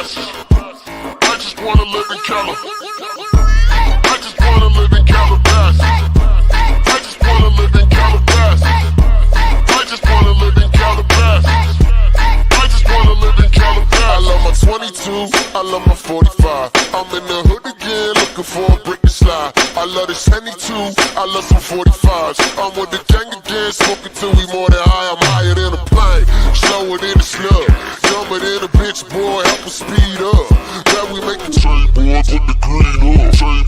Calabasas. I just wanna live in Cali. I just wanna live in Calabasas. I just wanna live in Calabasas. I just wanna live in Calabasas. I just wanna live in Calabasas. I love my 22, I love my 45. I'm in the hood again, looking for a brick to slide. I love this Henny too, I love some 45s. I'm with the gang again, smoking till we more than high. I'm higher than a plane, slower than a slug, dumber than a bitch, boy, help us speed up. That we make the chain boy, put the green up. Chain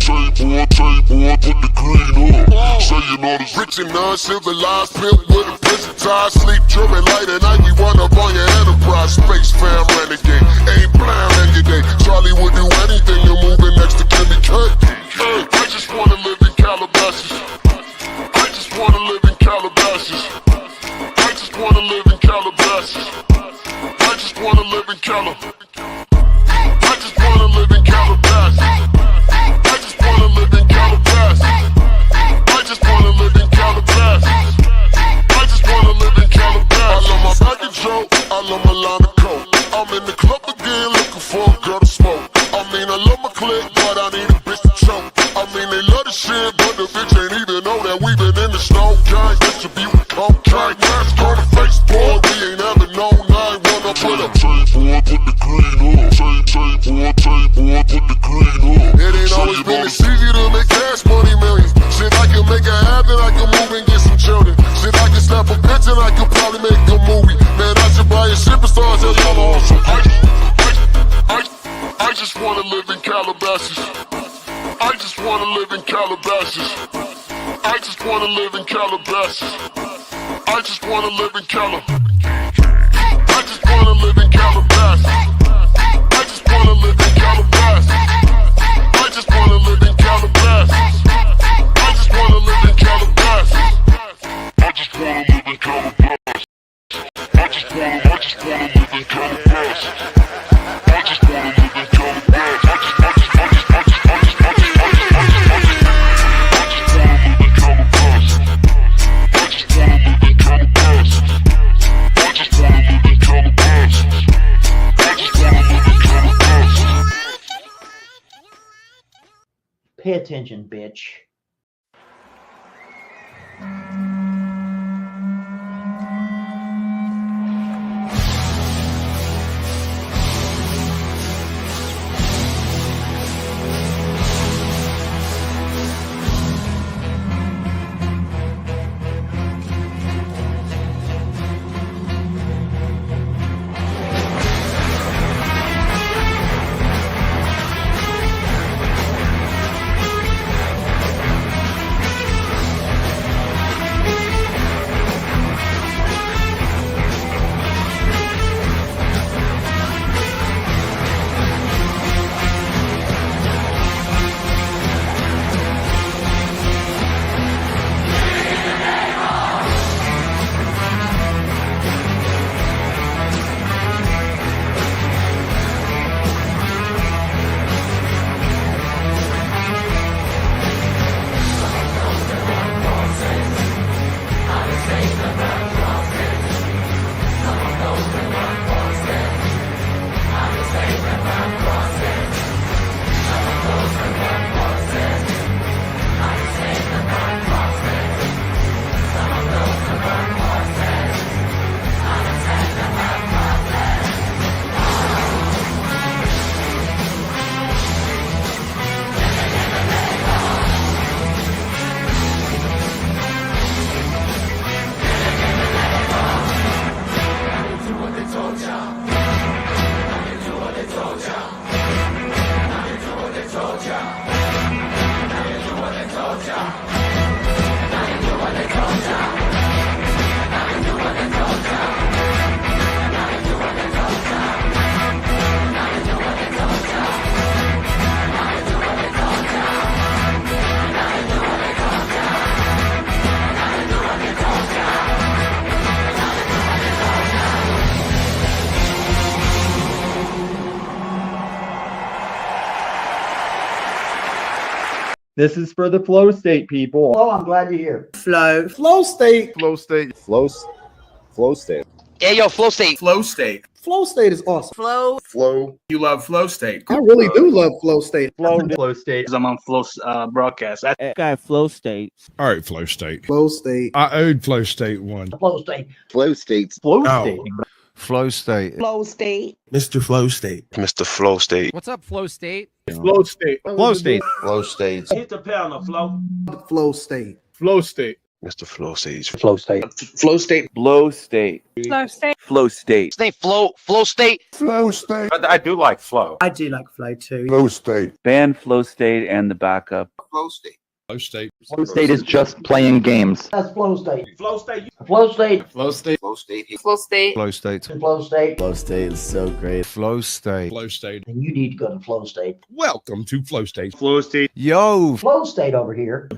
boy, put the green up. So you know this rich and uncivilized pimp with a prison tie, sleep dripping light at night. We run up on your enterprise, space fam renegade. Ain't blind in your day. Charlie would do anything to moving next to Kimmy K. Hey, I just wanna live in Calabasas. I just wanna live in Calabasas. I just wanna live in Calabasas. I just wanna live in Calabasas. I just wanna live in Calabasas. I just wanna live in Calabasas. I just wanna live in Calabasas. I just wanna live in Calabasas. I love my bag of joke, I love my line of coke. I'm in the club again looking for a girl to smoke. I mean I love my clique, but I need a bitch to choke. I mean they love the shit, but the bitch ain't even know that we been in the snow. Gang, distribute cocaine, mask on the face, boy, we ain't ever known. 9-1 put a chain boy, put the green up. Chain boy, put the green up. It ain't always been this easy to make cash money millions. Shit, I can make it happen, I can move and get some children. Shit, I can snap a bitch and I can probably make a movie. Man, I should buy a superstar, tell y'all also. I just wanna live in Calabasas. I just wanna live in Calabasas. I just wanna live in Calabasas. I just wanna live in Calabasas. I just wanna live in Calabasas. I just wanna live in Calabasas. I just wanna live in Calabasas. I just wanna live in Calabasas. I just wanna live in Calabasas. I just wanna live in Calabasas. I just wanna live in Pay attention, bitch. This is for the flow state people. Oh, I'm glad you're here. Flow. Flow state. Flow state. Flow state. Yeah, yo, flow state. Flow state. Flow state is awesome. Flow. You love flow state. I really do love flow state. Flow state. I'm on flow broadcast. That guy flow states. All right, flow state. Flow state. I owed flow state one. Flow states. Flow state. Flow state. Flow state. Mr. Flow state. Mr. Flow state. What's up, flow state? Flow state. Flow state. Flow states. Hit the panel, flow. Flow state. Flow state. Mr. Flow state. Flow state. Flow state. Flow state. Flow state. Flow state. His name flow state. Flow state. I do like flow. I do like flow too. Flow state. Ban flow state and the backup. Flow state. Flow state. Flow state is just playing games. That's flow state. Flow state. Flow state. Flow state. Flow state. Flow state. Flow state. Flow state. Flow state is so great. Flow state. Flow state. And you need to go to flow state. Welcome to flow state. Flow state. Yo. Flow state over here.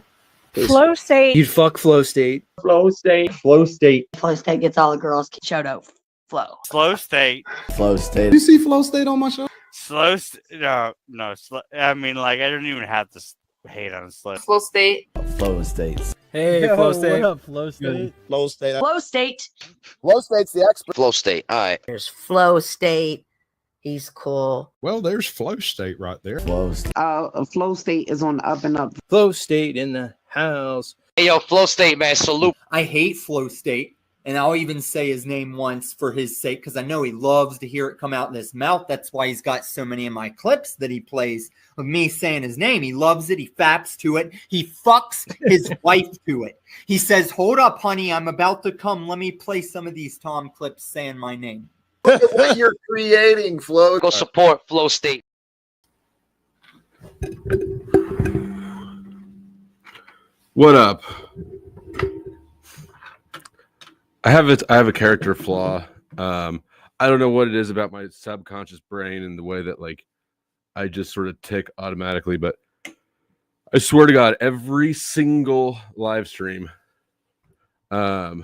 Flow state. You'd fuck flow state. Flow state. Flow state. Flow state gets all the girls. Shout out. Flow. Flow state. Flow state. You see flow state on my show? No. I mean, like, I don't even have to hate on slow. Flow state. Flow states. Hey, flow state. What up, flow state? Flow state. Flow state. Flow state's the expert. Flow state. All right. There's flow state. He's cool. Well, there's flow state right there. Flow state. Flow state is on the up and up. Flow state in the house. Hey, yo, flow state, man. Salute. I hate flow state. And I'll even say his name once for his sake because I know he loves to hear it come out in his mouth. That's why he's got so many of my clips that he plays of me saying his name. He loves it. He faps to it. He fucks his wife to it. He says, "Hold up, honey. I'm about to come. Let me play some of these Tom clips saying my name." Look at what you're creating, Flow. Go support flow state. What up? I have a character flaw. I don't know what it is about my subconscious brain and the way that like I just sort of tick automatically, but I swear to God, every single live stream, I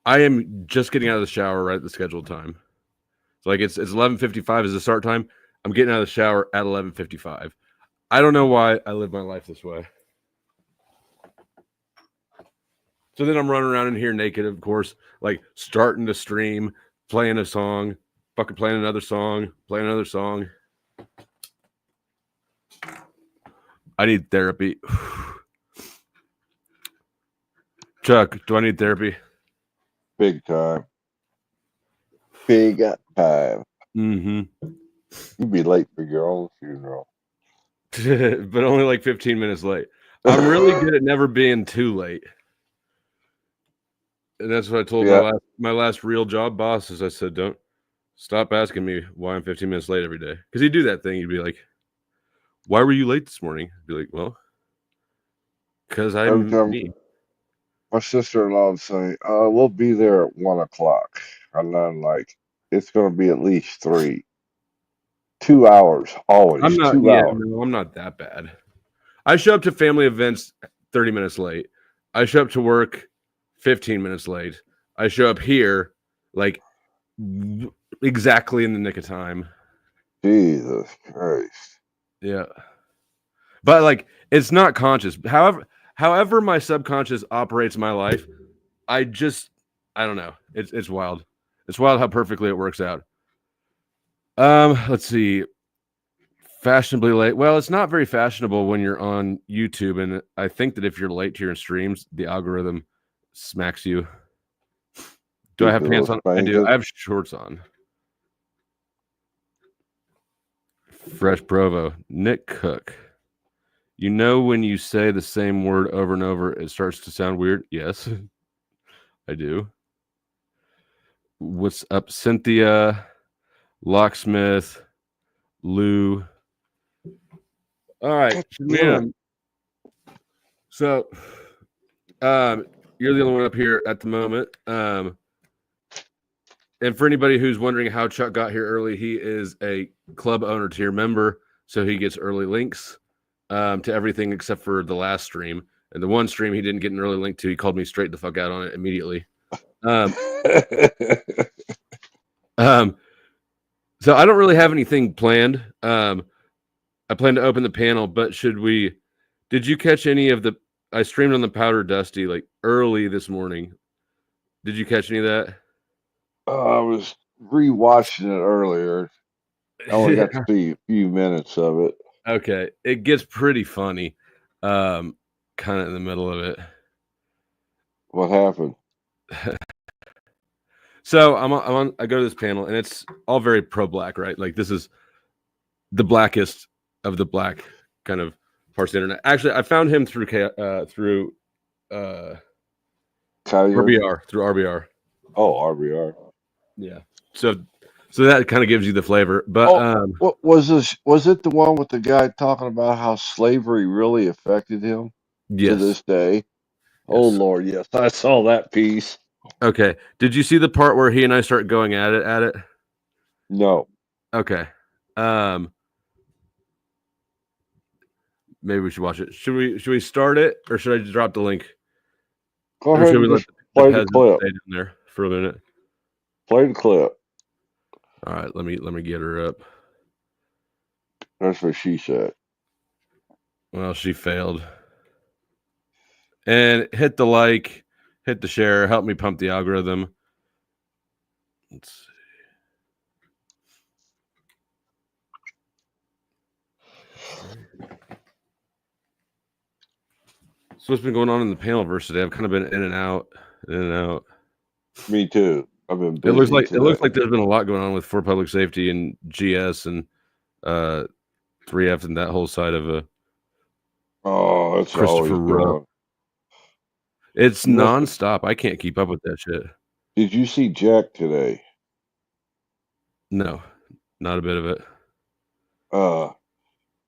am just getting out of the shower right at the scheduled time. So like it's 11:55 is the start time. I'm getting out of the shower at 11:55. I don't know why I live my life this way. So then I'm running around in here naked, of course, like starting to stream, playing a song, fucking playing another song, playing another song. I need therapy. Chuck, do I need therapy? Big time. Big time. Mm-hmm. You'd be late for your own funeral. But only like 15 minutes late. I'm really good at never being too late. And that's what I told my last real job boss is I said, don't stop asking me why I'm 15 minutes late every day. Because he'd do that thing. He'd be like, why were you late this morning? I'd be like, well, because I'm me. My sister-in-law would say, we'll be there at 1 o'clock. And I'm like, it's going to be at least 3. 2 hours, always. I'm not, 2 hours. No, I'm not that bad. I show up to family events 30 minutes late. I show up to work 15 minutes late. I show up here like exactly in the nick of time. Jesus Christ. Yeah. But like it's not conscious. However my subconscious operates my life, I don't know. It's wild. It's wild how perfectly it works out. Let's see. Fashionably late. Well, it's not very fashionable when you're on YouTube, and I think that if you're late to your streams, the algorithm smacks you. Do I have pants on? I do. I have shorts on. Fresh Provo. Nick Cook. You know when you say the same word over and over, it starts to sound weird? Yes, I do. What's up, Cynthia? Locksmith. Lou. All right. So, you're the only one up here at the moment. And for anybody who's wondering how Chuck got here early, he is a club owner tier member, so he gets early links to everything except for the last stream. And the one stream he didn't get an early link to, he called me straight the fuck out on it immediately. So I don't really have anything planned. I plan to open the panel, but did you catch any of I streamed on the Powder Dusty like early this morning. Did you catch any of that? I was rewatching it earlier. I only got to see a few minutes of it. Okay, it gets pretty funny, kind of in the middle of it. What happened? So I go to this panel, and it's all very pro-black, right? Like this is the blackest of the black kind of parts of the internet. Actually, I found him through RBR. Oh, RBR. Yeah. So that kind of gives you the flavor. But what was this? Was it the one with the guy talking about how slavery really affected him to this day? Yes. Oh Lord, yes, I saw that piece. Okay. Did you see the part where he and I start going at it? No. Okay. Maybe we should watch it. Should we start it, or should I just drop the link? Go ahead and just play the clip. Stay down there for a minute. Play the clip. All right, let me get her up. That's what she said. Well, she failed. And hit the like, hit the share, help me pump the algorithm. Let's see. So what's been going on in the panel verse today? I've kind of been in and out. Me too. I've been busy. It looks like there's been a lot going on with For Public Safety and GS and 3F and that whole side of it's Christopher Rowe. It's nonstop. I can't keep up with that shit. Did you see Jack today? No, not a bit of it.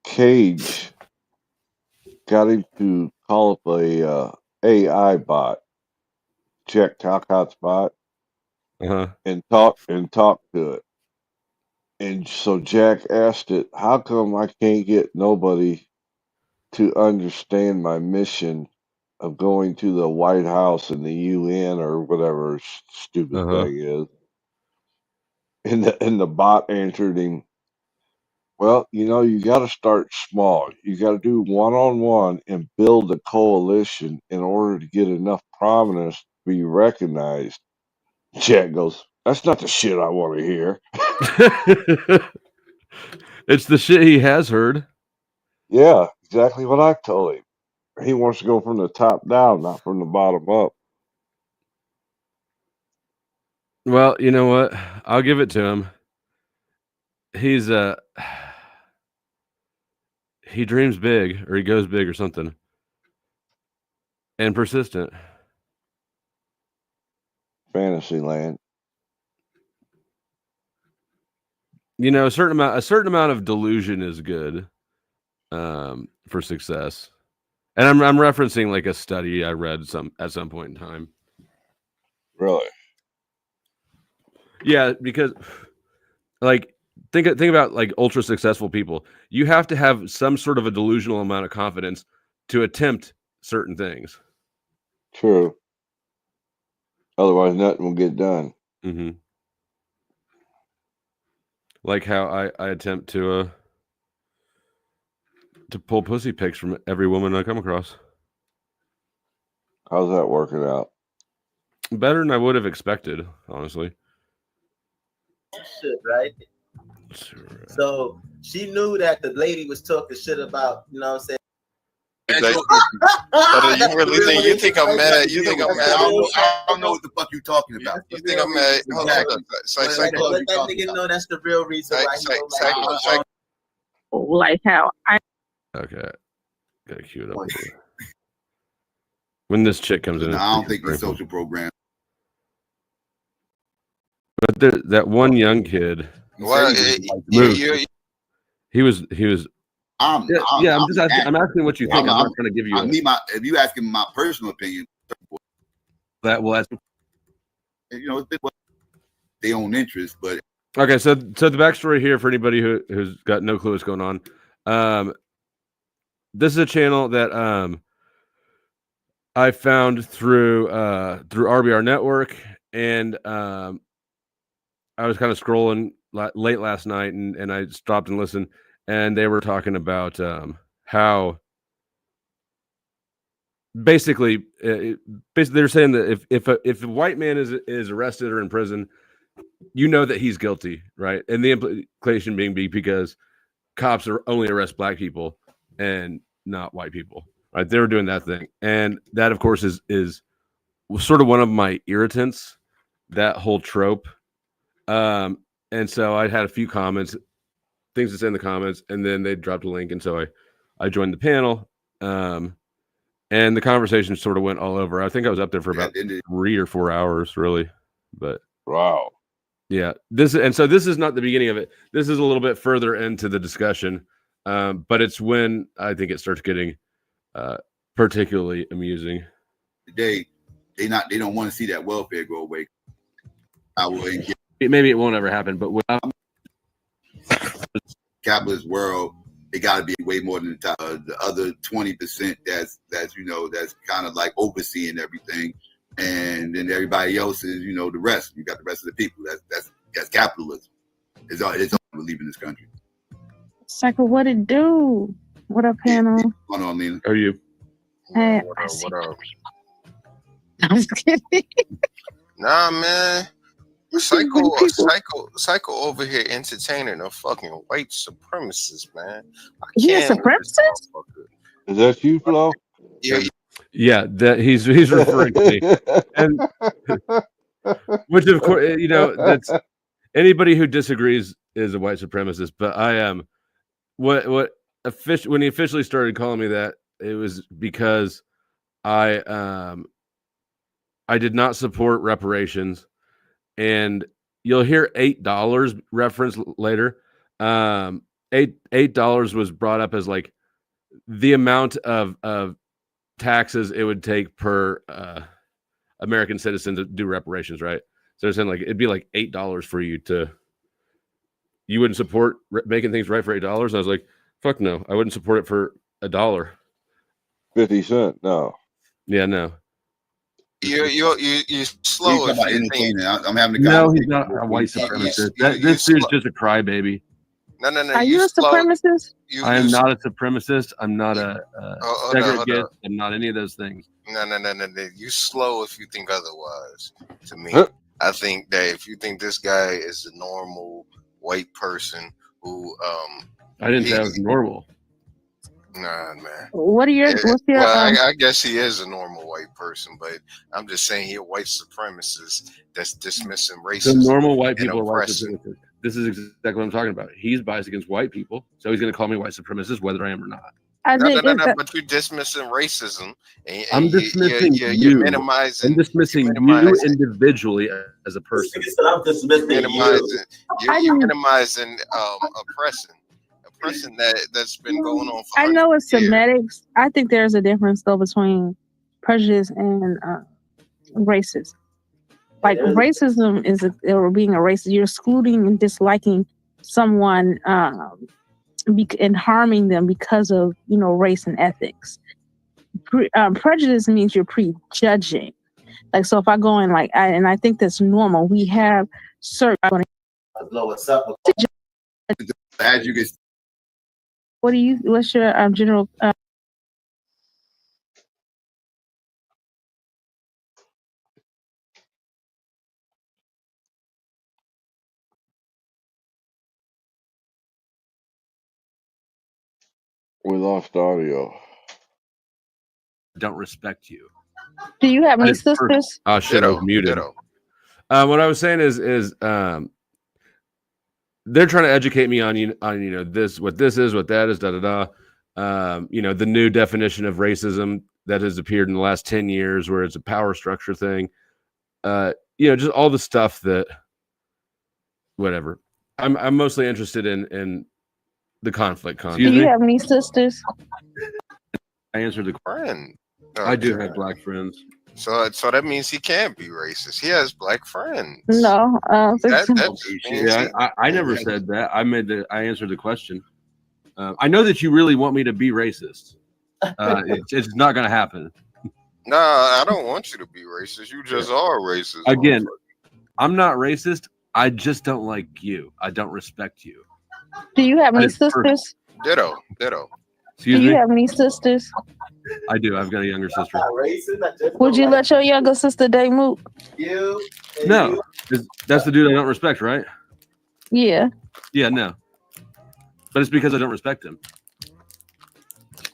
Cage got him to call up a AI bot, Jack Talkout's bot, and talk to it. And so Jack asked it, "How come I can't get nobody to understand my mission of going to the White House and the UN or whatever stupid thing is?" And the bot answered him, "Well, you got to start small. You got to do one-on-one and build a coalition in order to get enough prominence to be recognized." Jack goes, "That's not the shit I want to hear." It's the shit he has heard. Yeah, exactly what I told him. He wants to go from the top down, not from the bottom up. Well, you know what? I'll give it to him. He's he dreams big, or he goes big, or something, and persistent. Fantasyland. A certain amount of delusion is good for success. And I'm referencing like a study I read at some point in time. Really? Yeah, because like think about like ultra successful people. You have to have some sort of a delusional amount of confidence to attempt certain things. True. Otherwise, nothing will get done. Mm-hmm. Like how I attempt to pull pussy pics from every woman I come across. How's that working out? Better than I would have expected, honestly. Shit, right? So she knew that the lady was talking shit about, you know what I'm saying? You think I'm mad? You think I'm mad? I don't know what the fuck you talking about. You think I'm mad? Hold on. Let that nigga know that's the real reason why he like how I. Okay, gotta cue it up. When this chick comes in, I don't think it's social program. But that one young kid. Well, he was. I'm just asking. I'm asking what you think. I'm not trying to give you. If you asking my personal opinion, that will ask. It's their own interest, but okay. So the backstory here for anybody who's got no clue what's going on. This is a channel that I found through RBR Network, and I was kind of scrolling late last night, and I stopped and listened. And they were talking about how basically, they're saying that if a white man is arrested or in prison, you know that he's guilty, right? And the implication being because cops are only arrest black people and not white people, right? They were doing that thing, and that, of course, is sort of one of my irritants. That whole trope. And so I had a few comments, things to say in the comments, and then they dropped a link, and so I joined the panel. And the conversation sort of went all over. I think I was up there for about 3 or 4 hours, really. But wow, yeah, this is not the beginning of it. This is a little bit further into the discussion, but it's when I think it starts getting particularly amusing. They don't want to see that welfare go away. Maybe it won't ever happen, but without capitalist world, it got to be way more than the other 20% that's kind of like overseeing everything, and then everybody else is the rest. You got the rest of the people. That's capitalism. It's all we believe in this country. Psycho, what it do? What up, panel? What's going on, Lena? How are you? Hey, What up? I'm just kidding. Nah, man. Psycho over here entertaining a fucking white supremacist, man. He's a supremacist? Is that you, Flaw? Yeah, that he's referring to me, and which of course that's anybody who disagrees is a white supremacist. But I am when he officially started calling me that, it was because I did not support reparations. And you'll hear $8 referenced later. $8 was brought up as like the amount of taxes it would take per American citizen to do reparations, right? So they're saying like it'd be like $8 for you wouldn't support making things right for $8. And I was like, fuck no, I wouldn't support it for $1. 50 cents, no. Yeah, no. You're slow. I'm having a no, he's not a white supremacist. This dude's just a crybaby. No. Are you a supremacist? I am not a supremacist. I'm not a segregate. I'm not any of those things. No. You slow if you think otherwise. To me, I think that if you think this guy is a normal white person who, I didn't say I was normal. Nah, man. What's your? I guess he is a normal white person, but I'm just saying he's a white supremacist that's dismissing racism. The normal white people are white supremacists. This is exactly what I'm talking about. He's biased against white people, so he's going to call me white supremacist whether I am or not. No, but you're dismissing racism. I'm dismissing you. You're minimizing. I'm dismissing you individually as a person. I'm dismissing you're minimizing oppression. Person that's been going on for I know it's Semitics. I think there's a difference though between prejudice and racism. Like racism is or being a racist, you're excluding and disliking someone and harming them because of race and ethics. Prejudice means you're prejudging. Like so, if I go in and I think that's normal. We have certain. As you get. What's your general? We lost audio. Don't respect you. Do you have any sisters? Oh shit, I was muted. What I was saying is they're trying to educate me on this, what this is, what that is, the new definition of racism that has appeared in the last 10 years, where it's a power structure thing. Just all the stuff that, whatever. I'm mostly interested in the conflict. Do you have any sisters? I answered the friend. I do have black friends. So that means he can't be racist. He has black friends. No, I never said that. I answered the question. I know that you really want me to be racist. It's not going to happen. Nah, I don't want you to be racist. You just are racist. Again, I'm not racist. I just don't like you. I don't respect you. Do you have any sisters? Ditto. Excuse Do you me? have any sisters? I do. I've got a younger sister. Would you let your younger sister date Mook? No. That's the dude I don't respect, right? Yeah. Yeah, no. But it's because I don't respect him.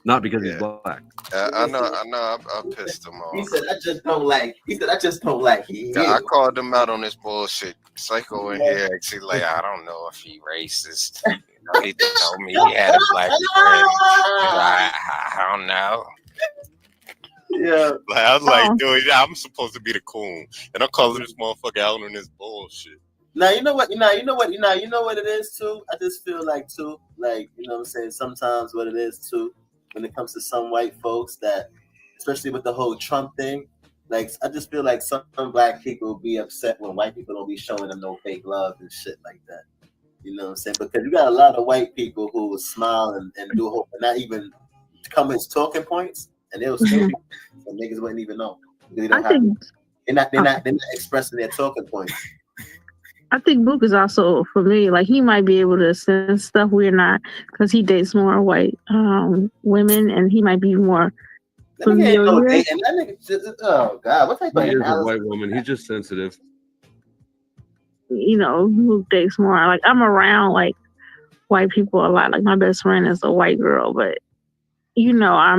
Not because he's black. I know. I pissed him off. He said, "I just don't like." He said, "I just don't like." I called him out on this bullshit. Psycho in here actually like, I don't know if he racist. You know, he told me he had a black friend. I don't know. Yeah. Like, I was like, dude, I'm supposed to be the coon, and I'm calling this motherfucker out on this bullshit. Now you know what it is too. I just feel like too, like, you know what I'm saying. Sometimes what it is too, when it comes to some white folks that, especially with the whole Trump thing, like I just feel like some black people will be upset when white people don't be showing them no fake love and shit like that. You know what I'm saying? Because you got a lot of white people who will smile and do hope and not even come with talking points, and they'll still be, and niggas wouldn't even know. They don't have, they're not expressing their talking points. I think Book is also, for me, like he might be able to sense stuff we're not, because he dates more white women, and he might be more familiar. Oh God, what type of He is a analysis? white woman. He's just sensitive. You know, Book dates more. Like I'm around like white people a lot. Like my best friend is a white girl, but you know, I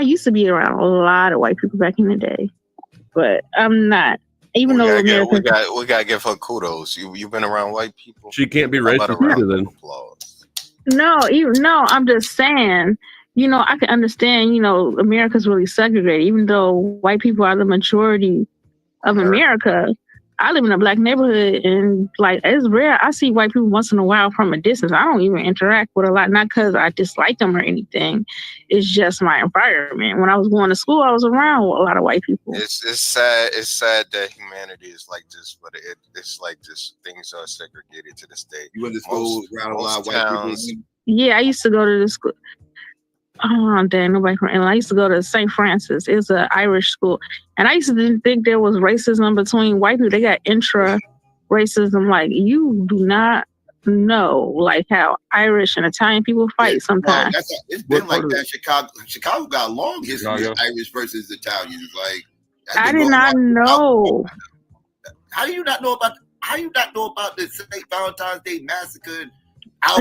used to be around a lot of white people back in the day, but I'm not. Even though we gotta give her kudos. You've been around white people. She can't be racist either then. No, I'm just saying, you know, I can understand, you know, America's really segregated, even though white people are the majority of America. I live in a black neighborhood, and like it's rare. I see white people once in a while from a distance. I don't even interact with a lot, not because I dislike them or anything. It's just my environment. When I was going to school, I was around a lot of white people. It's sad. It's sad that humanity is like this, but it's like this. Things are segregated to this day. You went to school around a lot of white people. Yeah, I used to go to the school. Oh, dang, nobody from England. I used to go to St. Francis. It's an Irish school. And I used to think there was racism between white people. They got intra-racism. Like, you do not know, like, how Irish and Italian people fight sometimes. Well, it's been like that. Chicago got a long history of Irish versus Italians. Like, I did not know. How do you not know about the St. Valentine's Day massacre?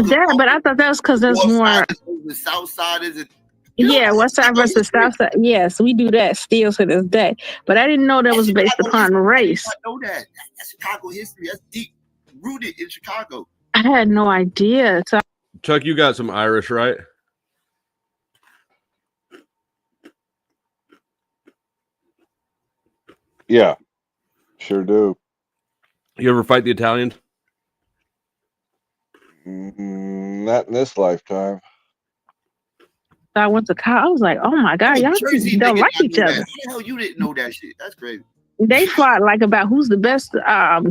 Yeah, but I thought that was because there's more. The South Side is it? Yeah, West Side versus South Side. Yes, we do that still to this day. But I didn't know that was based upon race. I know that. That's Chicago history. That's deep rooted in Chicago. I had no idea. So Chuck, you got some Irish, right? Yeah, sure do. You ever fight the Italians? Not in this lifetime. I went to college. I was like, oh my God, y'all don't like each other. How the hell you didn't know that shit? That's crazy. They fought like about who's the best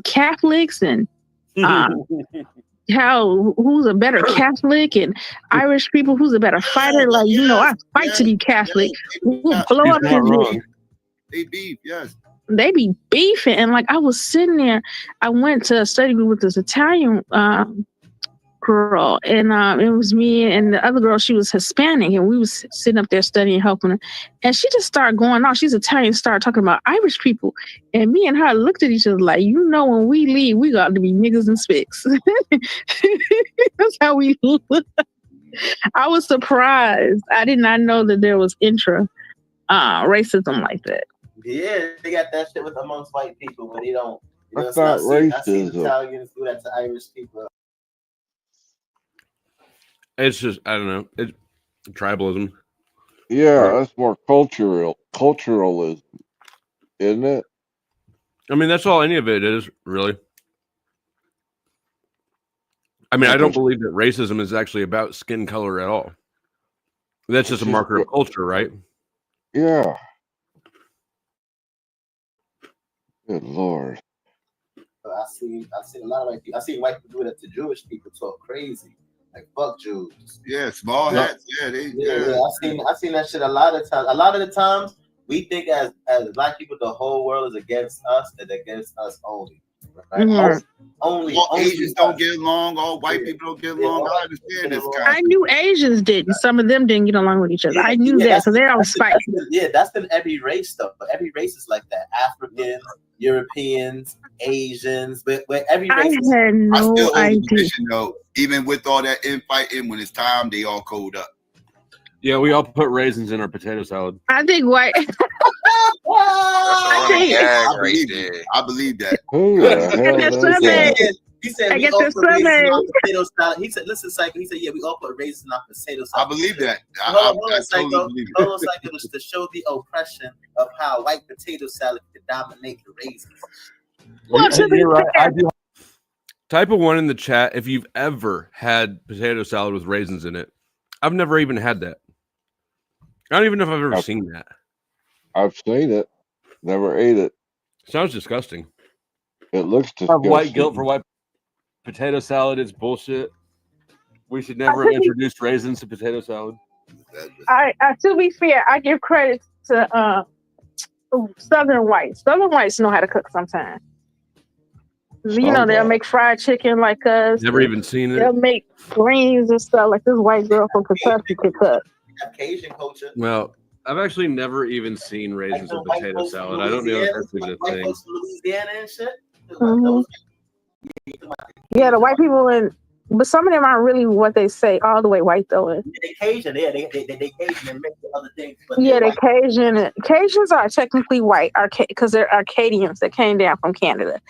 Catholics and who's a better Catholic, and Irish people who's a better fighter. Like, you know, I fight to be Catholic. We'll blow up his. They beef, yes. They be beefing, and like I was sitting there. I went to a study group with this Italian girl, and it was me and the other girl. She was Hispanic, and we was sitting up there studying, helping her, and she just started going on. She's Italian, started talking about Irish people, and me and her looked at each other like, you know, when we leave, we got to be niggas and spicks. That's how we look. I was surprised. I did not know that there was intra racism like that. Yeah, they got that shit with amongst white people, but they don't. You know, That's not racism. I see Italians do that to Irish people. It's just, I don't know. It's tribalism. Yeah, that's more culturalism, isn't it? I mean, that's all any of it is, really. I mean, I don't believe that racism is actually about skin color at all. That's just a marker of culture, right? Yeah. Good Lord. I see a lot of white people. I see white people do that to Jewish people. Talk crazy, like fuck Jews. Yeah, small hats. Yeah, I've seen that shit a lot of times. A lot of the times we think as black people, the whole world is against us and against us only. Mhm. All Asians don't get along. All white people don't get along. I understand this. I knew Asians didn't. Some of them didn't get along with each other. I knew that because they're all spicy. That's in every race, though. But every race is like that. Africans, Europeans, Asians, but every race. I had no I still hold the idea. position, though. Even with all that infighting, when it's time, they all code up. Yeah, we all put raisins in our potato salad. I think white. I believe that. Who the hell That's is Sunday. that? He said I we get all the put raisins Sunday. in our potato salad. He said, "Listen, Psycho." He said, "Yeah, we all put raisins in our potato salad." I believe that. Hold on, I Psycho. totally believe it. Hold on, Psycho. Was to show the oppression of how white potato salad could dominate the raisins. Well, to be You're right. I fair, do. Type a 1 in the chat if you've ever had potato salad with raisins in it. I've never even had that. I don't even know if I've ever seen that. I've seen it. Never ate it. Sounds disgusting. It looks I have disgusting. white guilt for white potato salad. It's bullshit. We should never have introduced raisins to potato salad. to be fair, I give credit to Southern whites. Southern whites know how to cook sometimes. You know, they'll make fried chicken like us. Never even seen it. They'll make greens and stuff like this white girl from Kentucky could cook. Cajun culture. Well, I've actually never even seen raisins in potato salad. I don't know if that's even a White thing. folks from Louisiana and shit. Mhm. Yeah, the white people but some of them aren't really what they say all the way white though. They Cajun, yeah, they Cajun and mix with other things. But Yeah, they're they Cajun. Cajuns are technically white, because they're Arcadians that came down from Canada.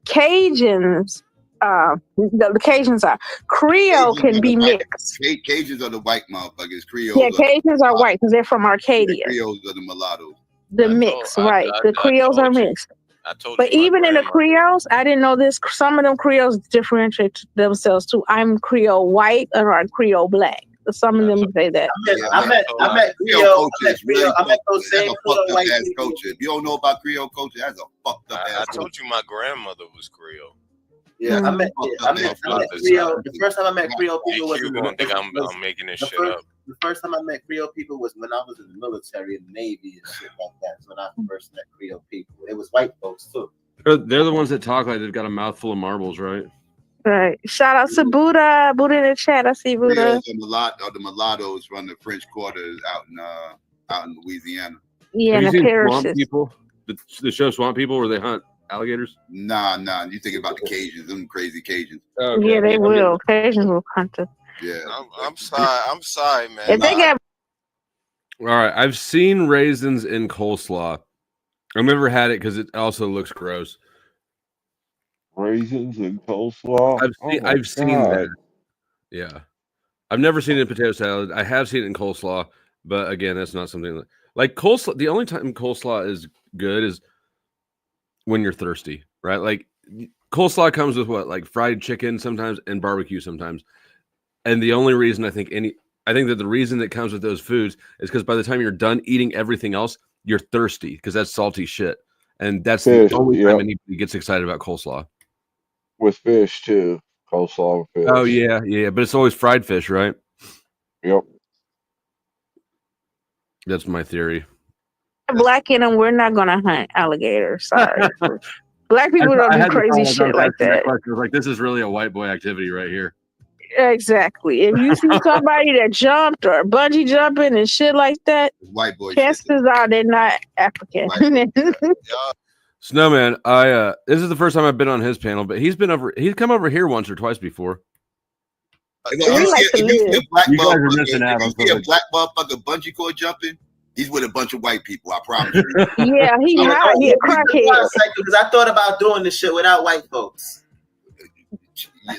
Cajuns, the Cajuns are Creole can be mixed. Cajuns are the white motherfuckers. Creoles. Yeah, Cajuns are white because they're from Arcadia. Creoles are the mulattoes. The mix, right? The Creoles are mixed. But even in the Creoles, I didn't know this. Some of them Creoles differentiate themselves too. I'm Creole white or I'm Creole black. Some of them say that. I met Creole Creole. culture is really I met those that's same a Creole fucked up white ass people. culture. If you don't know about Creole culture, that's a fucked up ass I culture. told you my grandmother was Creole. Yeah, I met Creole. The first time I met Creole people was You don't think I'm making this shit up. The first time I met Creole people was when I was in the military, in the Navy, and shit like that. That's when I first met Creole people. It was white folks too. They're the ones that talk like they've got a mouthful of marbles, right? Right. Shout out to Buddha. Buddha in the chat. I see Buddha. Creoles are the mulattoes from the French Quarters out in Louisiana. Yeah, Have the you seen Swamp parishes. People? The show Swamp People where they hunt alligators? Nah. You thinking about the Cajuns, them crazy Cajuns. Okay. Yeah, they will. Cajuns will hunt us. Yeah. I'm sorry, man. If they got All right, I've seen raisins in coleslaw. I've never had it because it also looks gross. Raisins and coleslaw. I've seen that. Yeah, I've never seen it in potato salad. I have seen it in coleslaw, but again, that's not something like coleslaw. The only time coleslaw is good is when you're thirsty, right? Like coleslaw comes with what, like fried chicken sometimes and barbecue sometimes. And the only reason I think that the reason that comes with those foods is because by the time you're done eating everything else, you're thirsty because that's salty shit. And that's Fish, the only yep. time anybody gets excited about coleslaw. With fish too. Coleslaw with fish. Oh yeah, but it's always fried fish, right? Yep. That's my theory. black in them, we're not gonna hunt alligators. Sorry. Black people don't do crazy shit like that. I was like, this is really a white boy activity right here. Exactly. If you see somebody that jumped or bungee jumping and shit like that, white boy chances are they're not African. Snowman, this is the first time I've been on his panel, but he's come over here once or twice before. If you see a black You guys are missing out on if you see a something. black motherfucker bungee cord jumping, he's with a bunch of white people. I promise you. Yeah, he hot. He a crackhead. Because I thought about doing this shit without white folks.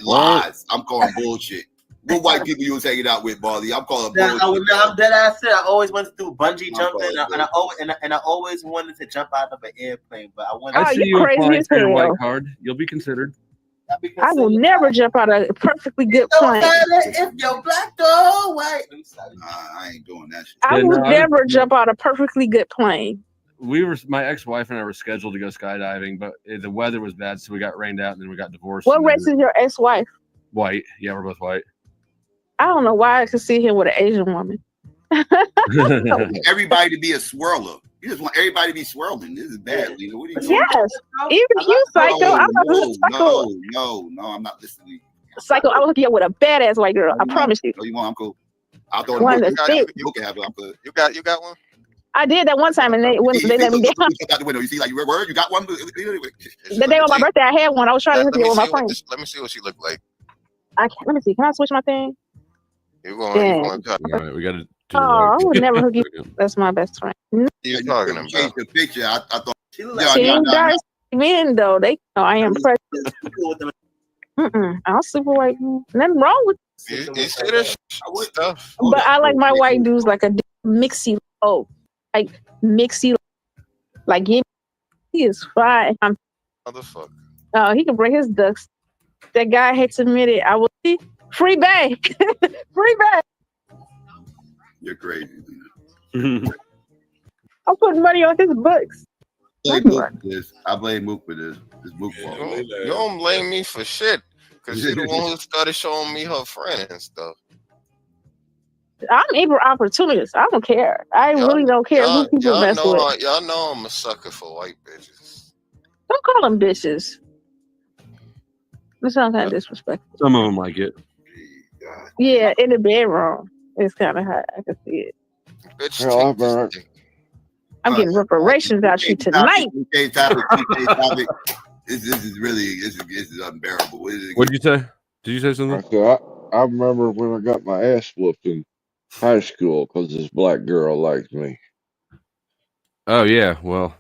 Lies. I'm calling bullshit. What white people you was hanging out with, Barley? I'm calling bullshit. I'm dead ass serious. I always wanted to do bungee jumping, and I always wanted to jump out of an airplane, but I wanted. I see you applying for your white card. You'll be considered. I will never jump out of a perfectly good plane. If you're black or white, I ain't doing that shit. I will never jump out a perfectly good plane. My ex-wife and I were scheduled to go skydiving, but the weather was bad, so we got rained out, and then we got divorced. What race is your ex-wife? White. Yeah, we're both white. I don't know why I could see him with an Asian woman. Everybody to be a swirler. You just want everybody to be swirling. This is bad, Lena. What are you doing? Yes. Even you, Psycho. I'm not Psycho. No, I'm not listening. Psycho, I will hook you up with a badass white girl. I promise you. No, you want? I'm cool. I'll throw One it. that's big. You can have it. I'm good. You got one? I did that one time, and they let me down. Out the window. You see, like you word. You got one. The day on my birthday, I had one. I was trying to hook you up with my friend. Let me see what she looked like. I can't. Let me see. Can I switch my thing? You going? All right, we got to. Oh, I would never hook you. That's my best friend. You're talking about. Change the picture. I thought. Team dark men though, they know I am precious. I'm super white. Nothing wrong with. You see this stuff? But I like my white dudes like a mixy. Oh, like mixy. Like he is fine. Motherfucker. Oh, he can break his ducks. That guy hates to admit it. I will see free bag. Free bag. You're crazy. I'm putting money on his books. I blame Mook for this. This Mook fault. You don't blame me for shit. Because she's the one who started showing me her friend and stuff. I'm able opportunist. I don't care. I really don't care who people mess with. Y'all know I'm a sucker for white bitches. Don't call them bitches. That sounds kind of disrespectful. Some of them like it. Yeah, in the bedroom. It's kind of hot. I can see it. Bitch, I'm getting reparations out you tonight. Topic. This is really this is unbearable. What did you say? Did you say something? I remember when I got my ass whooped in high school because this black girl liked me. Oh yeah, well,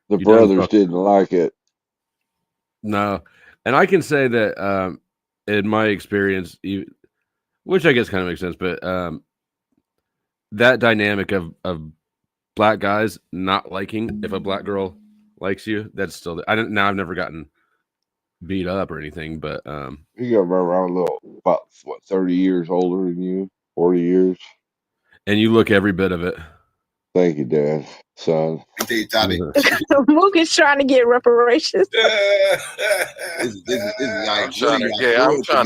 the brothers didn't like it. No, and I can say that in my experience, which I guess kind of makes sense, but that dynamic of black guys not liking if a black girl likes you, that's still I've never gotten beat up or anything, but you gotta remember I'm a little about 30 years older than you, 40 years, and you look every bit of it. Thank you, Dad, son. Mook is trying to get reparations. I'm trying to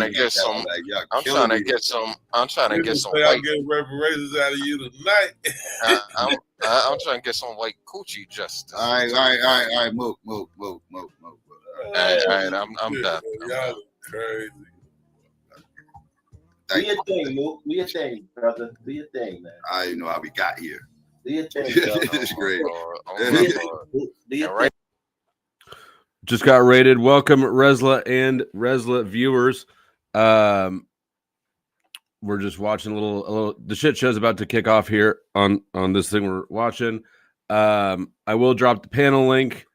get some I'll white. get reparations out of you tonight. I'm trying to get some white coochie justice. All right. Mook. All right, I'm done. Y'all crazy. Do your thing, Mook. Do your thing, brother. Do your thing, man. I didn't know how we got here. Do your thing. It's great. Do your thing. Just got rated. Welcome, Resla and Resla viewers. We're just watching a little. The shit show's about to kick off here on this thing we're watching. I will drop the panel link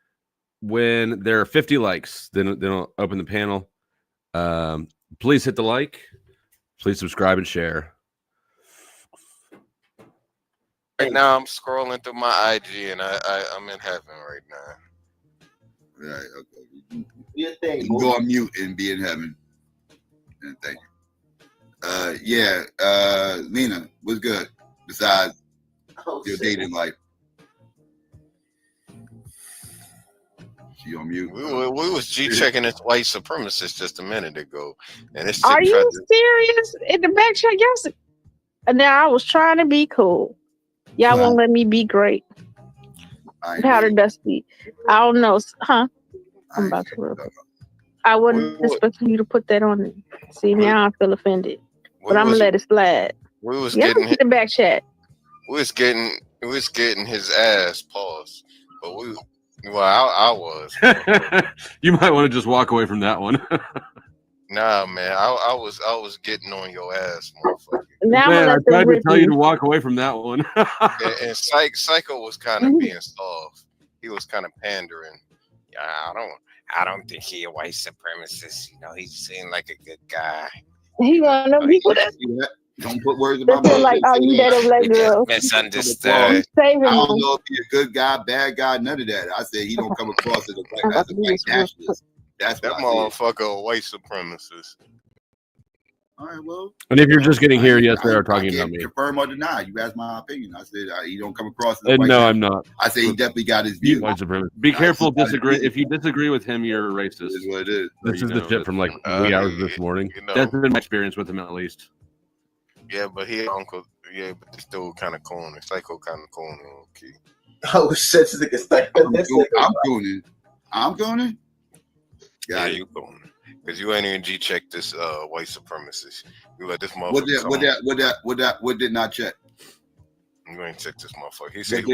when there are 50 likes. Then I'll open the panel. Please hit the like. Please subscribe and share. Right now, I'm scrolling through my IG, and I'm in heaven right now. Right. Okay. Do your thing, You can go on mute and be in heaven. And thank you. Lena, what's good besides your dating life? She on mute. We was checking this white supremacist just a minute ago, and it's. Are you serious? In the back check, y'all. Now I was trying to be cool. Y'all won't let me be great. Powder dusty. I don't know, huh? I'm about to rip it. I wasn't expecting you to put that on me. See, now I feel offended, but I'm gonna let it slide. We was getting the back chat. We was getting his ass paused, but I was. You might want to just walk away from that one. Nah, man, I was getting on your ass, motherfucker. Now man, I tried to tell you to walk away from that one. and Psycho was kind of being soft. He was kind of pandering. Yeah, I don't think he a white supremacist. You know, he seemed like a good guy. He want to know people that don't put words in my mouth. Like, oh, you that black girl. Misunderstood. I don't know if he's a good guy, bad guy, none of that. I said he don't come across as a black nationalist. That's that motherfucker, a white supremacist. All right, well. And if you're just getting here, yes, they are talking about me. Confirm or deny. You asked my opinion. I said he don't come across as a white no, I'm not. I say he definitely got his view. White supremacist. Be careful. Disagree. If you disagree with him, you're a racist. This is what it is. This is the shit from like 3 hours this morning. That's been my experience with him, at least. Yeah, but he uncle. Yeah, but this dude kind of corny. Psycho kind of corny. Okay. Oh shit, this nigga's like, I'm going. Yeah, you going. Because you ain't even G-check this white supremacist. You let this motherfucker. What did not check? You ain't check this motherfucker. He said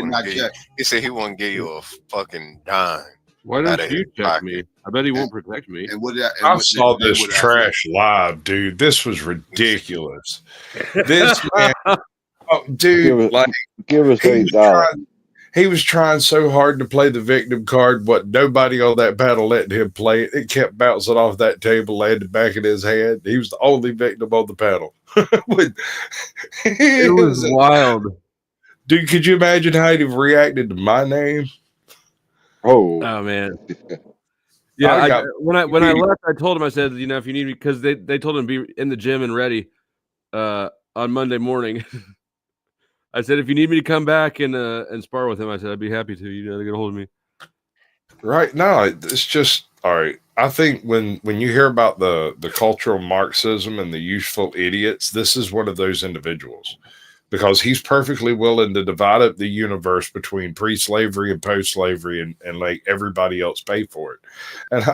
he wouldn't give you a fucking dime. Why don't you check me? I bet he won't protect me. I saw this trash live, dude. This was ridiculous. This man, dude, give us $8. He was trying so hard to play the victim card, but nobody on that panel letting him play it. It kept bouncing off that table, landing back in his hand. He was the only victim on the panel. It was wild. Dude, could you imagine how he'd have reacted to my name? Oh man. Yeah, when I left, I told him, I said, if you need me, because they told him to be in the gym and ready on Monday morning. I said, if you need me to come back and spar with him, I said, I'd be happy to. You got to get a hold of me. Right. No, it's just, all right. I think when you hear about the cultural Marxism and the useful idiots, this is one of those individuals, because he's perfectly willing to divide up the universe between pre-slavery and post-slavery and make everybody else pay for it. And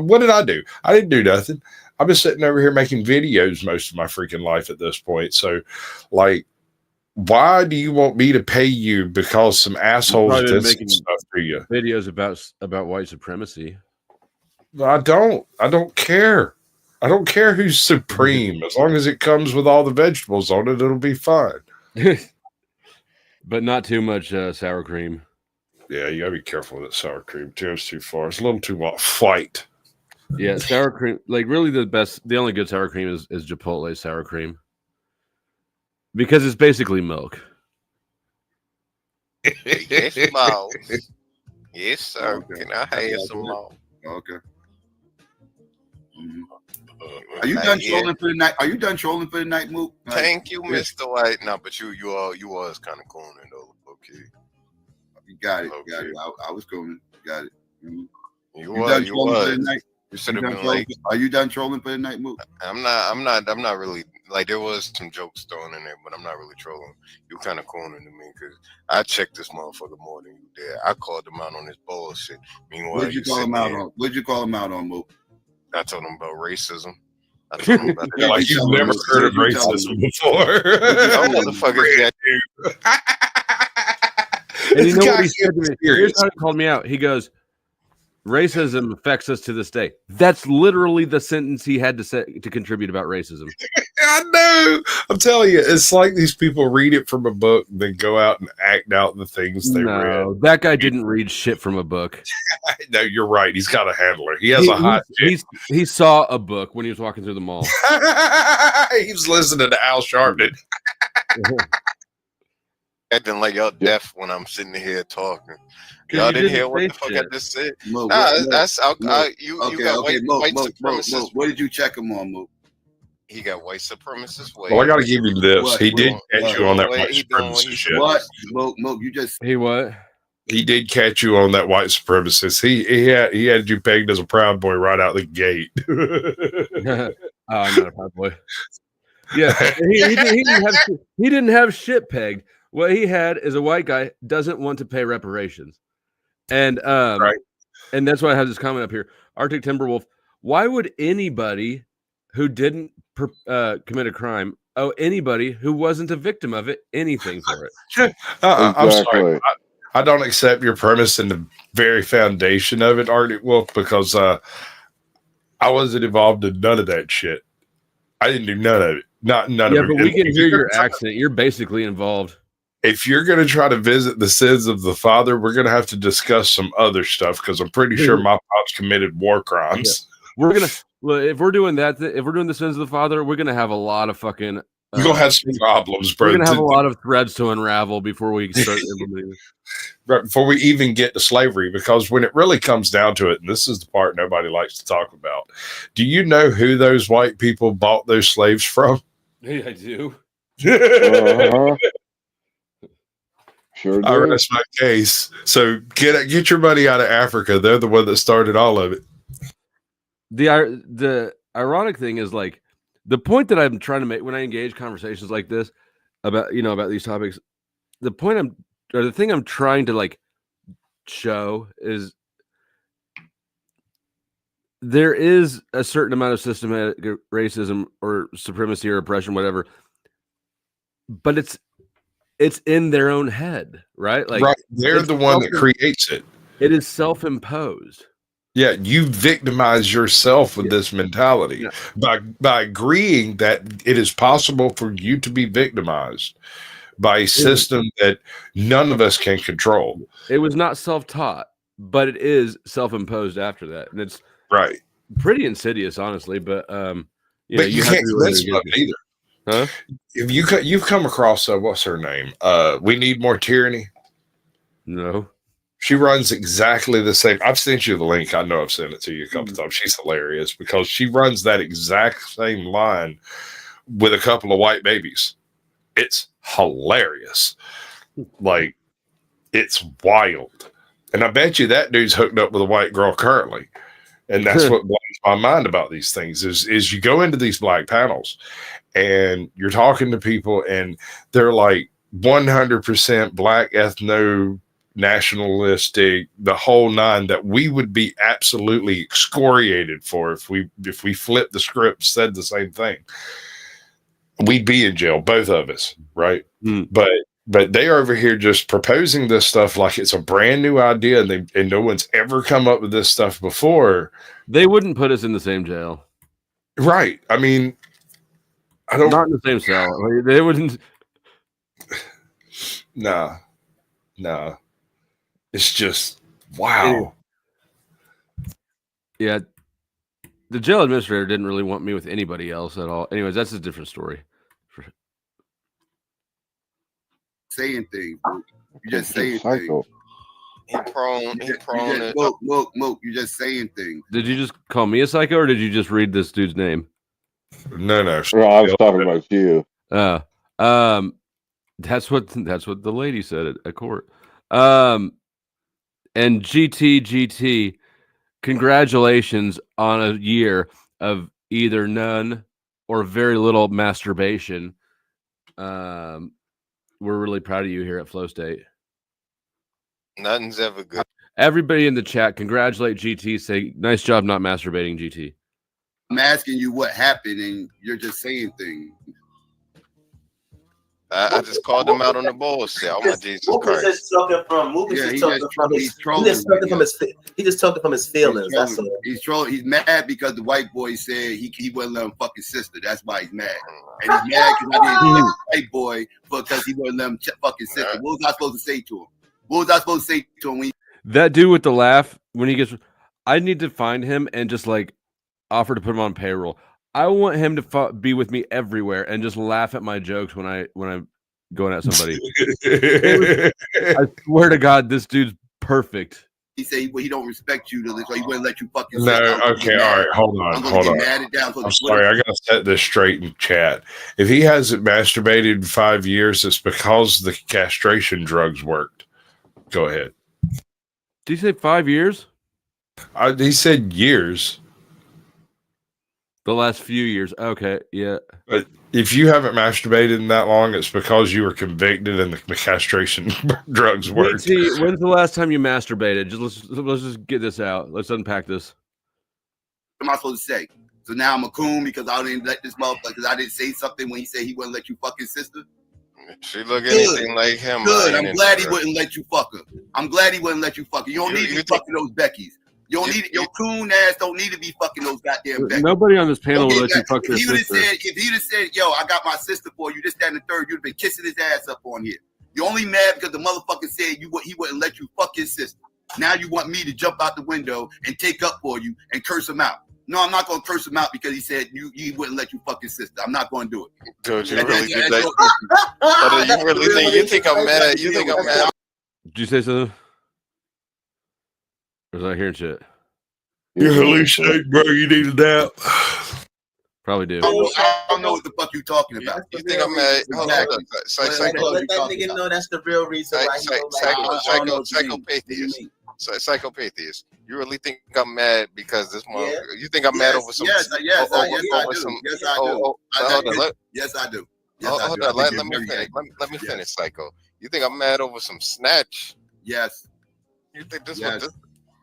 what did I do? I didn't do nothing. I've been sitting over here making videos most of my freaking life at this point. So, like, why do you want me to pay you because some assholes did some stuff to you? Videos about white supremacy. I don't care. I don't care who's supreme. As long as it comes with all the vegetables on it, it'll be fine. But not too much sour cream. Yeah, you gotta be careful with that sour cream. It goes too far. It's a little too much fight. Yeah, sour cream. Like, really, the only good sour cream is Chipotle sour cream. Because it's basically milk. Yes, mouse. Yes, sir. Okay. Can I have some more? Okay. Are you done trolling for the night? Are you done trolling for the night, Mook? Thank you, Mr. White. No, but you was kind of corny though. Okay. You got it. Got it. I was going. Got it. You done trolling for the night? You should have been like. Are you done trolling for the night, Mook? I'm not really. Like, there was some jokes thrown in there, but I'm not really trolling. You kind of corny to me because I checked this motherfucker more than you did. I called him out on his bullshit. Meanwhile, What'd you call him out on? What'd you call him out on, Mook? I told him about racism. I told him about like you've never heard of racism before. Some motherfuckers got And you know what he said to me? Here's how he called me out. He goes, racism affects us to this day. That's literally the sentence he had to say to contribute about racism. I know. I'm telling you, it's like these people read it from a book, then go out and act out the things they read. That guy didn't read shit from a book. No, you're right. He's got a handler. He has a hot. He saw a book when he was walking through the mall. He was listening to Al Sharpton. Acting like y'all deaf when I'm sitting here talking. Y'all didn't hear what the fuck I just said. You got white supremacist. What did you check him on, Mook? He got white supremacist. Well, I got to give him this. He did catch you on that white supremacist shit. What, Mook? You just what? He did catch you on that white supremacist. He had you pegged as a Proud Boy right out the gate. I'm not a Proud Boy. Yeah, he didn't have shit pegged. What he had is a white guy doesn't want to pay reparations, and right. And that's why I have this comment up here. Arctic Timberwolf. Why would anybody who didn't commit a crime owe anybody who wasn't a victim of it anything for it? I'm sorry. I don't accept your premise in the very foundation of it, Arctic Wolf, because I wasn't involved in none of that shit. I didn't do none of it. None of it. Yeah, but we can hear your accent. You're basically involved. If you're going to try to visit the sins of the father, we're going to have to discuss some other stuff because I'm pretty sure my pops committed war crimes. Yeah. If we're doing that, if we're doing the sins of the father, we're going to have a lot of fucking. You're going to have some problems, bro. We're going to have a lot of threads to unravel before we start implementing. Right, before we even get to slavery, because when it really comes down to it, and this is the part nobody likes to talk about, do you know who those white people bought those slaves from? Yeah, I do. Sure do. I rest my case. So get your money out of Africa. They're the one that started all of it. The ironic thing is, like, the point that I'm trying to make when I engage conversations like this about these topics, the thing I'm trying to, like, show is there is a certain amount of systematic racism or supremacy or oppression, whatever, but it's in their own head, right? Like right. They're the one that creates it. It is self-imposed. Yeah, you victimize yourself with this mentality by agreeing that it is possible for you to be victimized by a system that none of us can control. It was not self-taught, but it is self-imposed after that, and it's right. Pretty insidious, honestly. But you can't convince them either. Huh? If you've come across what's her name? We Need More Tyranny. No. She runs exactly the same. I've sent you the link. I know I've sent it to you a couple times. She's hilarious because she runs that exact same line with a couple of white babies. It's hilarious. Like, it's wild. And I bet you that dude's hooked up with a white girl currently. And that's what blows my mind about these things is you go into these black panels and you're talking to people and they're like 100% black ethno nationalistic, the whole nine that we would be absolutely excoriated for if we flipped the script, said the same thing. We'd be in jail, both of us, right? But they are over here just proposing this stuff like it's a brand new idea, and no one's ever come up with this stuff before. They wouldn't put us in the same jail, right? I mean, I don't not in the same cell. They wouldn't. No. It's just wow. Yeah, the jail administrator didn't really want me with anybody else at all. Anyways, that's a different story. Saying things, you just saying things. He prone. Mook, you're just saying things. Did you just call me a psycho, or did you just read this dude's name? No. No, I was talking about you. That's what the lady said at court. And GT, congratulations on a year of either none or very little masturbation. We're really proud of you here at Flow State. Nothing's ever good. Everybody in the chat, congratulate GT. Say, nice job not masturbating, GT. I'm asking you what happened, and you're just saying things. I just called him out on the bullshit. Oh my Jesus Christ! He's talking from his feelings. That's all. He's trolling. He's mad because the white boy said he wouldn't let him fuck his sister. That's why he's mad. And he's mad because I didn't let the white boy because he wouldn't let him fuck his sister. What was I supposed to say to him? What was I supposed to say to him? That dude with the laugh when he gets, I need to find him and just like offer to put him on payroll. I want him to be with me everywhere and just laugh at my jokes when I'm going at somebody. I swear to God, this dude's perfect. He said he don't respect you, so he wouldn't let you fucking. No, okay, all right, hold on. I'm sorry, I gotta set this straight in chat. If he hasn't masturbated in 5 years, it's because the castration drugs worked. Go ahead. Did you say 5 years? He said years. The last few years. Okay, yeah. But if you haven't masturbated in that long, it's because you were convicted and the castration drugs worked. When's the last time you masturbated? Let's just get this out. Let's unpack this. What am I supposed to say? So now I'm a coon because I didn't let this motherfucker, because I didn't say something when he said he wouldn't let you fuck his sister? She look anything like him. Good. I'm glad he wouldn't let you fuck her. I'm glad he wouldn't let you fuck her. You don't need to be fucking those Beckys. You don't need your coon ass. Don't need to be fucking those goddamn Beckys. Nobody on this panel will let you fuck their sister. If he'd have said, "Yo, I got my sister for you," this, that, and the third, you'd have been kissing his ass up on here. You're only mad because the motherfucker said he wouldn't let you fuck his sister. Now you want me to jump out the window and take up for you and curse him out. No, I'm not going to curse him out because he said he wouldn't let you fuck his sister. I'm not going to do it. Dude, you really think you think I'm mad? You think I'm mad? Did you say something? Or was I hearing shit? You hallucinate, bro. You need a nap. Probably do. I don't know what the fuck you talking about. You think I'm mad? Hold on. Let that nigga know that's the real reason why psychopathist. You really think I'm mad because this month? You think I'm mad over some? Yes, I do. Yes, I do. Hold on. Let me finish. Let me finish, psycho. You think I'm mad over some snatch? Yes. You think this Yes. one?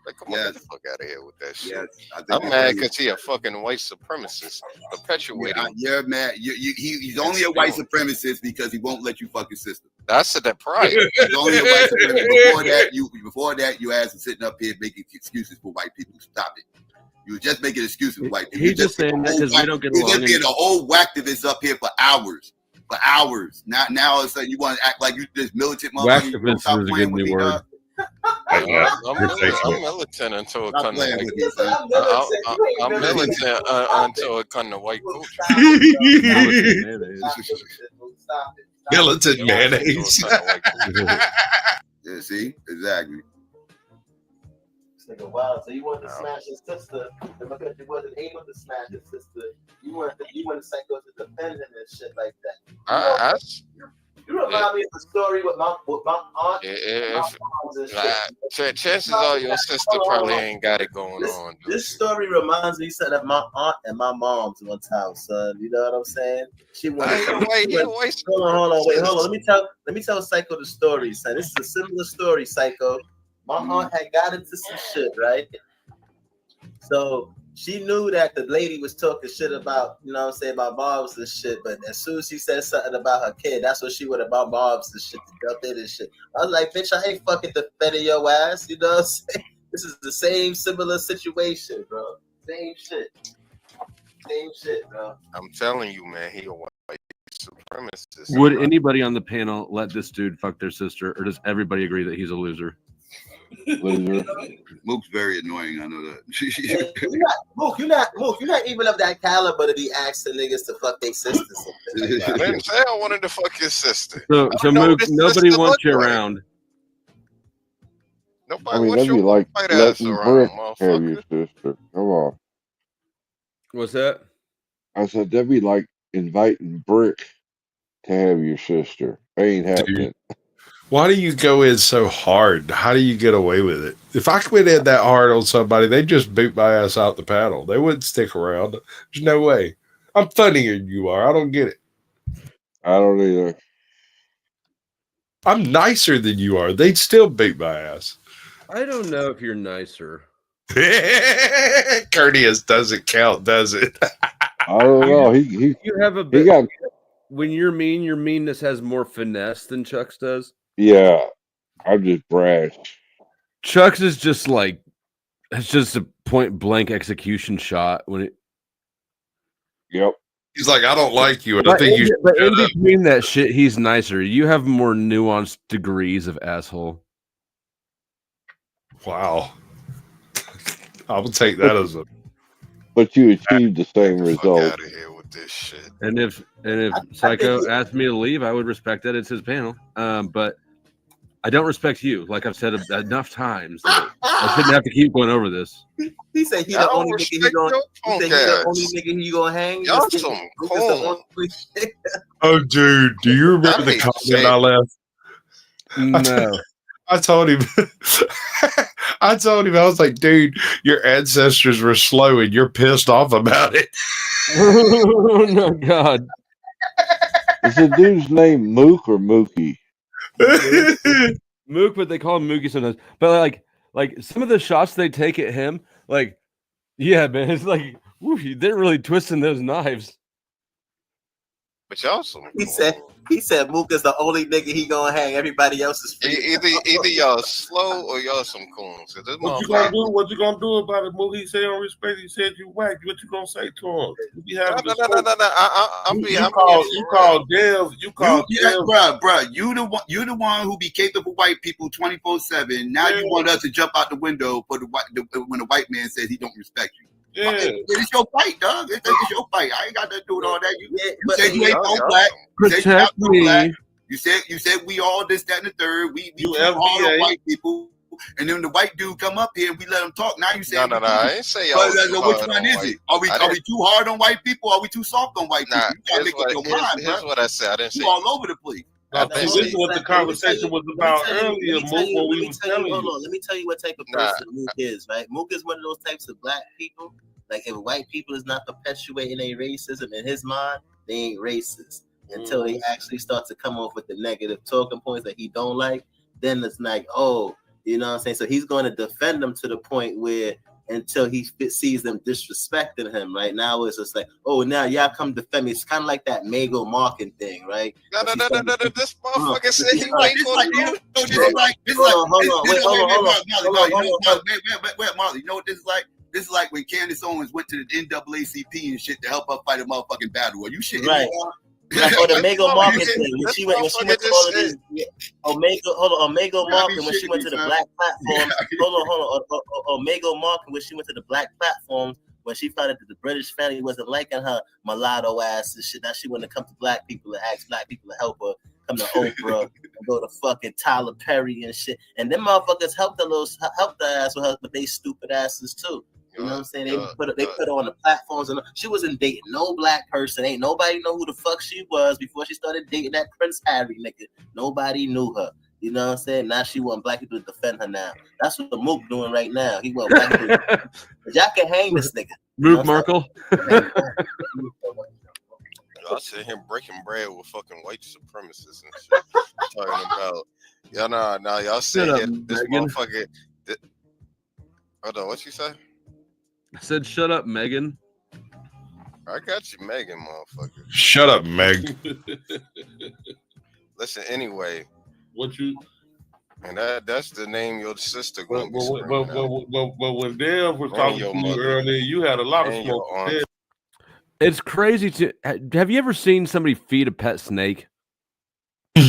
Like, come on, Yes. get the fuck out of here with that shit. Yes, I think I'm it's mad really- because he a fucking white supremacist perpetuating. You're mad. He's only a white supremacist because he won't let you fuck his sister. That's it. That pride. He's only a white supremacist. Before that, you ass sitting up here making excuses for white people. Stop it. You were just making excuses for white people. He's just saying that because we don't get You're along. just being a whole whacktivist up here for hours. Now all of a sudden you want to act like you this militant motherfucker. You Whacktivist stop is a playing good with new me, word. dog. I'm militant until it Stop comes to playing white. with me, son. I'm militant until it comes to white culture. Militant mayonnaise. Yeah, see, exactly. Nigga, wow. So you wanted to smash his sister, and because you wasn't able to smash his sister, you wanted Psycho to defend him and shit like that. You remind me of the story with my aunt. Chances are your sister probably ain't got it going on. This story reminds me, son, of my aunt and my mom's one time, son. You know what I'm saying? She wanted. Hold on, wait. Let me tell Psycho the story, son. This is a similar story, Psycho. My aunt had got into some shit, right? So she knew that the lady was talking shit about, you know what I'm saying, about Bob's and shit. But as soon as she said something about her kid, that's what she would about Bob's and shit to jump in and shit. I was like, bitch, I ain't fucking defending your ass. You know what I'm saying? This is the same similar situation, bro. Same shit, bro. I'm telling you, man, he a white supremacist. Would anybody on the panel let this dude fuck their sister, or does everybody agree that he's a loser? Mook's very annoying. I know that. You're not even of that caliber to be asking niggas to fuck their sisters. I didn't say I wanted to fuck his sister. So Mook, nobody wants you around. I mean, that'd be like letting Brick have your sister. Come on. What's that? I said that'd be like inviting Brick to have your sister. Ain't happening. Why do you go in so hard? How do you get away with it? If I went in that hard on somebody, they'd just boot my ass out the panel. They wouldn't stick around. There's no way. I'm funnier than you are. I don't get it. I don't either. I'm nicer than you are. They'd still beat my ass. I don't know if you're nicer. Courteous doesn't count, does it? I don't know. He have a bit. When you're mean, your meanness has more finesse than Chuck's does. Yeah, I'm just brash. Chuck's is just like, it's just a point blank execution shot when it. Yep. He's like, I don't like you, and I think you should But in shut up. between that shit, he's nicer. You have more nuanced degrees of asshole. Wow. I will take that as a. But you achieved the same result. Out of here with this shit. And if Psycho asked me to leave, I would respect that. It's his panel. But I don't respect you, like I've said enough times. That I shouldn't have to keep going over this. He said he the only nigga he gonna hang. Y'all some corn. Oh, dude, do you remember the comment I left? No. I told him, I was like, dude, your ancestors were slow and you're pissed off about it. Oh, no, God. Is the dude's name Mook or Mookie? Mook, but they call him Mookie sometimes. But like some of the shots they take at him, like, yeah, man, it's like, woo, they're really twisting those knives. But y'all some. He said Mook is the only nigga he gonna hang. Everybody else is free. Either y'all slow or y'all some coons. What you gonna do? What you gonna do about it, Mook? He said on respect. He said you whack. What you gonna say to him? No. You call Dev. You call Dev. Bruh. You the one who be caping for white people 24/7. Now you want us to jump out the window for when the white man says he don't respect you. Yeah. It's your fight, dog. It's your fight. I ain't got nothing to do with all that. You said you ain't y'all- no black. Protect me. You said we all this, that, and the third. We You too hard on FBA. white people. And then the white dude come up here and we let him talk. Now you say No. I ain't say y'all. which one is it? Are we too hard on white people? Or are we too soft on white people? Nah, You gotta make up your mind, here's bro. what I said. I didn't say You all over the place. This is what the conversation was about earlier, Mook. What we was telling you. Hold on, let me tell you what type of person Mook is, right? Mook is one of those types of black people. Like if white people is not perpetuating a racism in his mind, they ain't racist. Until they actually start to come off with the negative talking points that he don't like, then it's like, oh, You know what I'm saying? So he's going to defend them to the point where until he sees them disrespecting him. Right now, it's just like, oh, now y'all come defend me. It's kind of like that Mago Markin thing, right? No. This motherfucker said he wait for you. Wait, Marley. You know what this is like? This is like when Candace Owens went to the NAACP and shit to help her fight a motherfucking battle. Are you shit? Right. Like, or the Mago Markin thing. When she went to all of these Omega Markin when she went to the black platforms. Hold on. Omega Markin when she went to the black platforms when she found out that the British family wasn't liking her mulatto ass and shit. Now she wanted to come to black people and ask black people to help her. Come to Oprah and go to fucking Tyler Perry and shit. And them motherfuckers helped the ass with her, but they stupid asses too. You know what I'm saying? They put her on the platforms, and she wasn't dating no black person. Ain't nobody know who the fuck she was before she started dating that Prince Harry nigga. Nobody knew her. You know what I'm saying? Now she want black people to defend her now. That's what the Mook doing right now. He want black people. But y'all can hang this nigga. Mook Markle. Y'all sitting here breaking bread with fucking white supremacists and shit. Talking about y'all sitting here this motherfucker. Hold on, what you say? I said, shut up, Megan. I got you, Megan, motherfucker. Shut up, Meg. Listen, anyway. What you? And that's the name your sister going to be But when Dev was talking to you earlier, you had a lot of smoke. It's crazy to. Have you ever seen somebody feed a pet snake? You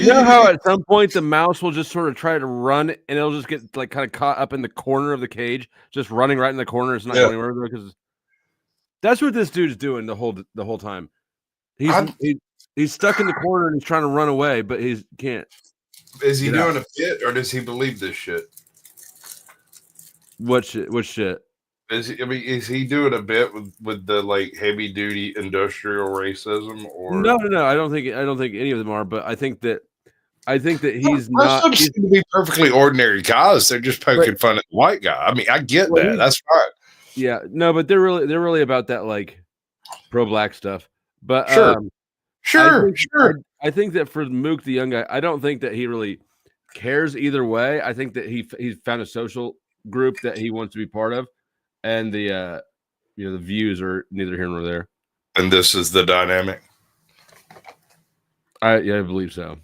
know how at some point the mouse will just sort of try to run and it'll just get like kind of caught up in the corner of the cage, just running right in the corner. It's not going anywhere because that's what this dude's doing the whole time. He's stuck in the corner and he's trying to run away, but he can't. Is he doing a bit or does he believe this shit? What shit? What shit? Is he doing a bit with the like heavy duty industrial racism or no? I don't think any of them are, but I think that he's not. He's to be perfectly ordinary guys. They're just poking fun at the white guy. I mean, I get that. That's fine. Yeah, no, but they're really about that like pro-black stuff. But sure. I think that for Mook, the young guy, I don't think that he really cares either way. I think that he's found a social group that he wants to be part of. And the the views are neither here nor there. And this is the dynamic. I believe so.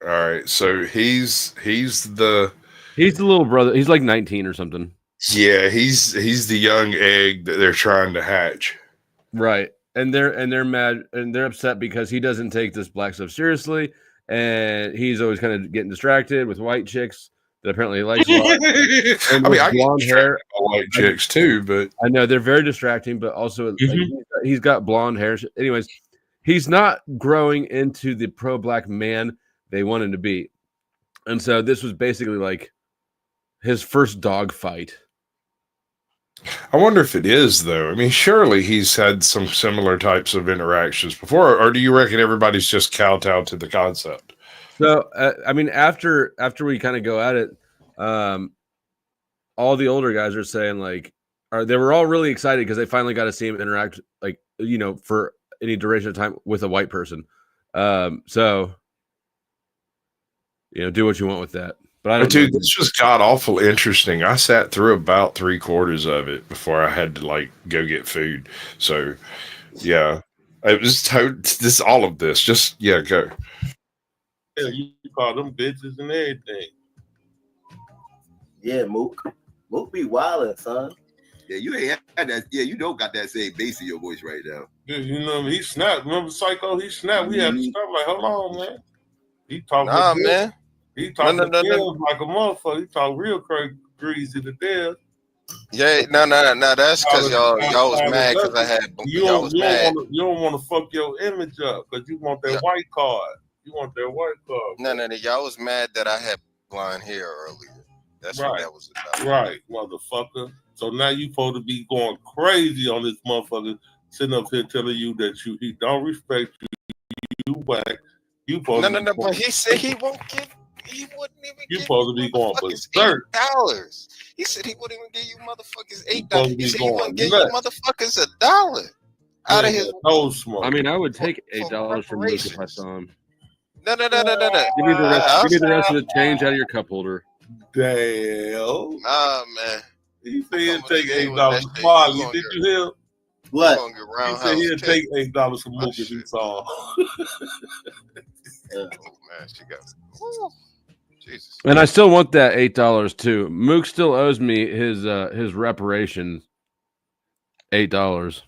All right, so he's the little brother. He's like 19 or something. Yeah, he's the young egg that they're trying to hatch. Right, and they're mad and they're upset because he doesn't take this black stuff seriously, and he's always kind of getting distracted with white chicks. That apparently he likes a lot. And I get blonde hair, white chicks too, but I know they're very distracting. But also, he's got blonde hair. Anyways, he's not growing into the pro-black man they want him to be, and so this was basically like his first dog fight. I wonder if it is though. I mean, surely he's had some similar types of interactions before, or do you reckon everybody's just kowtowed to the concept? So, I mean, after we kind of go at it, all the older guys are saying they were all really excited because they finally got to see him interact, for any duration of time with a white person. So, do what you want with that. But I don't dude, this was god awful interesting. I sat through about 3/4 of it before I had to go get food. So, yeah, it was all of this. Just go. Yeah, you call them bitches and everything. Yeah, Mook be wildin', son. Yeah, you ain't had that. Yeah, you don't got that same bass in your voice right now. Yeah, you know, he snapped. Remember Psycho? He snapped. We had to stop. Like, hold on, man. He talking. Nah, man. He talking like a motherfucker. He talk real greasy to death. Yeah, no. That's because y'all was mad because I had. You don't want to fuck your image up because you want that white card. You want that white card. No. Y'all was mad that I had blonde hair earlier. That's what that was about. Right, motherfucker. So now you supposed to be going crazy on this motherfucker sitting up here telling you that he don't respect you. You whack. You supposed no. But he said he won't give. He wouldn't even. You supposed to be going for $8. He said he wouldn't even give you motherfuckers $8. He said he wouldn't give you motherfuckers $1 out of his no smoke. I mean, I would take $8 from Luke if I saw him. No. Give me the rest. Give me the rest of the change out of your cup holder. Damn. Nah, man. He said he'll take $8 $8 from Marley. Did you hear? What? He said he'll take $8 from Mook if he saw. Oh man, she got. Woo. Jesus. And I still want that $8 too. Mook still owes me his reparation. $8.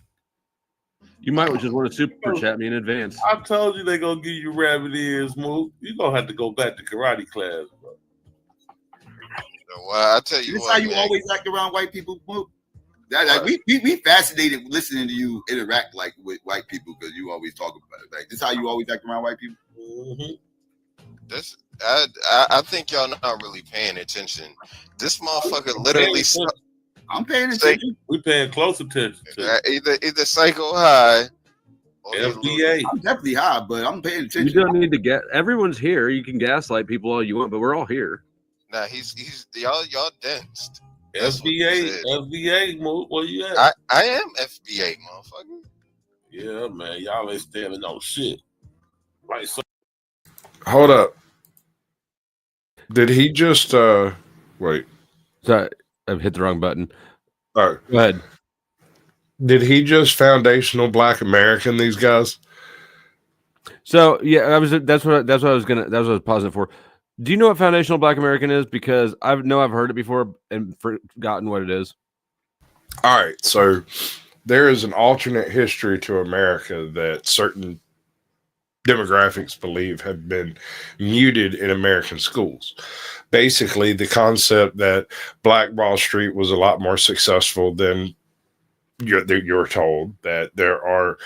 You might just want to super chat me in advance. I told you they gonna give you rabbit ears, Mook. You gonna have to go back to karate class, bro. Well, I tell you This what, how you man. always act around white people, Mook? We fascinated listening to you interact like with white people because you always talk about it. Like this how you always act around white people? Mm-hmm. This, I think y'all not really paying attention. This motherfucker literally. I'm paying attention. We paying close attention. Either Psycho High or FBA. I'm definitely high, but I'm paying attention. You don't need to get. Everyone's here. You can gaslight people all you want, but we're all here. Nah, he's y'all dense. FBA, Mook, where you at? I am FBA, motherfucker. Yeah, man, y'all ain't standing on shit. Right, so Hold up. Did he just wait? Sorry, I've hit the wrong button. Oh, go ahead. Did he just foundational Black American these guys? So yeah, that's what I was pausing for. Do you know what foundational Black American is? Because I've heard it before and forgotten what it is. All right, so there is an alternate history to America that certain demographics believe have been muted in American schools. Basically, the concept that Black Wall Street was a lot more successful than you're told, that there are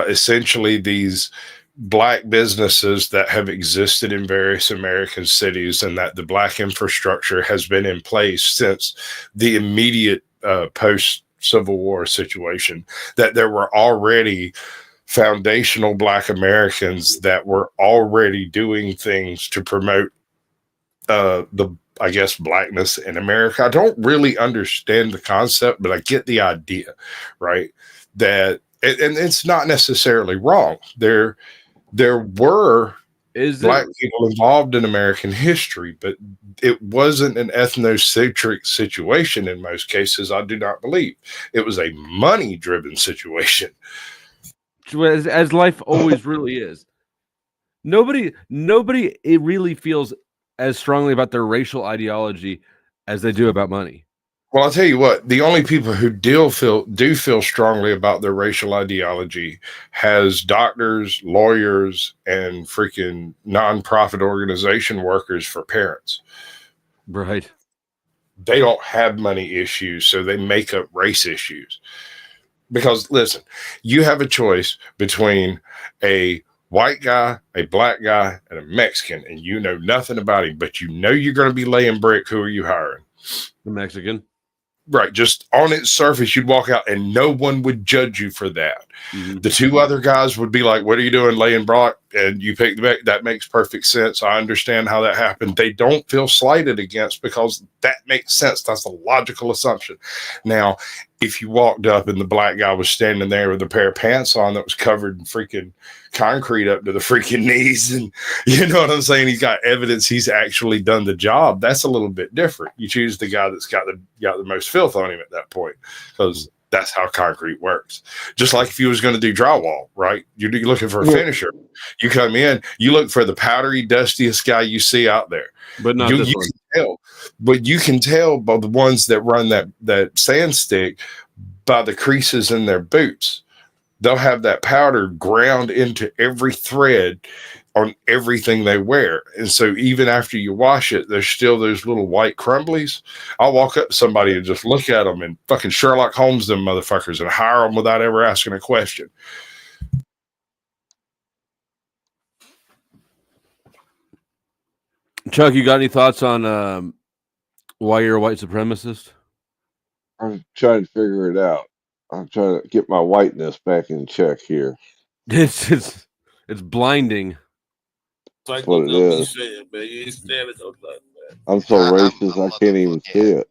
essentially these Black businesses that have existed in various American cities, and that the Black infrastructure has been in place since the immediate post-Civil War situation, that there were already foundational Black Americans that were already doing things to promote I guess, Blackness in America. I don't really understand the concept, but I get the idea, right? That, and it's not necessarily wrong. There were Black people involved in American history, but it wasn't an ethnocentric situation in most cases. I do not believe it was a money-driven situation, as life always really is. Nobody it really feels as strongly about their racial ideology as they do about money. Well, I'll tell you what, the only people who do feel strongly about their racial ideology has doctors, lawyers, and freaking nonprofit organization workers for parents. Right. They don't have money issues, so they make up race issues. Because listen, you have a choice between a white guy, a Black guy, and a Mexican, and you know nothing about him, but you know you're going to be laying brick. Who are you hiring? The Mexican. Right. Just on its surface, you'd walk out and no one would judge you for that. Mm-hmm. The two other guys would be like, what are you doing laying brick? And you pick the back. That makes perfect sense. I understand how that happened. They don't feel slighted against because that makes sense. That's a logical assumption. Now, if you walked up and the Black guy was standing there with a pair of pants on that was covered in freaking concrete up to the freaking knees, and you know what I'm saying, he's got evidence he's actually done the job, that's a little bit different. You choose the guy that's got the most filth on him at that point, because that's how concrete works. Just like if you was going to do drywall, right? You're looking for a finisher. You come in, you look for the powdery, dustiest guy you see out there. But not this one. Tell, but you can tell by the ones that run that sand stick by the creases in their boots. They'll have that powder ground into every thread on everything they wear. And so even after you wash it, there's still those little white crumblies. I'll walk up to somebody and just look at them and fucking Sherlock Holmes them motherfuckers and hire them without ever asking a question. Chuck, you got any thoughts on why you're a white supremacist? I'm trying to figure it out. I'm trying to get my whiteness back in check here. It's blinding. That's what it is. Saying, man. You ain't standing on that, man. I'm so racist, I can't even see it.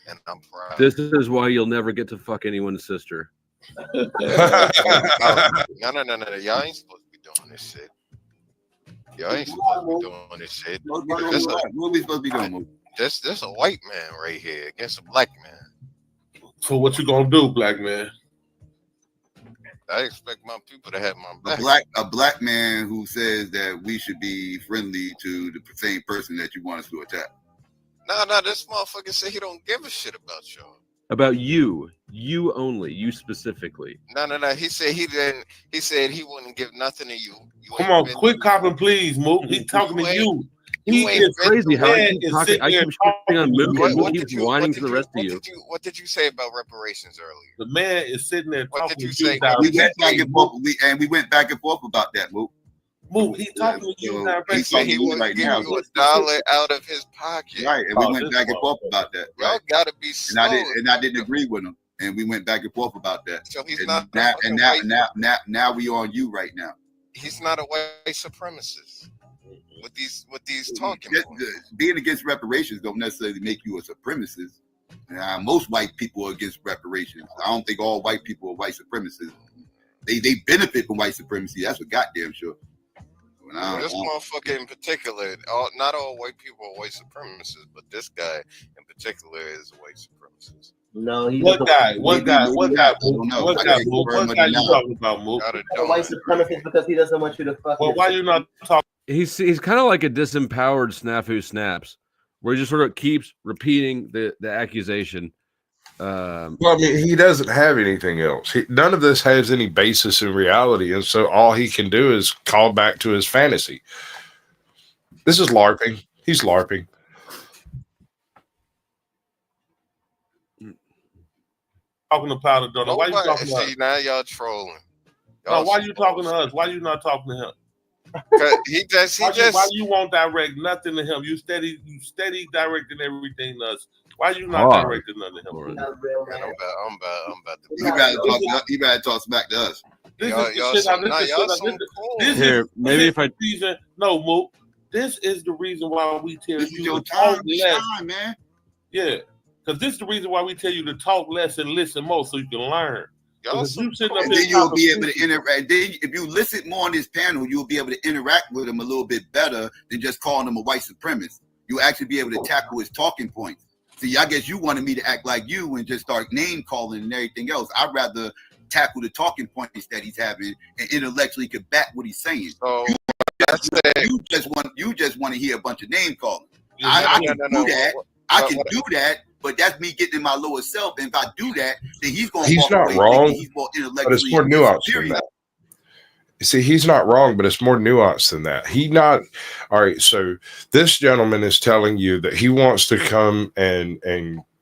And I'm proud. This is why you'll never get to fuck anyone's sister. No. Y'all ain't supposed to be doing this shit. Y'all ain't supposed to be doing this shit. What are we supposed to be doing, Mook? This a white man right here against a black man. So what you gonna do, black man? I expect my people to have my back. A black man who says that we should be friendly to the same person that you want us to attack. No, this motherfucker said he don't give a shit about y'all. About you only, you specifically. No. He said he didn't. He said he wouldn't give nothing to you. Come on, quit copping, please, Mook. He's talking to you. He is crazy how I keep talking. I keep shitting on Mook and Mook keeps whining to the rest of you. What did you say about reparations earlier? The man is sitting there What talking did you to you. say? We went back and forth. We went back and forth about that, Mook. Mook, he's talking to you now. He said he wouldn't give you $1 out of his pocket. Right, and we went back and forth about that. Y'all gotta be slow. And I didn't agree with him, and we went back and forth about that. So he's and not. Now we on you right now. He's not a white supremacist. With these talking points. Being against reparations don't necessarily make you a supremacist. Most white people are against reparations. I don't think all white people are white supremacists. They benefit from white supremacy. That's for goddamn sure. This motherfucker in particular, not all white people are white supremacists, but this guy in particular is a white supremacist. No, he What guy you talking about, Mook? A white supremacist because he doesn't want you to fuck. Well, why you not talking? He's kind of like a disempowered snafu snaps, where he just sort of keeps repeating the accusation. Well, I mean, he doesn't have anything else. None of this has any basis in reality, and so all he can do is call back to his fantasy. This is LARPing. He's LARPing. Talking to Powder Donut. Why you talking to us? Now y'all trolling. No, why you talking to us? Why you not talking to him? Why you won't direct nothing to him? You steady directing everything to us. Why you not directing nothing to him? I'm about to. He better talk smack to us. No, Mook. This is the reason why we tell you to talk less, man. Yeah, because this is the reason why we tell you to talk less and listen more, so you can learn. And then you'll be able to interact. Then, if you listen more on this panel, you'll be able to interact with him a little bit better than just calling him a white supremacist. You'll actually be able to tackle his talking points. See, I guess you wanted me to act like you and just start name calling and everything else. I'd rather tackle the talking points that he's having and intellectually combat what he's saying. So you just want to hear a bunch of name calling. I can do that. I can do that. But that's me getting in my lower self. And if I do that, then he's going to He's not wrong, but it's more nuanced than that. You see, he's not wrong, but it's more nuanced than that. All right, so this gentleman is telling you that he wants to come and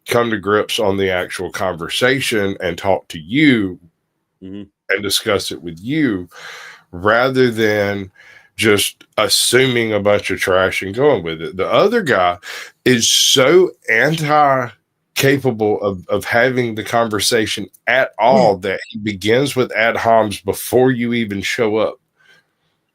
come to grips on the actual conversation and talk to you and discuss it with you rather than just assuming a bunch of trash and going with it. The other guy is so capable of having the conversation at all that he begins with ad homs before you even show up.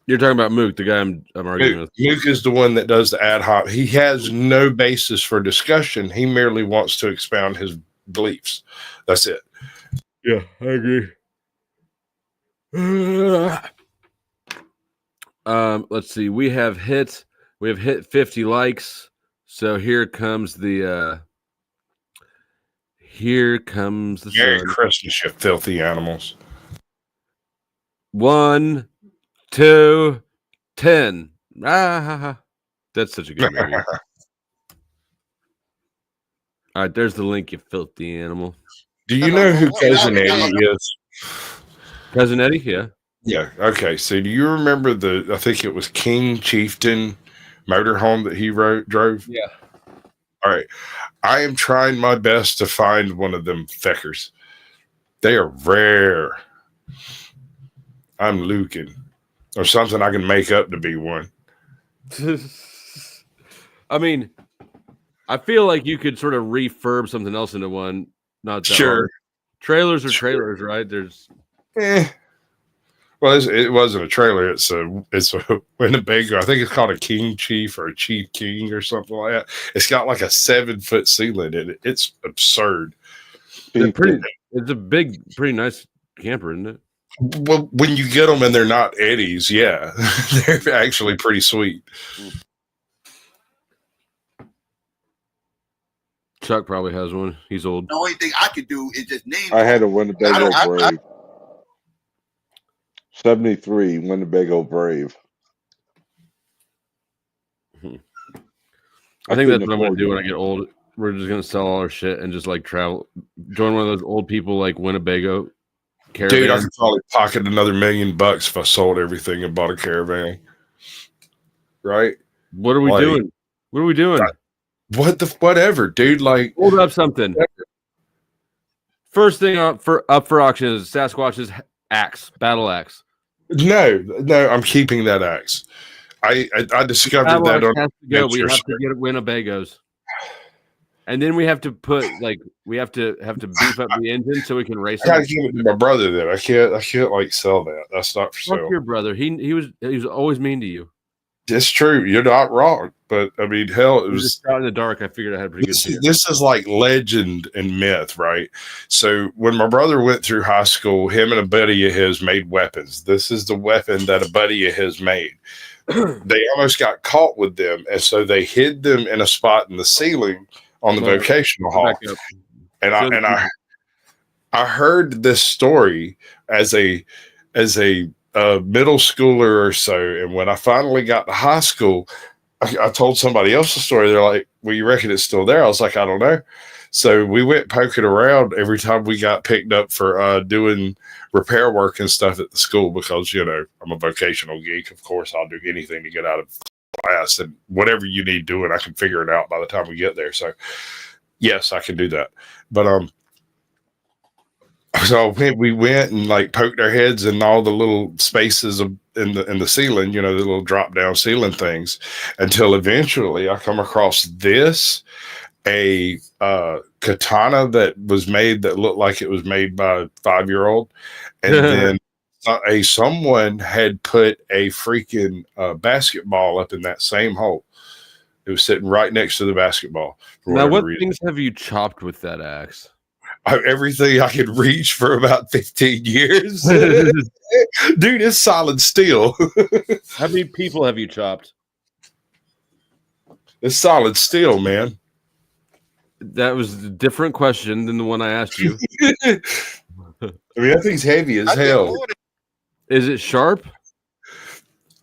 You're talking about Mook, the guy I'm arguing with. Mook is the one that does the ad hoc. He has no basis for discussion. He merely wants to expound his beliefs. That's it. Yeah, I agree. Let's see. We have hit 50 likes. So here comes the Merry Christmas, you filthy animals. 1, 2, 10. That's such a good movie. All right, there's the link, you filthy animal. Do you know who Cousin Eddie is? Cousin Eddie, yeah. Yeah. Okay. So do you remember I think it was King Chieftain motorhome that he drove? Yeah. All right. I am trying my best to find one of them feckers. They are rare. I'm looking. Or something I can make up to be one. I mean, I feel like you could sort of refurb something else into one. Not that sure. hard. Trailers are trailers, right? There's Well, it wasn't a trailer. It's a Winnebago. I think it's called a King Chief or a Chief King or something like that. It's got like a 7-foot ceiling in it. It's absurd. It's a big, pretty nice camper, isn't it? Well, when you get them and they're not Eddies, yeah, they're actually pretty sweet. Chuck probably has one. He's old. The only thing I could do is just name. I had a Winnebago Brave. 73 Winnebago Brave. I think that's what I'm going to do when I get old. We're just going to sell all our shit and just like travel, join one of those old people like Winnebago caravan. Dude, I could probably pocket another $1 million if I sold everything and bought a caravan. Right? What are we doing? What are we doing? Whatever, dude. Like, hold up something. First thing up for auction is Sasquatch's axe, battle axe. No, I'm keeping that axe. I discovered Battle that axe on has to go. We have to get Winnebagos. And then we have to put we have to beef up the engine so we can race. I gotta give it to my brother. Then I can't like sell that. That's not for Fuck sale. your brother. He was always mean to you. It's true. You're not wrong. But I mean, hell, it was just out in the dark. I figured I had a pretty good. This is like legend and myth, right? So when my brother went through high school, him and a buddy of his made weapons. This is the weapon that a buddy of his made. They almost got caught with them, and so they hid them in a spot in the ceiling on the vocational hall. And I heard this story as a middle schooler or so, and when I finally got to high school, I told somebody else the story. They're like, "Well, you reckon it's still there?" I was like, "I don't know." So we went poking around every time we got picked up for doing repair work and stuff at the school because, you know, I'm a vocational geek. Of course, I'll do anything to get out of class, and whatever you need doing, I can figure it out by the time we get there. So yes, I can do that. But so we went and like poked our heads in all the little spaces in the ceiling, you know, the little drop down ceiling things, until eventually I come across a katana that was made that looked like it was made by a 5-year-old, and then someone had put a freaking basketball up in that same hole. It was sitting right next to the basketball. Now, what things have you chopped with that axe? Everything I could reach for about 15 years. Dude, it's solid steel. How many people have you chopped? It's solid steel, man. That was a different question than the one I asked you. I mean, that thing's heavy as hell. Is it sharp?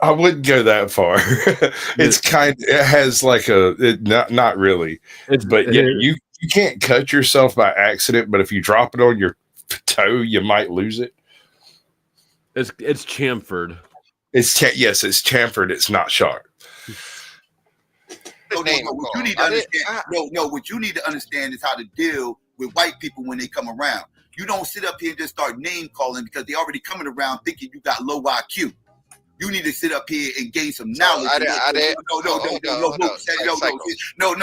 I wouldn't go that far. It has like not really. But yeah, you can't cut yourself by accident, but if you drop it on your toe, you might lose it. It's chamfered. It's chamfered. It's not sharp. What you need to understand. What you need to understand is how to deal with white people when they come around. You don't sit up here and just start name calling because they already coming around thinking you got low IQ. You need to sit up here and gain some knowledge. No,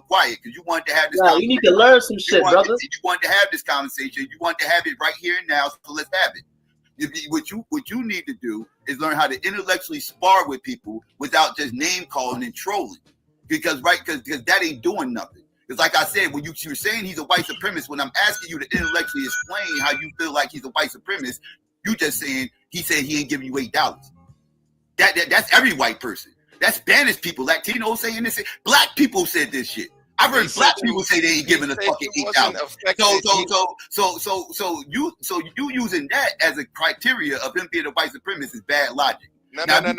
quiet, because you wanted to have this. You need to learn some shit, brother. You wanted to have this conversation. You want to have it right here and now. So let's have it. What you need to do is learn how to intellectually spar with people without just name calling and trolling. Because that ain't doing nothing. Because like I said, when you were saying he's a white supremacist, when I'm asking you to intellectually explain how you feel like he's a white supremacist, you just saying he said he ain't giving you $8. That's every white person. That's Spanish people, Latinos saying this. Black people said this shit. I've heard black people say they ain't giving us fucking $8. So you using that as a criteria of him being a white supremacist is bad logic. No. I'm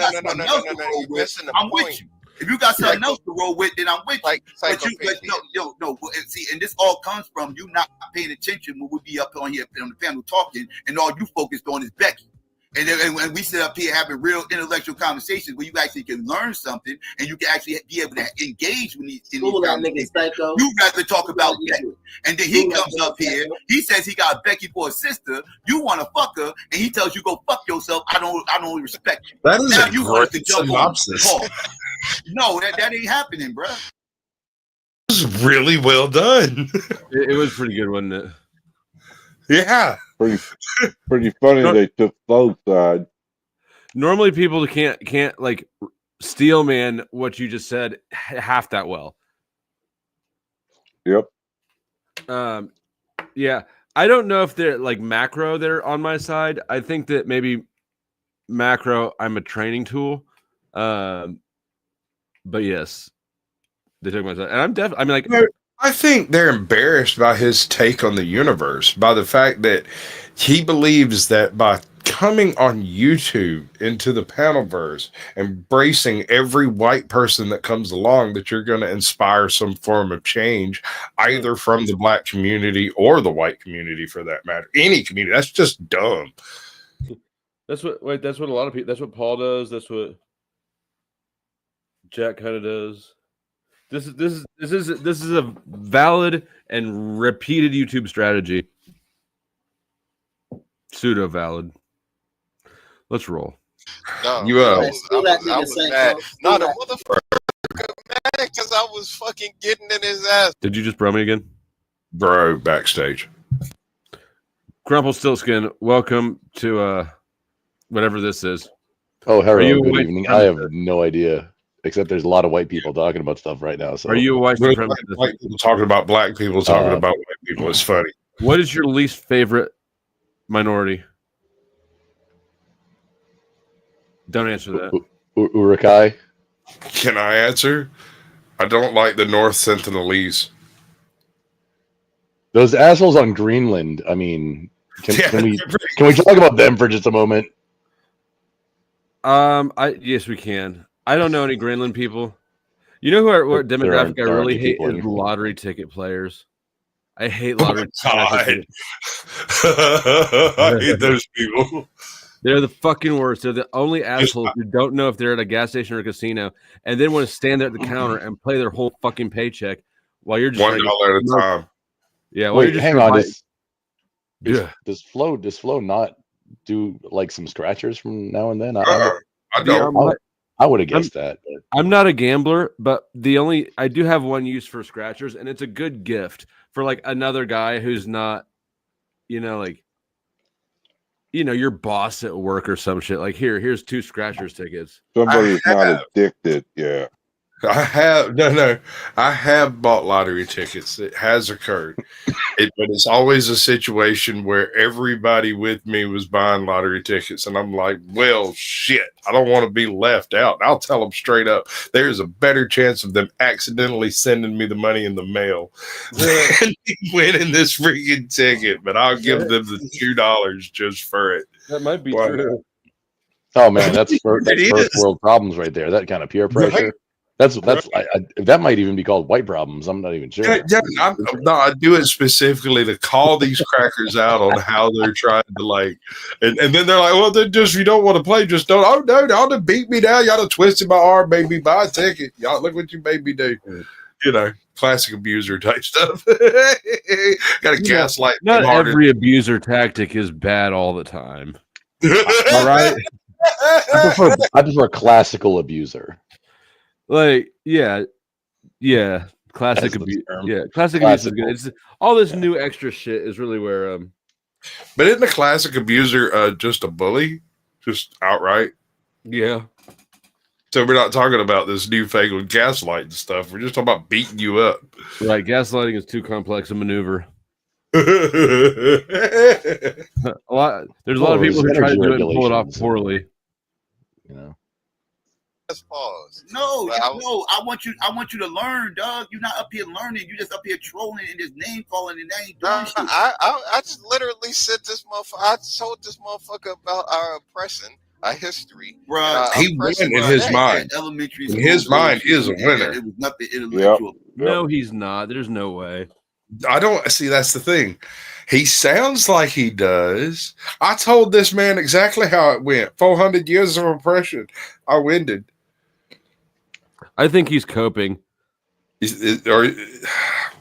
with you. If you got something else to roll with, then I'm with you. See, and this all comes from you not paying attention when we be up on here on the panel talking, and all you focused on is Becky. And then when we sit up here having real intellectual conversations where you actually can learn something and you can actually be able to engage with these conversations, you rather talk about Becky. And then he comes up here, he says he got Becky for a sister, you want to fuck her, and he tells you go fuck yourself. I don't respect you. That is now a you want great to jump synopsis. on. No, that ain't happening, bro. This is really well done. It was pretty good, wasn't it? Yeah. Pretty funny they took both sides. Normally people can't like steel man what you just said half that well. Yep. Yeah. I don't know if they're like macro. They're on my side. I think that maybe macro. I'm a training tool. But yes, they took my side, and I'm definitely. I mean, like. I think they're embarrassed by his take on the universe, by the fact that he believes that by coming on YouTube into the panelverse, embracing every white person that comes along, that you're going to inspire some form of change, either from the black community or the white community, for that matter. Any community. That's just dumb. That's what a lot of people. That's what Paul does. That's what Jack kind of does. This is a valid and repeated YouTube strategy. Pseudo valid. Let's roll. No, You I was mad. No, the motherfucker mad because I was fucking getting in his ass. Did you just bro me again? Bro, backstage. Crumple Stiltskin, welcome to whatever this is. Oh, hello. Are you Good white evening. supremacist? I have no idea, except there's a lot of white people talking about stuff right now. So, Are you a white White supremacist? people talking about black people talking about white people. It's funny. What is your least favorite minority? Don't answer that. Urukai? Can I answer? I don't like the North Sentinelese. Those assholes on Greenland. I mean, can we talk about them for just a moment? Yes, we can. I don't know any Greenland people. You know what demographic I really hate people is anymore. lottery ticket players. I hate lottery. God. I hate those people. They're the fucking worst. They're the only assholes who don't know if they're at a gas station or a casino, and then want to stand there at the counter and play their whole fucking paycheck while you're just $1 at a time. Yeah, while Wait, you're just hang on. Yeah. Does Flo not do like some scratchers from now and then? I don't. I would have guessed that. But. I'm not a gambler, but I do have one use for scratchers, and it's a good gift for like another guy who's not, your boss at work or some shit. Like here's 2 scratchers tickets. Somebody's not addicted. Yeah. I have bought lottery tickets. It has occurred. But it's always a situation where everybody with me was buying lottery tickets, and I'm like, well, shit, I don't want to be left out. I'll tell them straight up, there's a better chance of them accidentally sending me the money in the mail than winning this freaking ticket, but I'll give them the $2 just for it. That might be true. Oh man, that's first world problems right there. That kind of peer pressure. Right. That might even be called white problems. I'm not even sure. I do it specifically to call these crackers out on how they're trying to and then they're like, well, then just, you don't want to play, just don't. Oh no, y'all done beat me down. Y'all done twisted my arm, made me buy a ticket. Y'all look what you made me do. Classic abuser type stuff. Got to gaslight. Not every abuser tactic is bad all the time. All right. I prefer classical abuser. Classic abuse. Yeah, classic abuse is good. It's all this new extra shit is really where. But isn't a classic abuser just a bully, just outright? Yeah. So we're not talking about this newfangled gaslighting stuff. We're just talking about beating you up. Right, gaslighting is too complex a maneuver. There's a lot of people who try to do it and pull it off poorly. Pause. No, I want you to learn, dog. You're not up here learning. You just up here trolling and just name calling and they ain't doing shit. I just literally said this motherfucker. I told this motherfucker about our oppression, our history. Bro, he won in his mind. Elementary in his mind is a winner. It was nothing intellectual. No, he's not. There's no way. I don't see. That's the thing. He sounds like he does. I told this man exactly how it went. 400 years of oppression. I winded. I think he's coping.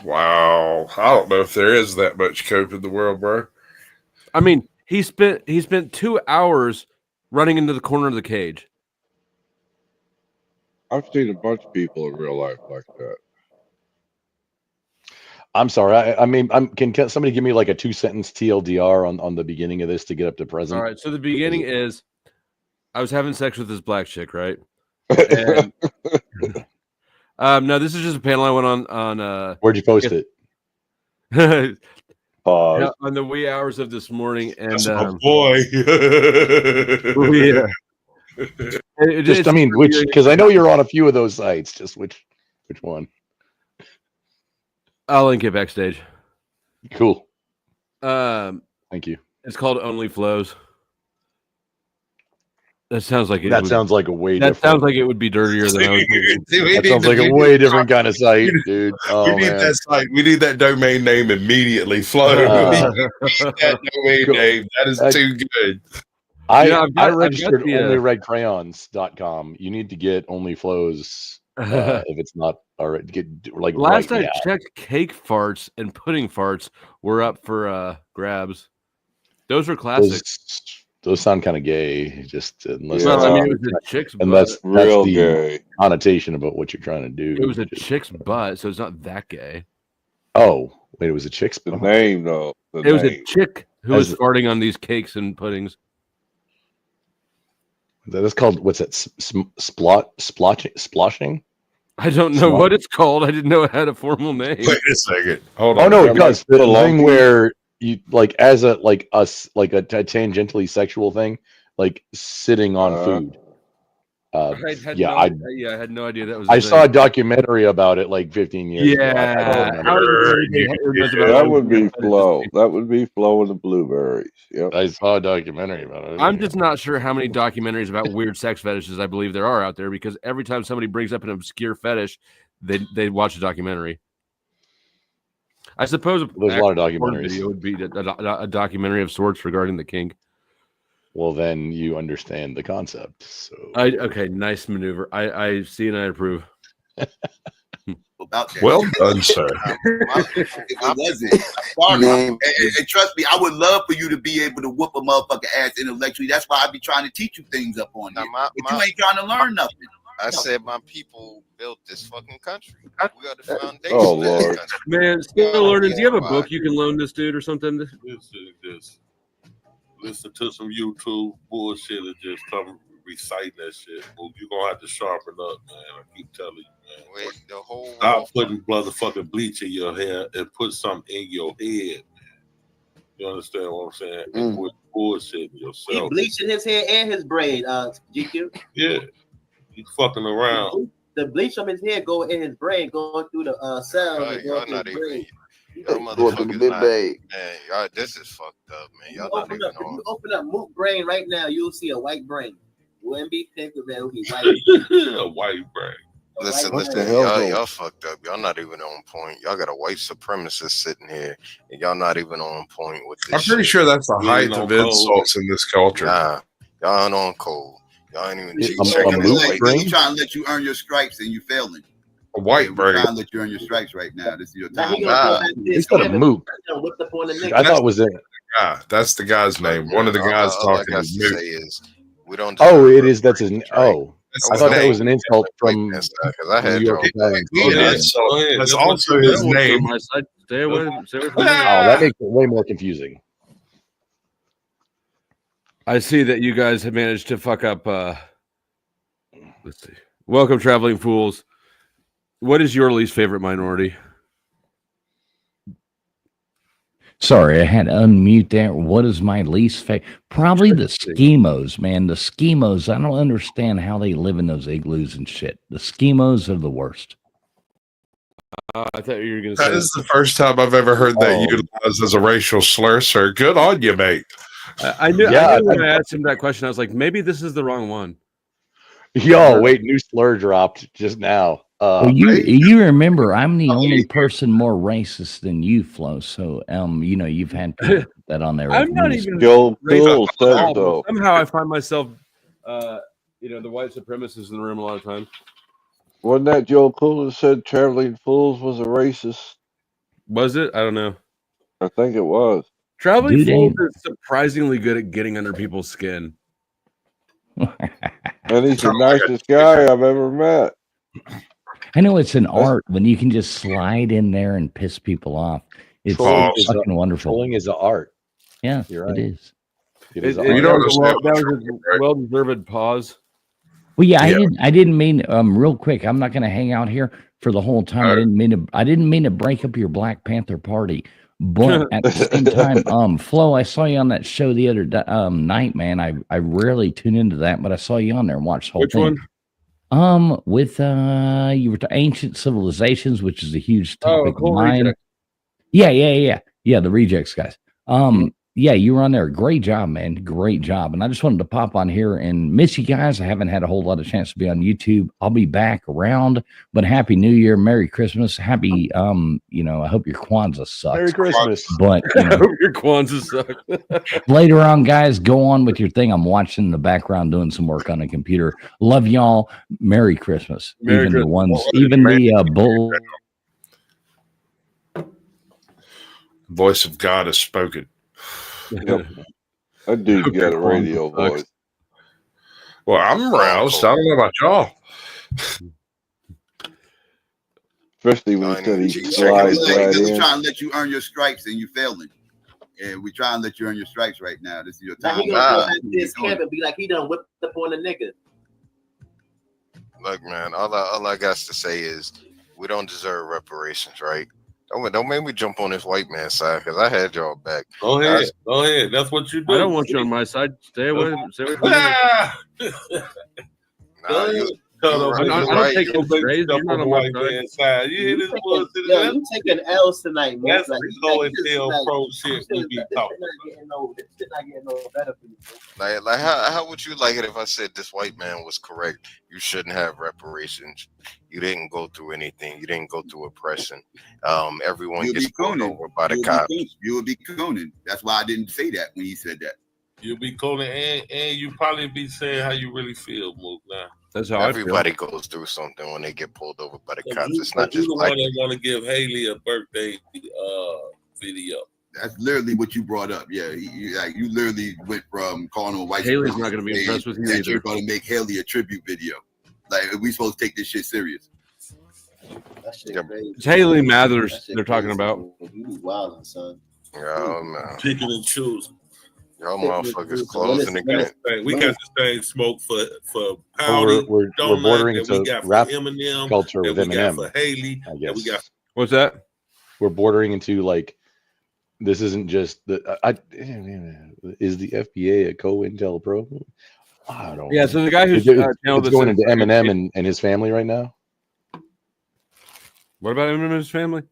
Wow. I don't know if there is that much cope in the world, bro. I mean, he spent 2 hours running into the corner of the cage. I've seen a bunch of people in real life like that. I'm sorry. Can somebody give me like a 2-sentence TLDR on the beginning of this to get up to present? All right. So the beginning is, I was having sex with this black chick, right? And, no, this is just a panel I went on. Where'd you post it? Pause. on the wee hours of this morning, and That's my boy. yeah. Just, I mean, which, because I know you're on a few of those sites. Just which one? I'll link it backstage. Cool. Thank you. It's called Only Flows. That sounds like That sounds like a way. That different. sounds like it would be dirtier than I was thinking. That sounds like a way different kind of site, dude. Oh, we need man. that site. We need that domain name immediately. Flow. We need that domain name. That is too good. I registered onlyredcrayons.com. You need to get only flows if it's not already. Get like Last right I now. checked, cake farts and pudding farts were up for grabs. Those were classic. Those sound kind of gay, just unless Well, that's, I mean, it was a chick's and butt. that's Real the gay. connotation about what you're trying to do. It was a chick's butt, so it's not that gay. Oh, wait, it was a chick's The name, though. The It was a name. chick who was farting on these cakes and puddings. That is called, what's that? Splashing? I don't know what it's called. I didn't know it had a formal name. Wait a second. Hold Oh on. no, it does. The thing where you like as a like us like a tangentially sexual thing, like sitting on food. I had no idea that was. I saw a documentary about it like 15 years ago. That would be Flow. That would be Flow and the Blueberries. Yep. I saw a documentary about it. I'm just not sure how many documentaries about weird sex fetishes I believe there are out there, because every time somebody brings up an obscure fetish, they watch a documentary. I suppose There's a lot of documentaries. Video would be a documentary of sorts regarding the kink. Well, then you understand the concept. So okay, nice maneuver. I see and I approve. About that. Well done, sir. It wasn't. Sorry. And trust me, I would love for you to be able to whoop a motherfucker ass intellectually. That's why I be trying to teach you things up on here. But you ain't trying to learn nothing. I said my people built this fucking country. We are the foundation. Oh, of this Lord. country. Man, still learning. Do you have a book you can loan this dude or something? Listen to some YouTube bullshit and just come reciting that shit. Well, you're gonna have to sharpen up, man. I keep telling you, man. Wait, the whole Stop putting motherfucking bleach in your hair and put something in your head, man. You understand what I'm saying? And quit bullshitting He yourself. bleaching his hair and his braid, GQ. Yeah, you fucking around. The bleach from his hair go in his braid, going through the cells. and Y'all going through not his even. braid. Y'all motherfuckers not. Man, y'all, this is fucked up, man. Y'all not even If on. you open up Mook brain right now, you'll see a white brain. Wouldn't be pink, but it would be white. A white brain. Listen, What the listen, hell, though? y'all fucked up. Y'all not even on point. Y'all got a white supremacist sitting here, and y'all not even on point with this. I'm pretty sure that's the height of insults in this culture. Nah, y'all ain't on code. Y'all ain't even A checking moot this. brain? He's trying to let you earn your stripes and you failing. A white We're brain. trying to let you earn your stripes right now. This is your Now time. he gonna go back to He his said a cabin, mook. whipped up on the nigga. I thought it was it. That's the guy's name. One of the guys all I talking got is to Moot. say is we don't. Oh, deserve it is. That's his. Oh, That's I his thought that name. was an insult from. because I had New York to. Italian. It is. That's also his name. Stay away from Oh, that makes it way more confusing. I see that you guys have managed to fuck up. Let's see. Welcome, traveling fools. What is your least favorite minority? Sorry, I had to unmute there. What is my least favorite? Probably the schemos, man. The schemos. I don't understand how they live in those igloos and shit. The schemos are the worst. I thought you were going to say That is the first time I've ever heard that utilized as a racial slur, sir. Good on you, mate. I knew when I asked him that question, I was like, maybe this is the wrong one. Yo, wait, new slur dropped just now. Well, you remember I'm the only person more racist than you, Flo. So you know you've had people put that on there. I'm not even Joe racist Cool at said all, but so. somehow I find myself, the white supremacists in the room a lot of times. Wasn't that Joe Cool that said Traveling Fools was a racist? Was it? I don't know. I think it was. Traveling Dude, fools is surprisingly good at getting under people's skin. And he's the nicest guy I've ever met. I know it's an art when you can just slide in there and piss people off. It's Trolling is fucking wonderful. Trolling is an art. Yeah, You're right. it is. It is That an art. was a well-deserved pause. Well, yeah, I didn't mean real quick. I'm not going to hang out here for the whole time. I didn't mean to break up your Black Panther party, But at the same time, Flo, I saw you on that show the other night, man. I rarely tune into that, but I saw you on there and watched the whole Which thing. one? With you were to Ancient Civilizations, which is a huge topic of Cool mine. Reject. Yeah, the Rejects guys. Yeah, you were on there. Great job, man. Great job. And I just wanted to pop on here and miss you guys. I haven't had a whole lot of chance to be on YouTube. I'll be back around, but Happy New Year, Merry Christmas, Happy, I hope your Kwanzaa sucks. Merry Christmas. But I hope your Kwanzaa sucks. later on, guys, go on with your thing. I'm watching in the background doing some work on the computer. Love y'all. Merry Christmas. Merry even Christmas. the ones, even the bull. Voice of God has spoken. Yep. That dude got a radio voice. Well, I'm roused. I don't know about y'all. Especially when he said he Because slides right we in. trying to let you earn your stripes and you failing. And we trying to let you earn your stripes right now. This is your Now time. he gonna go at this camp and be like, he done whipped up on a nigga. Look, man, all I got to say is we don't deserve reparations, right? Don't make me jump on this white man's side because I had y'all back. Go ahead. Go ahead. That's what you do. I don't want you on my side. Stay away. Stay away from me. Nah, you I don't take no strays. You're not on my side. You hear this bullshit? Yo, you taking L's tonight, man. That's the go and tell pro shit we be talking about. Shit not getting no better for you. like how would you like it if I said this white man was correct? You shouldn't have reparations. You didn't go through anything. You didn't go through oppression. Everyone You'll gets be pulled cooning. over by the You'll be cops. cooning. You will be cooning. That's why I didn't say that when he said that. You'll be calling and you probably be saying how you really feel, Mook. Now that's how everybody goes through something when they get pulled over by the cops. It's not you just the like one that want to give Haley a birthday video. That's literally what you brought up. Yeah, you literally went from calling a white. Haley's not going to be impressed with you either. You're going to make Haley a tribute video. Like, are we supposed to take this shit serious? That shit crazy. It's Haley Mathers they're talking about. You be wildin', son. Oh man, Picking and choosing. Y'all motherfuckers closing again. We got the same smoke for Well, Powdy. we're bordering that we into got for rap Eminem, culture that with we got Eminem. for Haley, I that guess. we got. What's that? We're bordering into like this isn't just the is the FBA a COINTELPRO? I don't. Yeah, so the guy who's it's going into Eminem and his family right now. What about him and his family?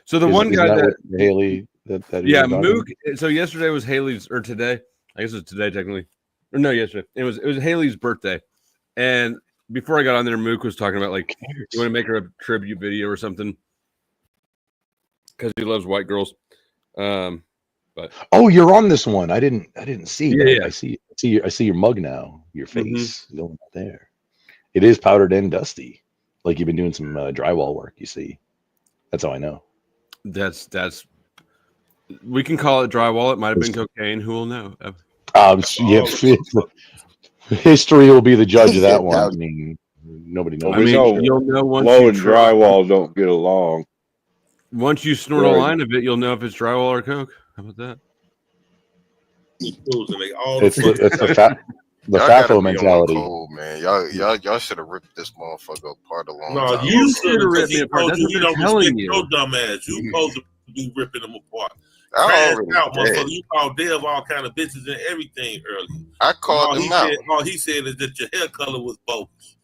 So the one guy that Haley that yeah, Mook. So yesterday was Haley's, or today, I guess it's today technically, or no, yesterday. It was Haley's birthday, and before I got on there, Mook was talking about like you want to make her a tribute video or something because he loves white girls. But oh, you're on this one. I didn't see. Yeah. I see your mug now. Your face going out there. It is powdered and dusty, like you've been doing some drywall work. You see, that's how I know. That's we can call it drywall. It might have been cocaine. Who will know? Yeah, history will be the judge of that one. I mean, nobody knows. I mean, you'll know once low you and drywall don't get along. Once you snort a line of it, you'll know if it's drywall or coke. How about that? It's the FAFO mentality. Cold, man. Y'all should have ripped this motherfucker apart a long No, time. you should have ripped me apart. You That's what don't they're telling respect you. your dumb ass. You supposed to be ripping them apart. I Crash already out, did. motherfucker. You called Dev all kind of bitches and everything earlier. I called him out. All he said is that your hair color was bogus.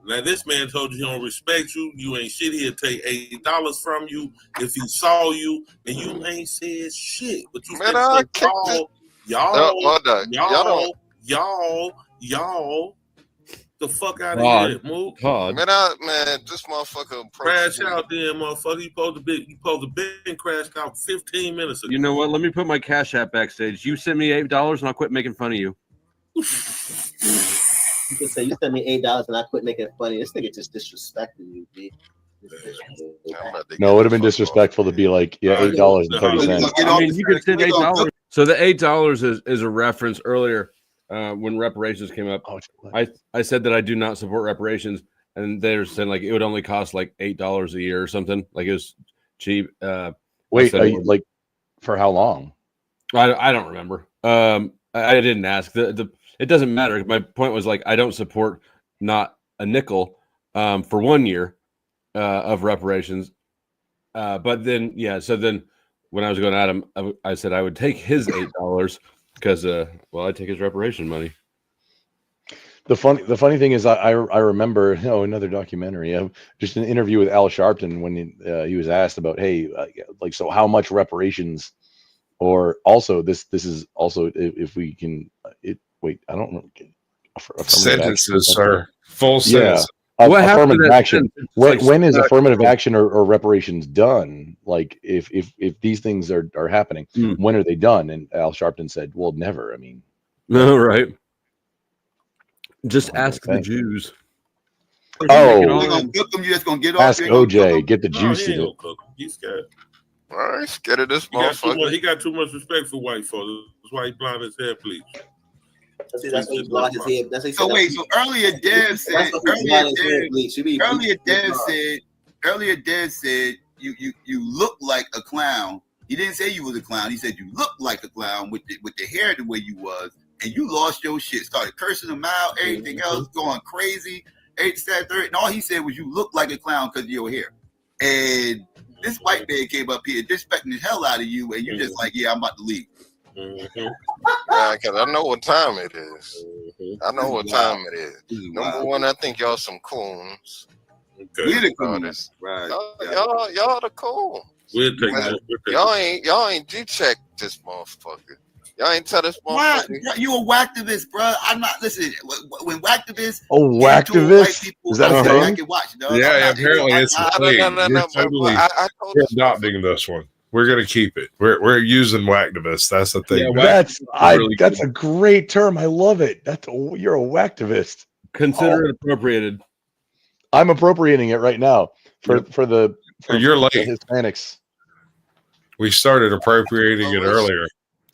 Now this man told you he don't respect you. You ain't shit. He'll take $8 from you if he saw you, and you ain't said shit. But you Man, I said y'all, the fuck out of here, move. Man, this motherfucker Crash out there, motherfucker. You supposed to been crashed out 15 minutes ago. You know what? Let me put my Cash App backstage. You send me $8 and I'll quit making fun of you. You can say you sent me $8 and I quit making funny. This nigga just disrespecting you, B. No, it would have been disrespectful to be like, yeah, $8.30. I mean, you could send $8. So the $8 is a reference earlier when reparations came up. I said that I do not support reparations, and they're saying like it would only cost like $8 a year or something. Like it was cheap. Wait, like for how long? I don't remember. I didn't ask. It doesn't matter. My point was like I don't support not a nickel for 1 year of reparations. But then so then when I was going at him, I said I would take his $8 because, well, I'd take his reparation money. The funny thing is, I remember another documentary, just an interview with Al Sharpton when he was asked about, hey, like, so how much reparations, or also this is also if we can wait, I don't know, sentences, sir, full yeah. sentences. Affirmative action. When is like, affirmative action or reparations done? Like if these things are happening, when are they done? And Al Sharpton said, well, never. I mean, no, right. Just ask the Jews. Oh, you're gonna cook them. You're just gonna get off. Ask OJ. Get the juice. He ain't gonna cook him. He's scared. All right, scared of this He got, motherfucker. he got too much respect for white folks. That's why he blonde his hair, please. That's why he blonde his hair. That's what he said. So wait, so earlier Dev said. Earlier Dev said you look like a clown. He didn't say you was a clown. He said you look like a clown with the hair the way you was, and you lost your shit. Started cursing him out, everything else going crazy. And all he said was you look like a clown because of your hair. And this white man came up here disrespecting the hell out of you, and you just like, yeah, I'm about to leave. Yeah, because I know what time it is. I know what time it is. Number one, I think y'all some coons. You're the coons. Right. Y'all the coons. We'll take that. Y'all ain't G-check this motherfucker. Y'all ain't tell this motherfucker. You a whacktivist, bro. I'm not listening. When whacktivists, whacktivist? Is that a thing? I can watch. No, Yeah, apparently it's a thing. I told We're adopting this one. We're gonna keep it. We're using whacktivists. That's the thing. Yeah, that's a great term. I love it. You're a whacktivist. Consider it appropriated. I'm appropriating it right now for you're late. Hispanics. We started appropriating it earlier.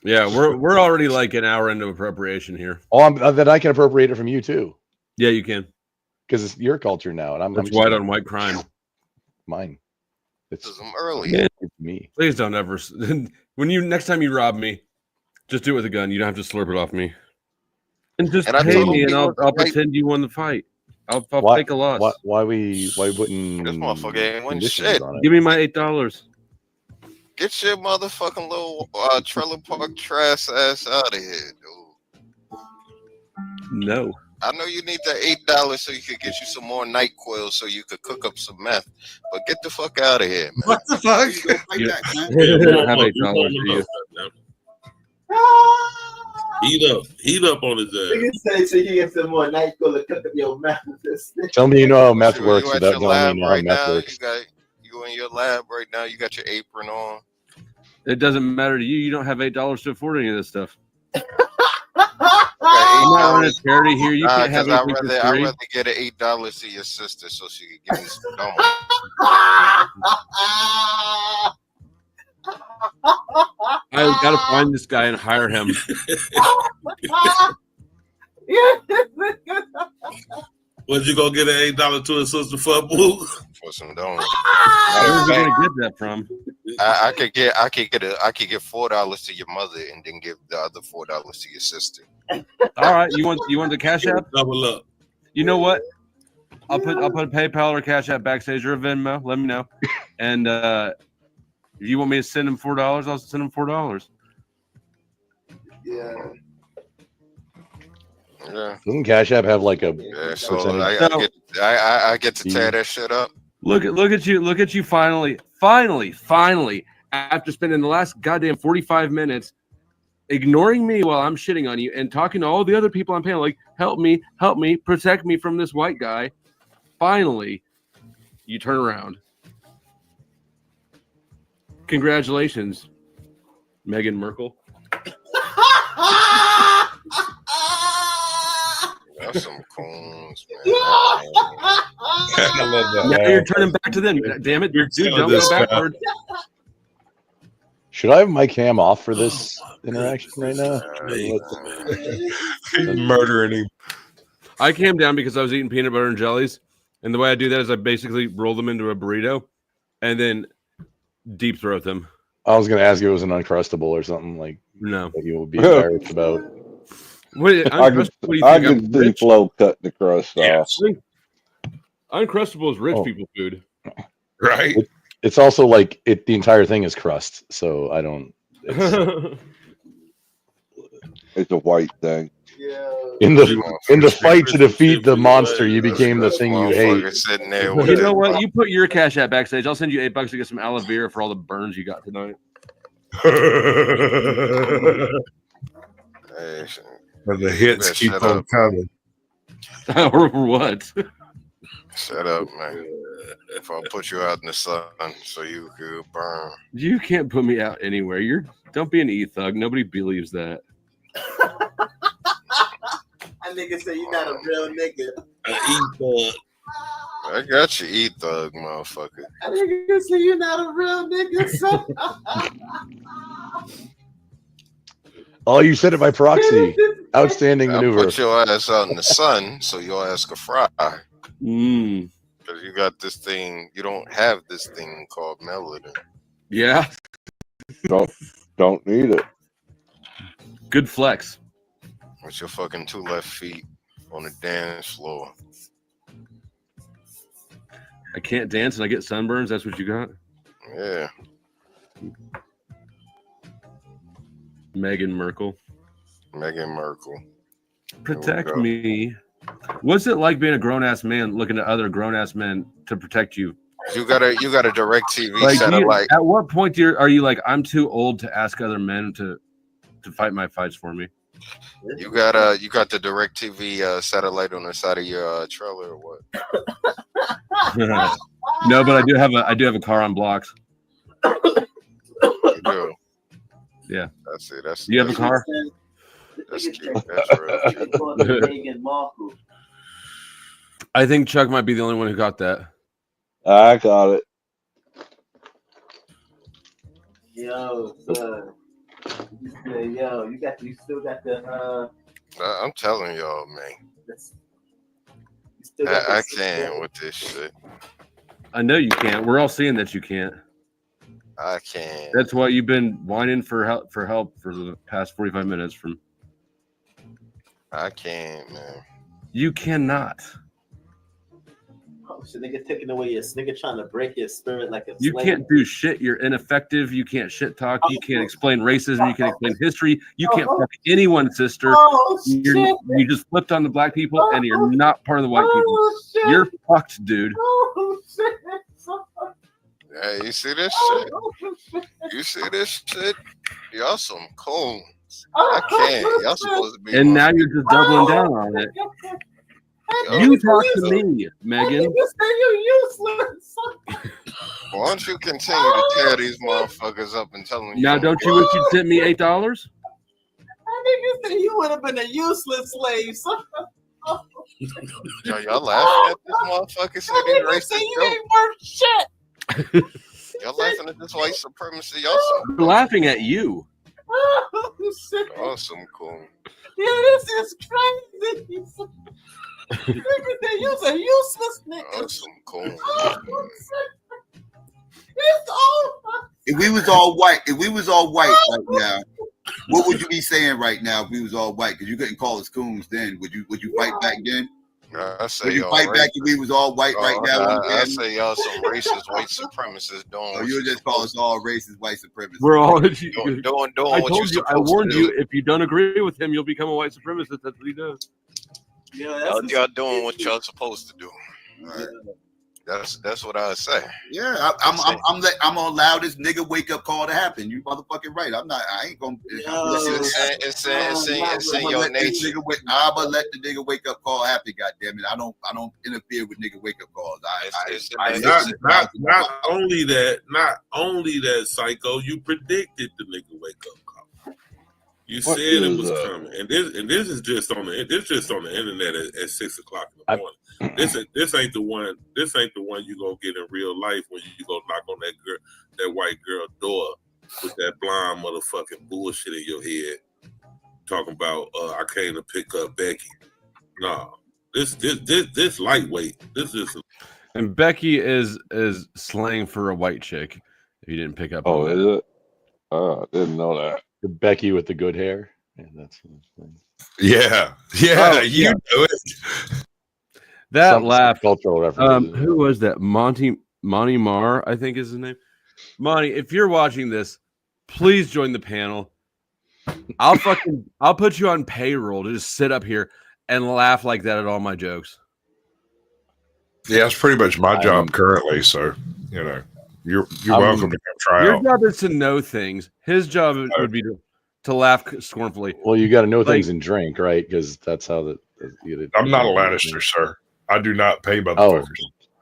Yeah, we're already like an hour into appropriation here. Oh, then I can appropriate it from you too. Yeah, you can, because it's your culture now, and I'm white on white crime. Mine. It's early. Me. Please don't ever. Next time you rob me, just do it with a gun. You don't have to slurp it off me. And just pay me, and I'll pretend you won the fight. I'll take a loss. Why wouldn't this motherfucker ain't win shit? Give me my $8. Get your motherfucking little trailer park trash ass out of here, dude. No. I know you need that $8 so you could get you some more night coils so you could cook up some meth. But get the fuck out of here, man. What the fuck? Have $8 for you. Heat up on his ass. You say so you get some more night coil to cook up your meth. Tell me you know how meth works you without telling me how meth works. You in your lab right now. You got your apron on. It doesn't matter to you. You don't have $8 to afford any of this stuff. I'm not running a charity here. You can't have I'd rather get an $8 to your sister so she could give me some donuts. I gotta find this guy and hire him. Was you gonna get an $8 to a sister for boo? For some donuts. Where's he gonna get that from? I could get $4 to your mother and then give the other $4 to your sister. All right, you want the Cash App? Double up. You know what? I'll put a PayPal or Cash App backstage or a Venmo. Let me know. And if you want me to send him $4, I'll send him $4. Yeah. Yeah. Doesn't Cash App have like a? Yeah, so I get to tear that shit up. Look at you finally, after spending the last goddamn 45 minutes ignoring me while I'm shitting on you and talking to all the other people on panel, like, help me, protect me from this white guy. Finally, you turn around. Congratulations, Meghan Markle. That's some coons, man. I love that. Now you're turning back to them. Damn it, dude! Don't go backward. Should I have my cam off for this interaction right now? Murdering him. I came down because I was eating peanut butter and jellies, and the way I do that is I basically roll them into a burrito, and then deep throat them. I was going to ask you if it was an Uncrustable or something like that you would be embarrassed about. I could see Flo cutting the crust off. Uncrustable is rich people food. Right? it's also like the entire thing is crust. So I don't. It's a white thing. In the fight to defeat the monster, you became the thing you hate. Sitting there You know what? You put your cash app backstage. I'll send you $8 to get some aloe vera for all the burns you got tonight. And the hits keep on coming. Or what? Shut up, man. If I put you out in the sun so you could burn. You can't put me out anywhere. Don't be an e-thug. Nobody believes that. That nigga say you not a real nigga. E-thug. I got you, e-thug, motherfucker. That nigga say you not a real nigga. Son. Oh, you said it by proxy. Outstanding I maneuver. put your ass out in the sun so your ass can fry. Because you got this thing. You don't have this thing called melanin. Yeah. Don't need it. Good flex. With your fucking 2 left feet on the dance floor. I can't dance and I get sunburns. That's what you got? Yeah. Meghan Merkel. Protect me. What's it like being a grown-ass man looking at other grown-ass men to protect you? You got a direct TV Like, satellite. at what point are you like, I'm too old to ask other men to fight my fights for me? You got the direct TV satellite on the side of your trailer or what? No, but I do have a car on blocks. You do. Yeah. That's it. That's you have a car? That's cute. That's real cute. I think Chuck might be the only one who got that. I got it. Yo, son. Yo, you still got the I'm telling y'all, man. I can't with this shit. I know you can't. We're all seeing that you can't. I can't. That's why you've been whining for help for the past 45 minutes from. I can't, man. You cannot. Oh shit, nigga taking away your nigga trying to break your spirit like a You slave. can't do shit. You're ineffective. You can't shit talk. You can't explain racism. You can't explain history. You can't fuck anyone, sister. You just flipped on the black people, and you're not part of the white people. You're fucked, dude. Yeah, you see this shit? You see this shit? Y'all some coons. I can't. Y'all supposed to be. And now you're just doubling down on it. You talk to me, Megan. You useless. Why don't you continue to tear these motherfuckers up and tell them? Now, don't you wish you'd sent me $8? That nigga said you would have been a useless slave. Son. Y'all laughing at this motherfucker? Say these racist you ain't worth shit. Y'all laughing at this white supremacy? Y'all some We're laughing at you. Oh, shit. Awesome, cool. Yeah, this is crazy. Nigga said you was a useless nigga. Awesome, cool. It's over. If we was all white right now, what would you be saying right now if we was all white? Because you couldn't call us coons then. Would you fight back then? I say would you y'all fight back racist. if we was all white right now? I say y'all some racist white supremacists doing. Or you just call us all racist white supremacists? We're all doing I what told you're you. I supposed to warned do. you. If you don't agree with him, you'll become a white supremacist. That's what he does. Yeah, Y'all doing what y'all supposed to do. Right. That's what I say. Yeah, I'm gonna allow this nigga wake up call to happen. You motherfucking right. I ain't gonna. It's in your nature. I'm gonna let the nigga wake up call happen. Goddamn it! I don't interfere with nigga wake up calls. Not only that, psycho. You predicted the nigga wake up call. You What said it is, was coming, and this is just on the internet at 6 o'clock in the morning. This ain't the one. This ain't the one you gonna get in real life when you go knock on that white girl door with that blind motherfucking bullshit in your head, talking about I came to pick up Becky. Nah, this lightweight. This is. And Becky is slang for a white chick. If you didn't pick up. Oh, on that. is it? Oh, I didn't know that. The Becky with the good hair. Yeah, that's Yeah, you know it. That Some laugh. cultural reference. Who was that? Monty Monty Marr, I think is his name. Monty, if you're watching this, please join the panel. I'll put you on payroll to just sit up here and laugh like that at all my jokes. Yeah, it's pretty much my job currently. So, you know, you're welcome to come try Your out. job is to know things. His job would be to laugh scornfully. Well, you got to know things and drink, right? Because that's how I'm not a Lannister, sir. I do not pay motherfuckers.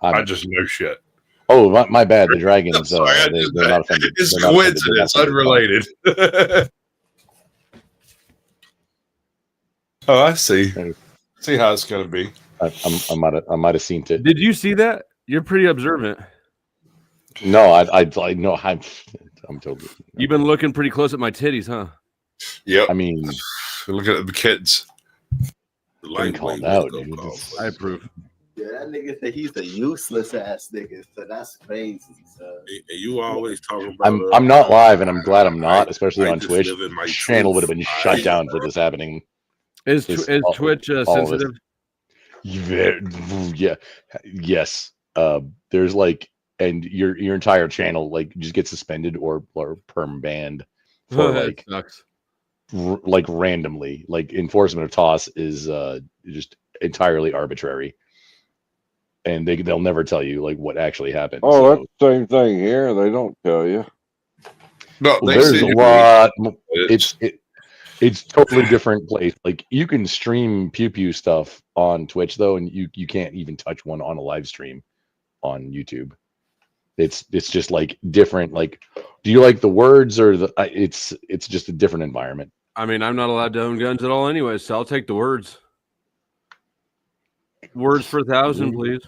I just know shit. Oh, my bad. The dragons, they're not offended. It's They're not offended. coincidence, unrelated. Oh, I see. See how it's gonna be. I might have seen it. Did you see that? You're pretty observant. No, I know. I'm totally. You've been looking pretty close at my titties, huh? Yep. I mean, look at the kids. Called out, dude. I approve. Yeah, that nigga said he's a useless ass nigga, so that's crazy. So. And you always talking about. I'm not live, and I'm glad I'm not, especially I on just Twitch. live in my Channel would have been truth. shut down for this happening. Is Twitch sensitive? Yeah. Yes. There's like, and your entire channel like just gets suspended or perm banned for like sucks. Like randomly. Like enforcement of toss is just entirely arbitrary, and they'll never tell you like what actually happened. Oh, that's the same thing here. They don't tell you. No, there's a lot. It's totally different place. Like you can stream pew pew stuff on Twitch though, and you can't even touch one on a live stream on YouTube. It's just like different. Like, do you like the words or the? It's just a different environment. I mean, I'm not allowed to own guns at all, anyway, so I'll take the words. Words for 1,000, please.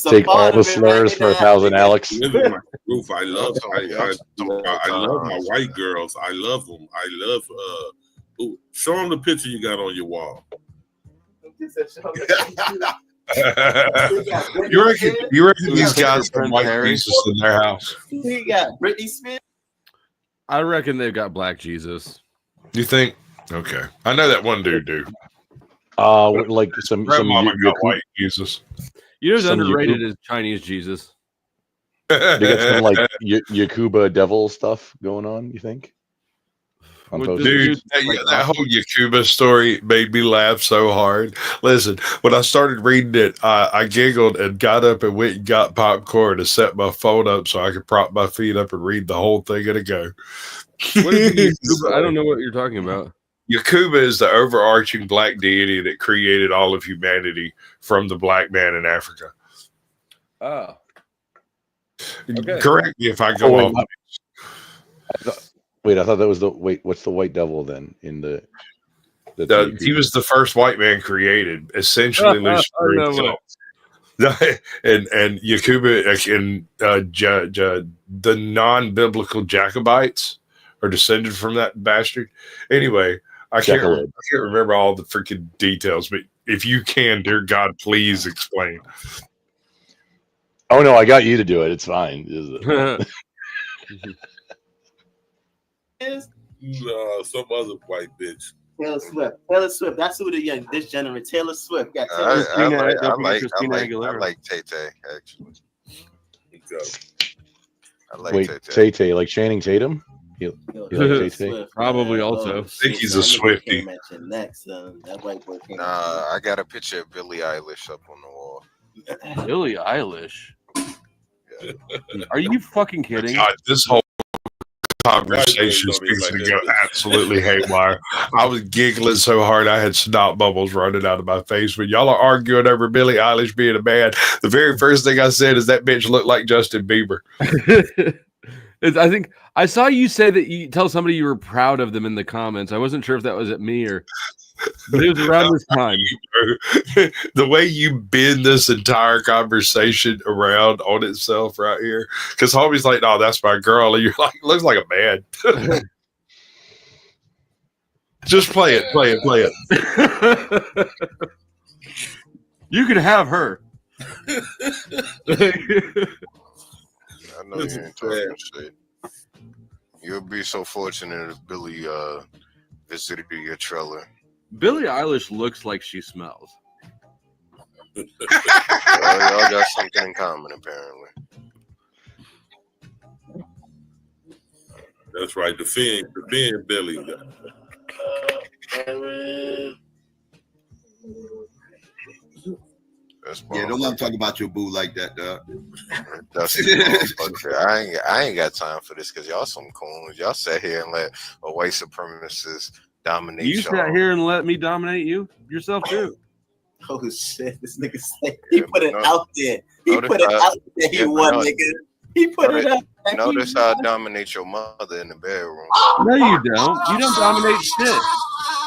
Take all the slurs for 1,000, Alex. Roof, I love my white girls. I love them. I love. Show them the picture you got on your wall. You reckon these guys have white Jesus in their house? He got Britney Spears. I reckon they've got Black Jesus. You think? Okay, I know that one dude do. Like some grandmama got white Jesus. You know what's underrated is Chinese Jesus. They got some like Yakuba devil stuff going on. You think? Dude, that whole Yakuba story made me laugh so hard. Listen, when I started reading it, I giggled and got up and went and got popcorn to set my phone up so I could prop my feet up and read the whole thing in a go. What is Yakuba? I don't know what you're talking about. Yakuba is the overarching black deity that created all of humanity from the black man in Africa. Oh. Okay. Correct me if I go off. Wait, I thought that was what's the white devil then in the he was the first white man created, essentially Lucifer himself. and Yakuba and the non-biblical Jacobites are descended from that bastard. Anyway, I can't remember all the freaking details, but if you can, dear God, please explain. Oh no, I got you to do it. It's fine. Some other white bitch. Taylor Swift. Taylor Swift. That's who the young this generation. Taylor Swift. Got I Taylor like Tay-Tay, actually. I like Wait, Tay-Tay. Tay-Tay, like Channing Tatum? You like Tay-Tay? Probably also. I think he's a Swiftie. Next, that white boy came. I got a picture of Billie Eilish up on the wall. Billie Eilish? Are you fucking kidding? God, this whole conversation is going to go absolutely haywire. I was giggling so hard I had snot bubbles running out of my face. When y'all are arguing over Billie Eilish being a man, the very first thing I said is that bitch looked like Justin Bieber. I think I saw you say that you tell somebody you were proud of them in the comments. I wasn't sure if that was at me or, but it was around this time. The way you bend this entire conversation around on itself right here, because homie's like, "No, that's my girl," and you're like, "Looks like a man." Just play it. You can have her. I know you ain't talking shit. You'll be so fortunate if Billy visited your trailer. Billie Eilish looks like she smells. Well, y'all got something in common, apparently. That's right. Defend Billy. Yeah, don't let him talk about your boo like that, dog. I ain't got time for this because y'all some coons. Y'all sat here and let a white supremacist dominate You y'all. sat here and let me dominate you yourself too. Oh shit! This nigga said he put it out there. He put it out there. He won, nigga. He put it out there. Notice how I dominate your mother in the bedroom. No, you don't. You don't dominate shit.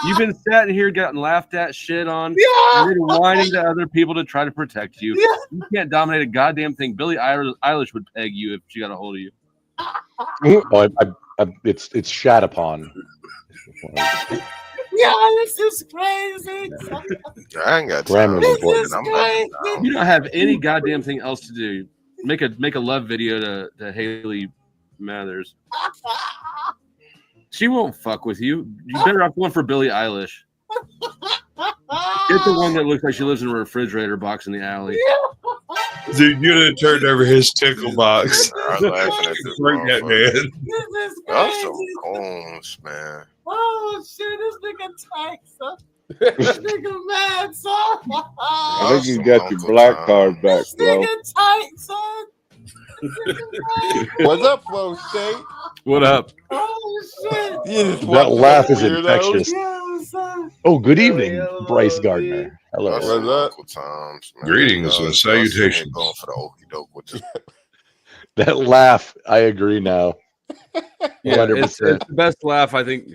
You've been sat here, gotten laughed at, shit on, you've been whining to other people to try to protect you. You can't dominate a goddamn thing. Billie Eilish would peg you if she got a hold of you. Oh, it's shat upon. Yeah, this is crazy. I ain't got time. You don't have any goddamn thing else to do. Make a love video to Haley Mathers. She won't fuck with you. You better off going for Billie Eilish. Get the one that looks like she lives in a refrigerator box in the alley. Dude, you done turned over his tickle box. I'm laughing at this Bring that man. This is Y'all crazy. some coons, man. Oh shit! This nigga tight, son. This nigga mad, son. I think you got your black card back, This bro. nigga tight, son. What's up, Flow State? What up? Oh shit! That laugh is infectious. Yeah, son. Oh, good evening, Bryce Gardner. Hello. Y'all some Uncle Toms, man. Greetings and salutations. Going for the okie doke with this. That laugh, I agree now. Yeah, 100%. it's the best laugh, I think.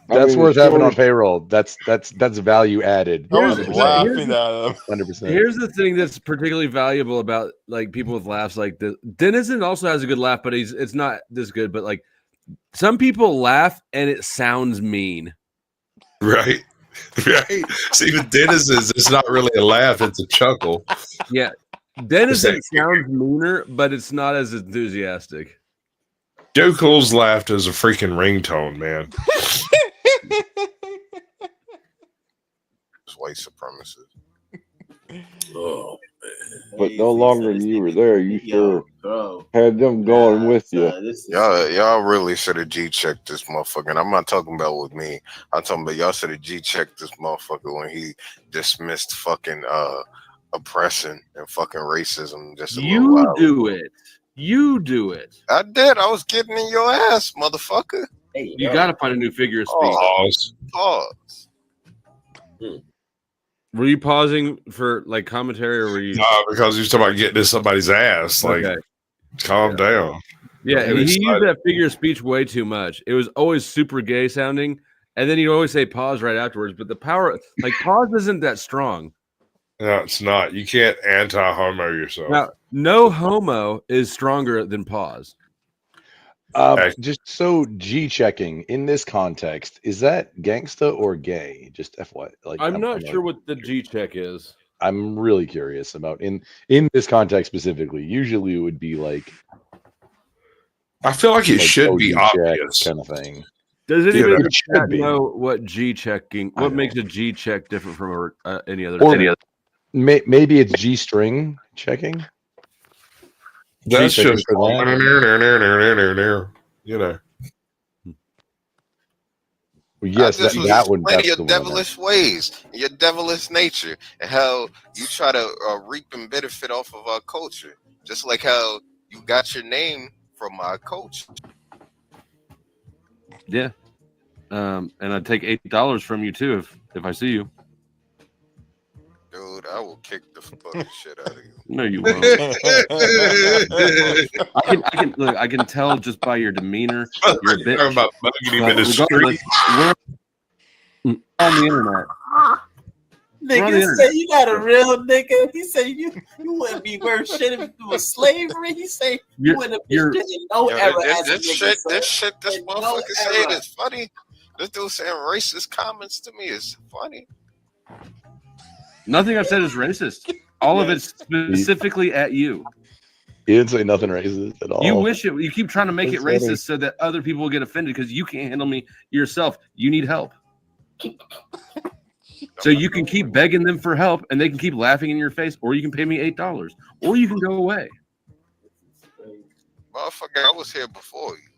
That's worth having on payroll. That's value added. I was laughing at him. 100%. Here's the thing that's particularly valuable about like people with laughs like this. Denizen also has a good laugh, but it's not this good. But like some people laugh and it sounds mean. Right. Right. See, with Denizens, it's not really a laugh, it's a chuckle. Yeah. Denizen sounds meaner, but it's not as enthusiastic. Joe Cool's laughed as a freaking ringtone, man. It's white supremacist. Oh, But no longer than you were there, you sure had them going with you. Y'all really should have G-checked this motherfucker. And I'm not talking about with me. I'm talking about y'all should have G-checked this motherfucker when he dismissed fucking oppression and fucking racism. Just a little while do ago. it. You do it. I did. I was getting in your ass, motherfucker. You got to find a new figure of speech. Pause. Pause. Were you pausing for like commentary, or were you? No, because he was talking about getting in somebody's ass. Like, Okay. calm down. Yeah, Don't he get used excited. that figure of speech way too much. It was always super gay sounding, and then he'd always say pause right afterwards. But the power, like pause, isn't that strong. No, it's not. You can't anti-homo yourself. Now, no homo is stronger than pause. Just so G checking in this context, is that gangsta or gay? Just FY. Like I'm not sure what the G check is. I'm really curious about in this context specifically. Usually it would be like I feel like it should be OG check obvious. kind of thing. Does Yeah, anybody it should be. know what G checking? What makes a G check different from any other? Or maybe it's G string checking. That's G-checking just for that. you know. Well, yes, I just was that would. explaining That's your the one. devilish ways, your devilish nature, and how you try to reap and benefit off of our culture, just like how you got your name from our culture. Yeah, and I'd take $8 from you too if I see you. Dude, I will kick the fucking shit out of you. No, you won't. I can tell just by your demeanor. You're a bit about bugging him in the street. We're on the internet. Nigga say you got a real nigga. He say you wouldn't be worth shit if it was slavery. He say you wouldn't be shit in no era as a nigga. This shit this motherfucker saying is funny. This dude saying racist comments to me is funny. Nothing I've said is racist. All of it's specifically at you. He didn't say nothing racist at all. You wish it. You keep trying to make it That's funny. racist so that other people will get offended because you can't handle me yourself. You need help. So you can keep begging them for help, and they can keep laughing in your face, or you can pay me $8, or you can go away. Motherfucker, I was here before you.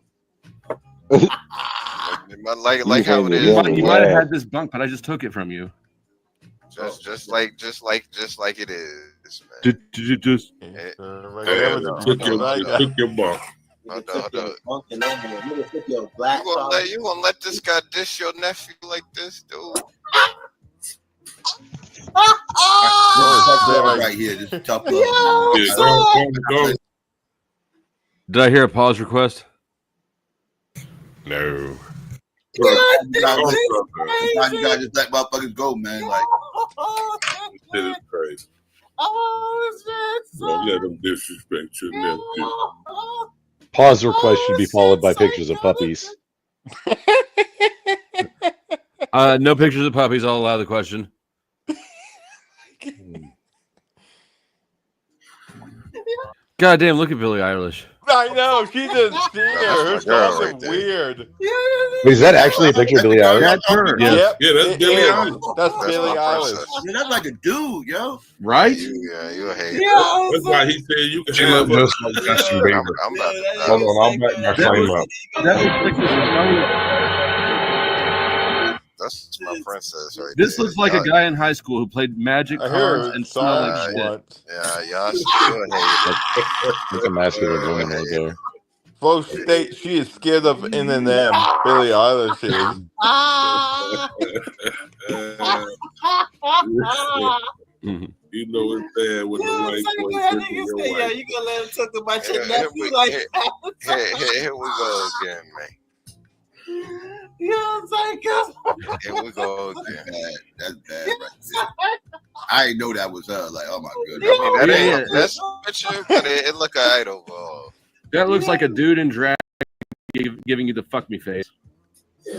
like how it is. You might have had this bunk, but I just took it from you. Just like it is, man. Did you just took your bunk? Hold on. You gonna let this guy dish your nephew like this, dude? Right here, this is tough. Go. Did I hear a pause request? No. You gotta just let motherfuckers go, man. Like, This is crazy. Don't let them disrespect your nephew. Pause request should be followed by pictures of puppies. No pictures of puppies. I'll allow the question. God damn, look at Billie Eilish. I know, she's a singer. Her songs are weird. Wait, is that actually a picture of Billie Eilish? That's her. Yep. Yeah, that's Billie Eilish. That's Billie Eilish. man, that's like a dude, yo. Right? Yeah, you a hater. That's why he said you can She have looked just like Justin Bieber. Hold on, I'll back my claim up. That looks like That's my princess right this there. looks like a guy in high school who played magic I cards heard and smelled like shit. once. Yeah, y'all you a hater. That's a masculine woman right there. Flo State, she is scared of N&M. Billie Eilish is. You know it's bad when the white boy pushing your wife. You gonna let him talk about your Here nephew like that? we go again, man. You know what I'm saying? Here we go again. That's bad right there. I didn't know that was her. Like, oh my I goodness. mean, that ain't that's picture, but it look alright overall. That looks like a dude in drag giving you the fuck me face. It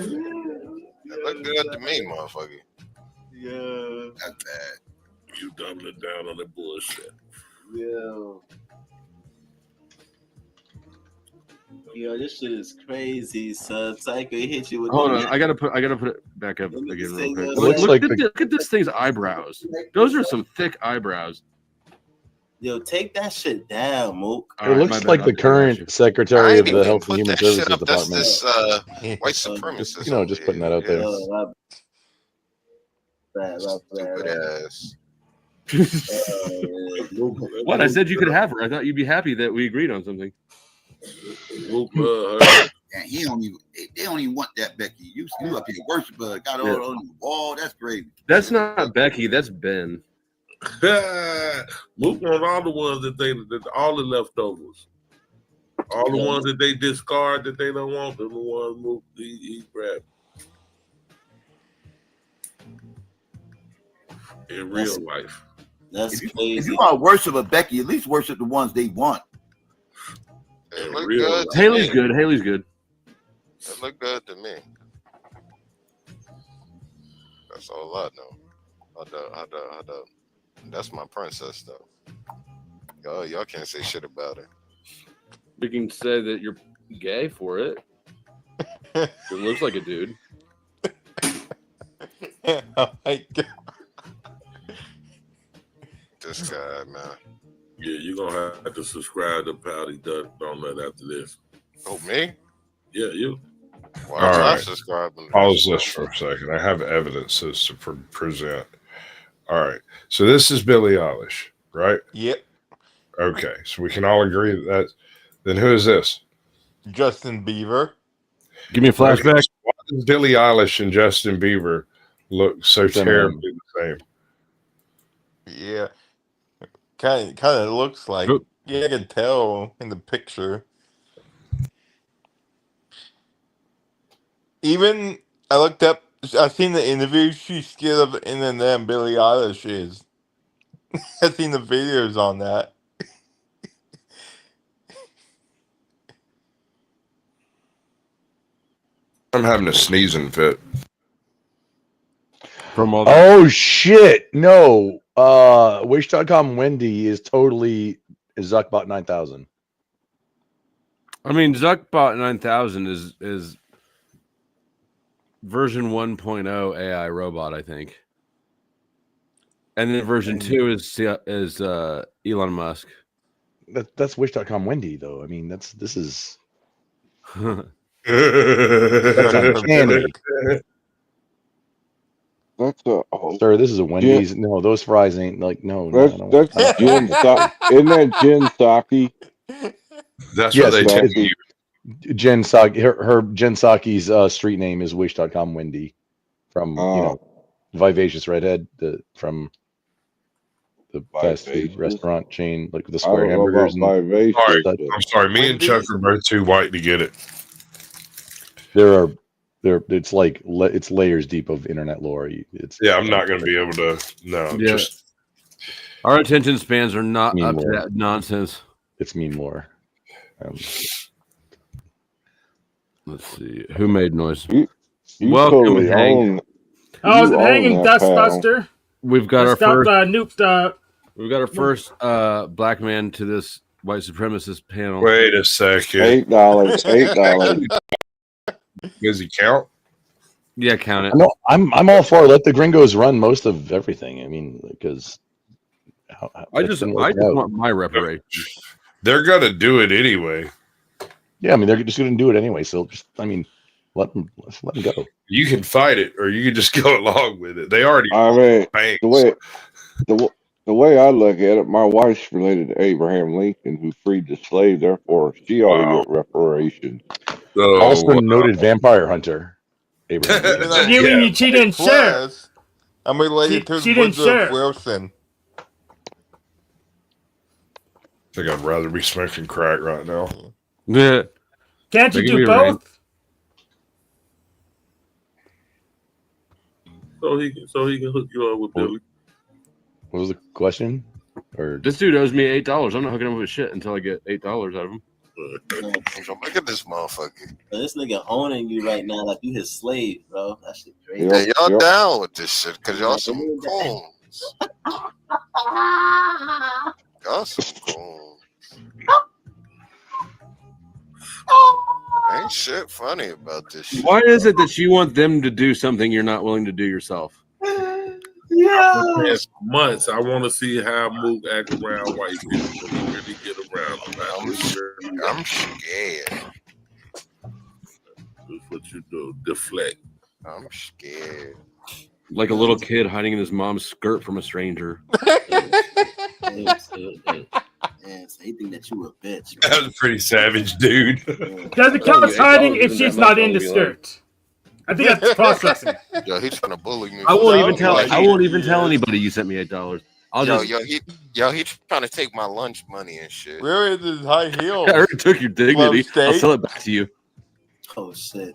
look good to me, motherfucker. Yeah. That's bad. You doubling down on the bullshit. Yo. Yo, this shit is crazy, son. Psycho hit you with Hold the on, I gotta put it back up again real quick. It looks Look, like look at this thing's eyebrows. Those are some thick eyebrows. Yo, take that shit down, Mook. It looks like the current Secretary of the Health and Human Services Department. That's this white supremacist. You know, just putting that out there. Stupid ass. What? I said you could have her. I thought you'd be happy that we agreed on something. And he don't even. They don't even want that, Becky. You up here worship her. Got all on the wall. That's crazy. That's not Becky. That's Ben. Luke on all the ones that all the leftovers, all the ones that they discard that they don't want. The ones Luke he grabbed. In real life. That's crazy. If you want to worship a Becky, at least worship the ones they want. It look good. Haley's good. Haley's good. It look good to me. That's all I know. Hold up. That's my princess, though. Y'all can't say shit about her. We can say that you're gay for it. It looks like a dude. Oh my God. This guy, man. Yeah, you're gonna have to subscribe to Pouty Don't Let after this. Oh, me? Yeah, you. Why All was I right. subscribing? Pause this for a second. I have evidences to present. All right. So this is Billie Eilish, right? Yep. Okay. So we can all agree that. Then who is this? Justin Bieber. Give me a flashback. Why does Billie Eilish and Justin Bieber look so terribly the same? Yeah. Kind of looks like. Oop. Yeah, I can tell in the picture. Even I looked up. I seen the interview. She's scared of N&M. Billie Eilish is. I seen the videos on that. I'm having a sneezing fit. From all Oh shit! No, Wish.com Wendy is totally Zuckbot 9000. I mean, Zuckbot 9000 is version 1.0 AI robot, I think. And then version 2 is Elon Musk. That's Wish.com Wendy, though. I mean, this is That's uncanny. That's Sir, this is a Wendy's. No, those fries ain't like no. That's Jen Isn't that Jen Psaki? That's yes, what they tell you. Jen Psaki. Her Jen Psaki's street name is Wish.com Wendy, from Vivacious Redhead, from the fast food restaurant chain, like the square hamburgers. Sorry, I'm sorry. Me and Chuck are both too white to get it. It's like it's layers deep of internet lore. I'm not going to be able to. No, Yeah. Our attention spans are not up to that nonsense. It's meme lore. Let's see who made noise. You Welcome, totally Hang. I was hanging Dustbuster. We've got our first. Nuked. We've got our first black man to this white supremacist panel. Wait a second. $8. $8. Does he count? Yeah, count it. No, I'm all for let the gringos run most of everything. I mean, because I just want my reparations. They're gonna do it anyway. Yeah, I mean they're just gonna do it anyway. So just let them go. You can fight it, or you can just go along with it. They already. I mean, the way I look at it, my wife's related to Abraham Lincoln, who freed the slave. Therefore, she ought to get reparations. Also noted vampire hunter. Abraham Lincoln. You mean she didn't share? I'm related to she didn't share. Wilson. I think I'd rather be smoking crack right now. Yeah. Can't you do both? So he can hook you up with Billy. What was the question? Or this dude owes me $8. I'm not hooking him with shit until I get $8 out of him. Look at this motherfucker. This nigga owning you right now like you his slave, bro. That shit crazy. Yeah, y'all down with this shit because y'all some coons. Y'all some coons. Ain't shit funny about this shit. Why is it that you want them to do something you're not willing to do yourself? For months, I want to see how Mook act around white people. When he really get around them. I'm scared. That's what you do. Deflect. I'm scared. Like a little kid hiding in his mom's skirt from a stranger. So he think that you a bitch. That was pretty savage, dude. Doesn't count as hiding if she's not in the skirt. I think that's cross-dressing. Yo, he's trying to bully me. I won't even tell. I won't even tell anybody you sent me $8. He's trying to take my lunch money and shit. Where is his high heel? I already took your dignity. I'll sell it back to you. Oh shit.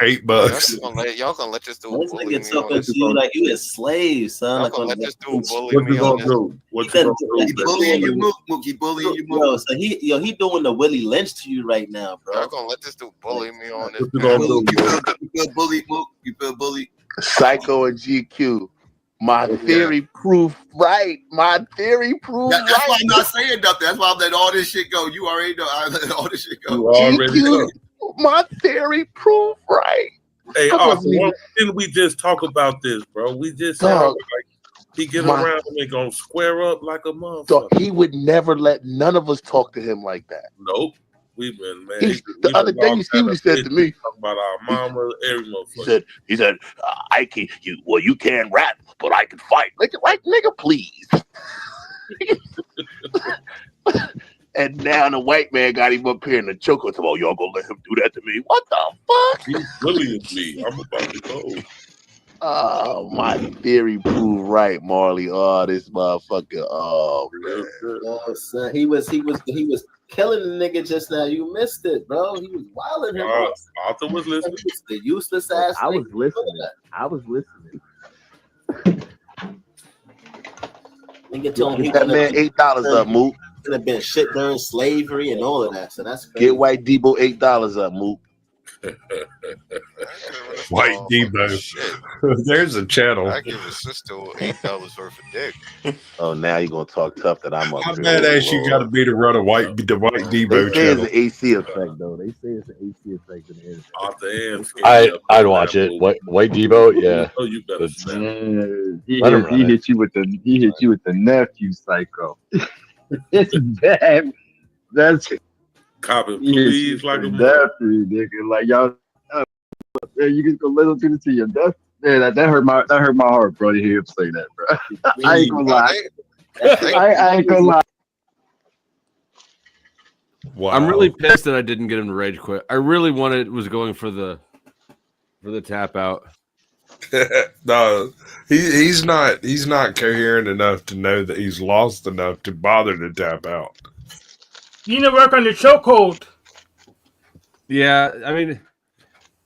$8. Y'all gonna let this dude This bully me nigga talking on to you like you his slave, son. Y'all gonna let this dude bully What me you on gonna this? do? What you gonna do? He bullying you, Mook. He bullying you, Mook. So he doing the Willie Lynch to you right now, bro. Y'all gonna let this dude bully me on this? What you gonna do? You feel bullied, Mook? You feel bullied? Psycho and GQ. My theory proved right. My theory proved That's right. why I'm not saying nothing. That's why I'm letting all this shit go. You already know. I let all this shit go. You already know. My theory proved right. Hey, I Arthur, wasn't even- why didn't we just talk about this, bro? We just said Dog, like he get my- around and gonna square up like a motherfucker. So he would never let none of us talk to him like that. Nope. We've been, man. The other day, you see what he said to me? Talk about our mama, every motherfucker. He said, I can you can't rap, but I can fight. Nigga, please. And now the white man got him up here in the choke. Oh, y'all gonna let him do that to me? What the fuck? He's bullying me. I'm about to go. Oh, my theory proved right, Marley. Oh, this motherfucker. Oh, man. Oh, son, he was killing the nigga just now. You missed it, bro. He was wilding him. Arthur was listening. The useless ass. I was listening. Nigga told him he Get that man $8 up, Mook. Could have been shit during slavery and all of that. So that's crazy. Get white Debo $8 up, Mook. White Debo. There's a channel. I give a sister $8 worth of dick. Oh, now you're gonna talk tough that I'm up How here. badass you got to be to run the white They Debo say it's channel? an AC effect, though. They say it's an AC effect in the internet. Off the end. I'd watch it. White Debo, yeah. Oh, you better It's- snap. He Let him hit, run he it. hit you with the nephew, psycho. It's bad. That's Copy, he hit please, you like with a the nephew, nigga. Like y'all, you just go listen to this to your nephew. Yeah, that hurt my heart, bro. To hear him say that, bro. I ain't gonna lie. I ain't gonna lie. Wow. I'm really pissed that I didn't get him to rage quit. I really was going for the tap out. No, he's not coherent enough to know that he's lost enough to bother to tap out. You need to work on the chokehold. Yeah, I mean,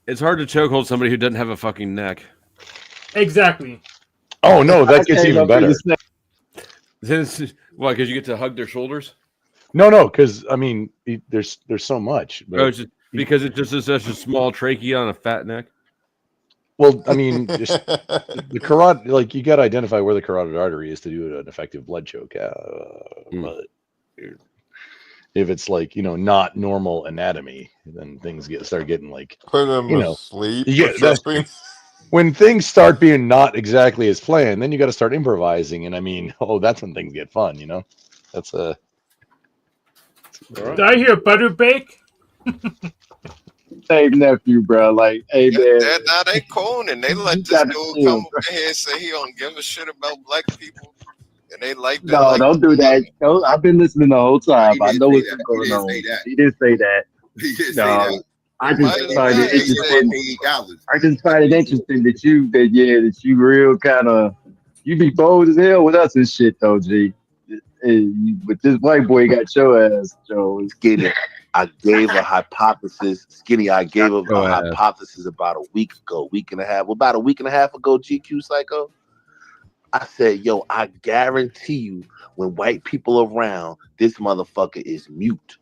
it's hard to chokehold somebody who doesn't have a fucking neck. Exactly. Oh no, that gets even better. Why? Because you get to hug their shoulders? No, because I mean, there's so much. But Oh, it's just, because it just is such a small trachea on a fat neck. Well, I mean, just the carotid, like you got to identify where the carotid artery is to do an effective blood choke. But if it's like not normal anatomy, then things start getting like Put him to sleep you or get that- something. when things start being not exactly as planned, then you got to start improvising, and I mean, that's when things get fun. That's a. Did I hear butter bake? Same nephew, bro. Like, hey man, Now they cool and they let this dude come up in here and say he don't give a shit about black people. And they like that. no, don't do that. No, I've been listening the whole time. He I didn't know say what's that. going He didn't on. say that. He didn't say that. He didn't say No, that. I just find it interesting. $8. I just find it interesting that you real kind of you be bold as hell with us and shit though, G. But this white boy got your ass, Joe. Skinny, I gave a hypothesis. Skinny, I gave a hypothesis about a week and a half. About a week and a half ago, GQ Psycho. I said, yo, I guarantee you, when white people around, this motherfucker is mute.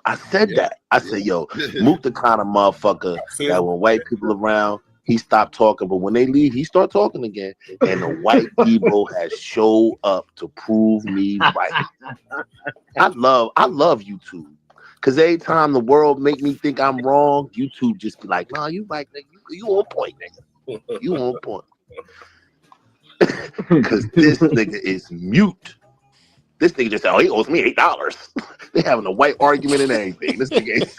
I said that. I said, yo, Moot the kind of motherfucker that when white people around, he stopped talking, but when they leave, he start talking again. And the white Debo has showed up to prove me right. I love YouTube. Cause every time the world make me think I'm wrong, YouTube just be like, nah, you right, nigga. You on point, nigga. You on point. Cause this nigga is mute. This nigga just said, oh, he owes me $8. They having a white argument and everything. This nigga ain't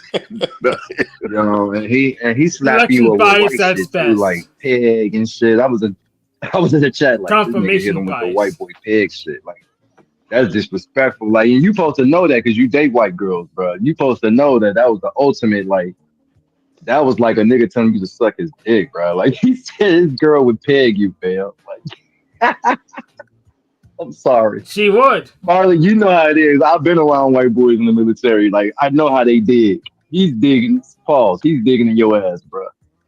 Yo, and he slapped you with white shit too, like pig and shit. I was in the chat like this nigga hit him with the white boy pig shit. Like that's disrespectful. Like and you supposed to know that because you date white girls, bro. You supposed to know that was the ultimate. Like that was like a nigga telling you to suck his dick, bro. Like he said his girl would peg you, fam. Like. I'm sorry. She would. Marley, you know how it is. I've been around white boys in the military. Like, I know how they dig. He's digging. Pause. He's digging in your ass, bro.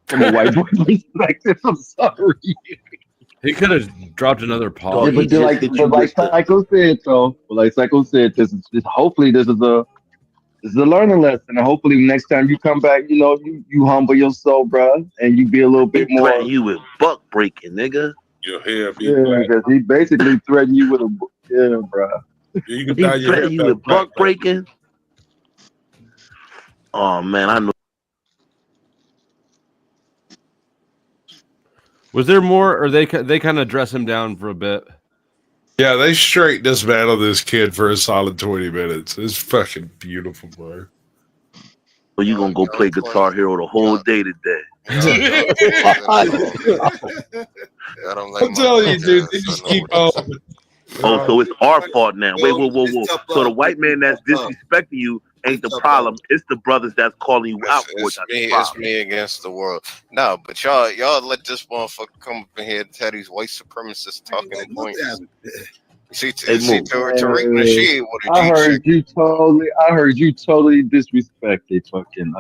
From a white boy perspective. I'm sorry. He could have dropped another pause. Yeah, but like Psycho said, though. But like Psycho said, hopefully this is a learning lesson. And hopefully next time you come back, you humble yourself, bro, and you be a little bit more. You with buck breaking, nigga. Your hair be because he basically threatened you with a bro. You can he threatened you with buck breaking. Oh man, I know. Was there more, or they kind of dress him down for a bit? Yeah, they straight dismantled this kid for a solid 20 minutes. It's fucking beautiful, bro. Well, you gonna go play Guitar Hero the whole day today. I don't like I'm telling you, dude, they just keep on. Oh, so it's our fault now. Wait, whoa. So the white man that's disrespecting you ain't the problem. It's the brothers that's calling you out for it. It's me against the world. No, but y'all let this motherfucker come up in here and tell these white supremacists talking and points. Tariq Nasheed would have I heard you totally disrespected fucking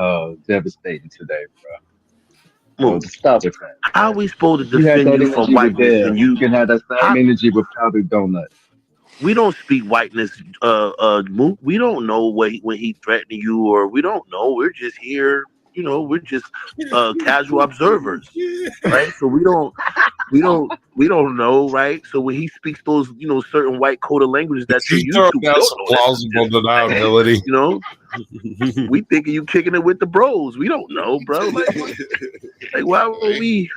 Devastating today, bro. Stop it. How are we supposed to defend you from whiteness? And you can have that same energy with powdered donut. We don't speak whiteness. We don't know when he threatened you, or we don't know. We're just here we're just casual observers, right? So we don't know, right? So when he speaks those, certain white coded languages that you're You used throw to, we down don't some know that. plausible deniability. We thinking you kicking it with the bros. We don't know, bro. Like why would we?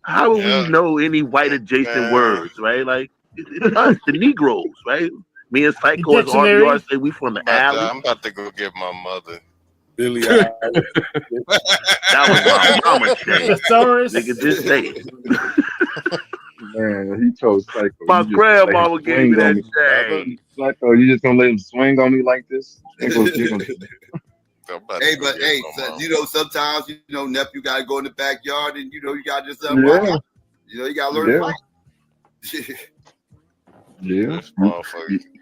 How would we know any white adjacent words, right? Like it's us, the Negroes, right? Me and Psycho as RBR say we from the alley. I'm about to go get my mother. Billy, that was my mama shade. Nigga, just say it. Man, he chose Psycho. My You just grandmama let him gave me swing on that shade. Psycho, you just gonna let him swing on me like this? Hey, but hey, so, sometimes nephew gotta go in the backyard and you gotta just watch. You gotta learn to fight. Yeah.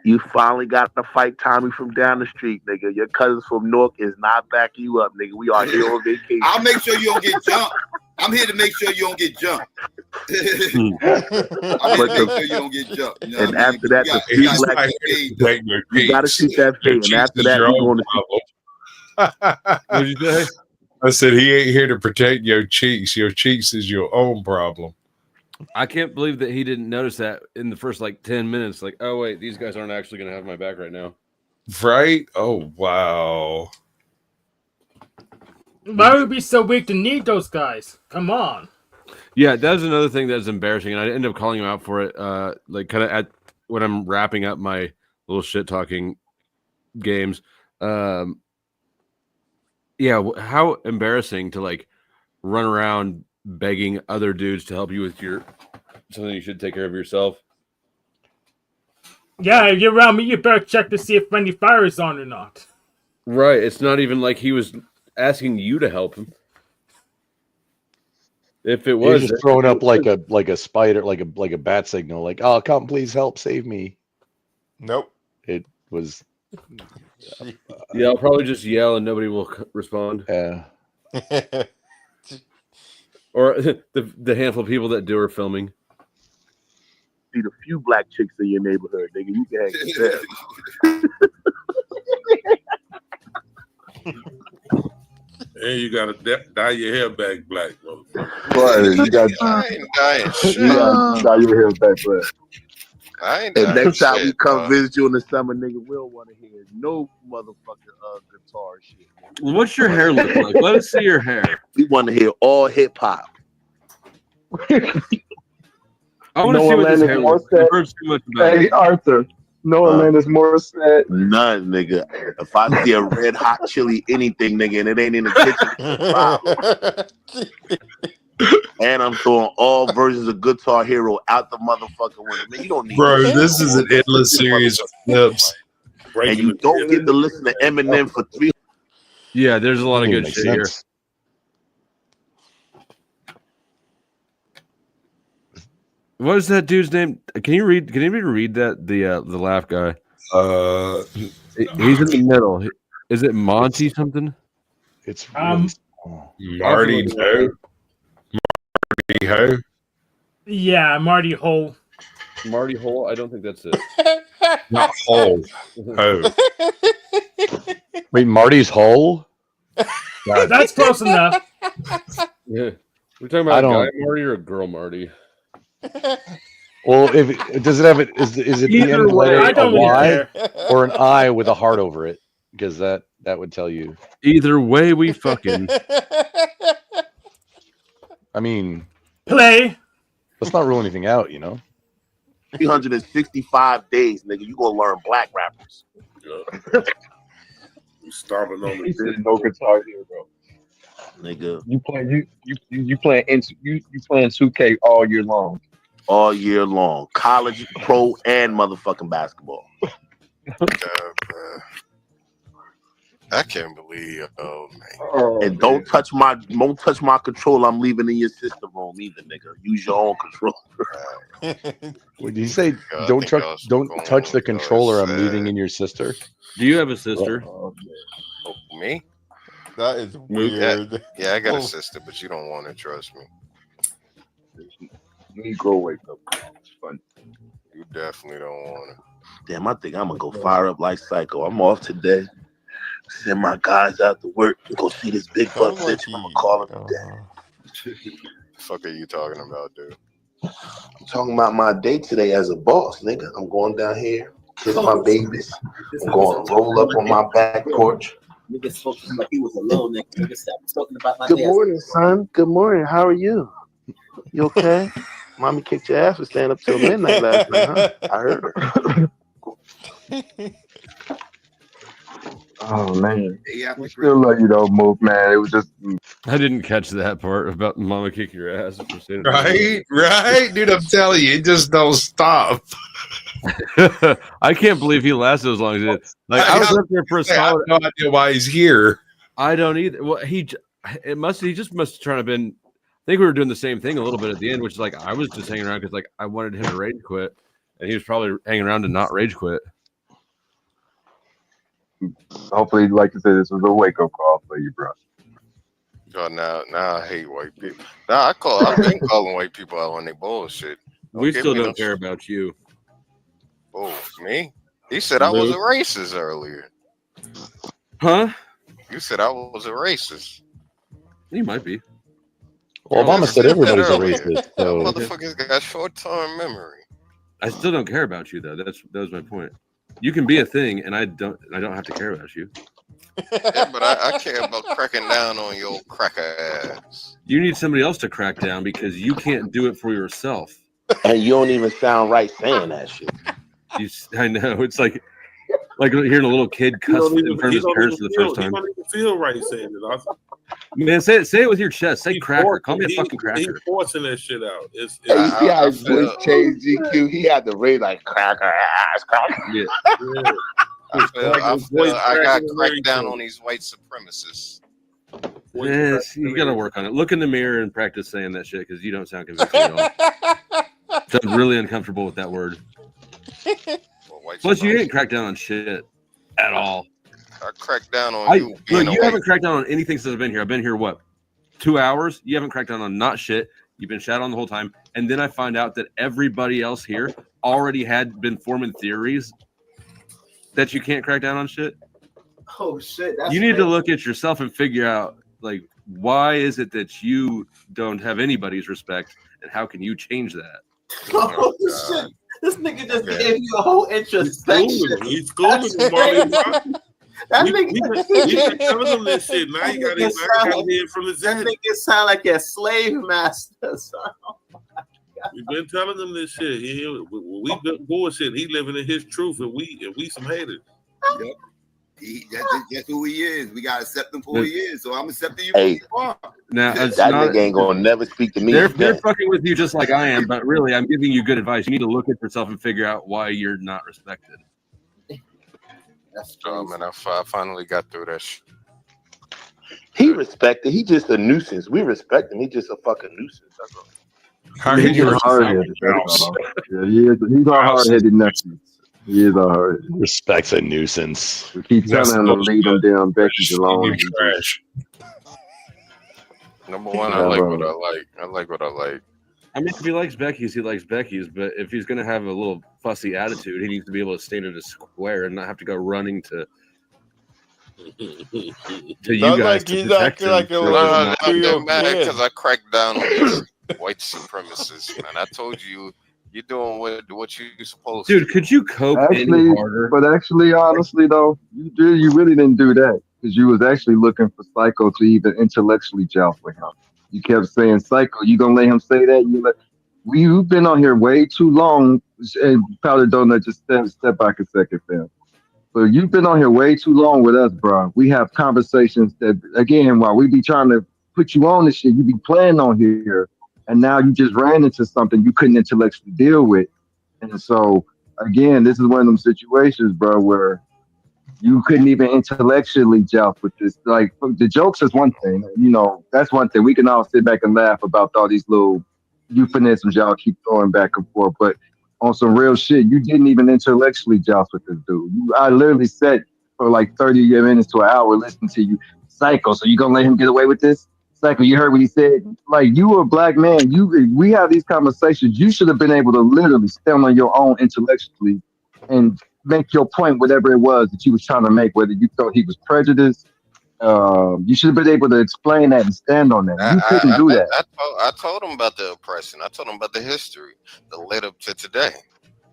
You finally got to fight Tommy from down the street, nigga. Your cousins from Newark is not backing you up, nigga. We are here on vacation. I'll make sure you don't get jumped. I'm here to make sure you don't get jumped. I'm here to make sure you don't get jumped. You know and after that, the few black you gotta shoot that fade. And after that, we're going to What'd you say? I said he ain't here to protect your cheeks. Your cheeks is your own problem. I can't believe that he didn't notice that in the first 10 minutes. Like, oh wait, these guys aren't actually going to have my back right now. Right? Oh wow. Why would we be so weak to need those guys? Come on. Yeah, that was another thing that's embarrassing, and I ended up calling him out for it. Kind of at when I'm wrapping up my little shit talking games. Yeah, how embarrassing to run around begging other dudes to help you with something you should take care of yourself. Yeah, if you're around me, you better check to see if friendly fire is on or not. Right. It's not even like he was asking you to help him. If it was just throwing up like a spider, like a bat signal, like, oh, come, please help, save me. Nope. It was. Yeah, I'll probably just yell and nobody will respond. Yeah. Or the handful of people that do are filming. See the few black chicks in your neighborhood, nigga. You can hang with them. And you gotta dye your hair back black, motherfucker. Right, you got dye your hair back black. And next time we come visit you in the summer, nigga, we don't want to hear no motherfucking guitar shit. What's your hair look like? Let us see your hair. We want to hear all hip hop. I want to see what this hair looks like. I've heard too much about Hey, it. Arthur. No Alanis Morissette. None, nigga. If I see a red hot chili anything, nigga, and it ain't in the kitchen, and I'm throwing all versions of Guitar Hero out the motherfucking window. Man, you don't need this is an endless series of clips. And you don't get to listen to Eminem for 3. Yeah, there's a lot of good shit here. What is that dude's name? Can you read that? The laugh guy. He's in the middle. Is it Monty something? It's Marty Ho. Marty Ho. Yeah, Marty Hole. Marty Hole? I don't think that's it. Not Hole. Ho. Wait, Marty's hole? That's close enough. Yeah. We're talking about a guy Marty or a girl Marty? Well, does it have it? Is it the end letter a Y or an I with a heart over it? Because that would tell you. Either way, we fucking. I mean, play. Let's not rule anything out, 365 days, nigga. You gonna learn black rappers. You stomping on He said no guitar here, bro. Nigga. You playing 2K all year long. All year long. College, pro, and motherfucking basketball. I can't believe, man. And don't touch my controller. I'm leaving in your sister room either, nigga. Use your own controller. Did you say don't touch the controller? I'm leaving in your sister. Do you have a sister? Me? That is weird. Yeah, I got a sister, but you don't want to trust me. Negro wake up. It's fun. You definitely don't want to. Damn, I think I'm gonna go fire up like Psycho. I'm off today. Send my guys out to work and go see this big butt bitch. I'm gonna call him today. The fuck are you talking about, dude? I'm talking about my day today as a boss, nigga. I'm going down here, kiss my babies. I'm going to roll up on my back porch. Nigga spoke to him like he was a little nigga. Nigga stopped talking about my Good day. morning, son. Good morning. How are you? You okay? Mommy kicked your ass for staying up till midnight last night, huh? I heard her. Oh man, I still love you though, Move, man. It was just I didn't catch that part about mama kicking your ass. For saying Right, dude. I'm telling you, it just don't stop. I can't believe he lasted as long as he did. Like I was up there for a solid. I have no idea why he's here. I don't either. Well, he just must have tried to been. I think we were doing the same thing a little bit at the end, which is like I was just hanging around because like I wanted him to rage quit, and he was probably hanging around to not rage quit. hopefully, like I said, this was a wake up call for you, bro. God, now I hate white people. Now I've been calling white people out on their bullshit. We still don't care about you. Oh, me? He said I was a racist earlier. Huh? You said I was a racist. He might be. Well, Obama said everybody's a earlier. racist. So. Motherfuckers got short-term memory. I still don't care about you though. That was my point. You can be a thing, and I don't have to care about you. Yeah, but I care about cracking down on your cracker ass. You need somebody else to crack down because you can't do it for yourself. And you don't even sound right saying that shit. I know. It's like hearing a little kid cuss in front of his parents for the first time. He don't even feel right saying it. Man, say it with your chest. Say cracker. Call me a fucking cracker. He's forcing that shit out. Hey, you see how his voice changed, GQ? He had to read like cracker ass, cracker. Yeah. I got cracked down on these white supremacists. Yes, you gotta work on it. Look in the mirror and practice saying that shit because you don't sound convincing at all. I'm really uncomfortable with that word. Plus, you ain't cracked down on shit at all. I cracked down on you. Look, you haven't cracked down on anything since I've been here. I've been here, what, 2 hours? You haven't cracked down on not shit. You've been shat on the whole time. And then I find out that everybody else here already had been forming theories that you can't crack down on shit. Oh, shit. You need to look at yourself and figure out, like, why is it that you don't have anybody's respect, and how can you change that? Oh, shit. This nigga just gave you a whole introspection. He's schooling him, Marley. We've been telling him this shit. Now you got to hear from his head. That nigga sound like a slave master, son. We've been telling him this shit. We've been bullshit. He living in his truth, and we some haters. Yep. That's who he is. We gotta accept him for who he is. So I'm accepting you. Hey, now that nigga ain't gonna never speak to me. They're fucking with you just like I am, but really, I'm giving you good advice. You need to look at yourself and figure out why you're not respected. That's man, I finally got through that shit. He respected. He just a nuisance. We respect him. He just a fucking nuisance. That's all. He's hard-headed. Yeah, he's a hard-headed nephew. He is a hard. Respect's a nuisance. We keep telling him to leave him down Becky's alone. Trash. Number one, I like what I like. I like what I like. I mean, if he likes Becky's, he likes Becky's. But if he's going to have a little fussy attitude, he needs to be able to stand in a square and not have to go running to you guys like to he's protect acting him. like a little I'm mad because I cracked down on these white supremacists, man. I told you, you're doing what you're supposed to. Dude, could you cope any harder? But actually, honestly, though, you really didn't do that because you was actually looking for Psycho to even intellectually joust with him. You kept saying, Psycho, you gonna let him say that? You've been on here way too long. And Powder Donut, just step back a second, fam. So you've been on here way too long with us, bro. We have conversations that, again, while we be trying to put you on this shit, you be playing on here, and now you just ran into something you couldn't intellectually deal with. And so, again, this is one of them situations, bro, where you couldn't even intellectually joust with this. Like, the jokes is one thing, that's one thing. We can all sit back and laugh about all these little euphemisms y'all keep throwing back and forth, but on some real shit, you didn't even intellectually joust with this dude. I literally sat for like 30 minutes to an hour listening to you. Psycho, so you gonna let him get away with this? Psycho, you heard what he said? Like, you were a black man. We have these conversations. You should have been able to literally stand on your own intellectually and make your point, whatever it was that you was trying to make, whether you thought he was prejudiced. You should have been able to explain that and stand on that. You couldn't do that. I told him about the oppression. I told him about the history, the lead up to today.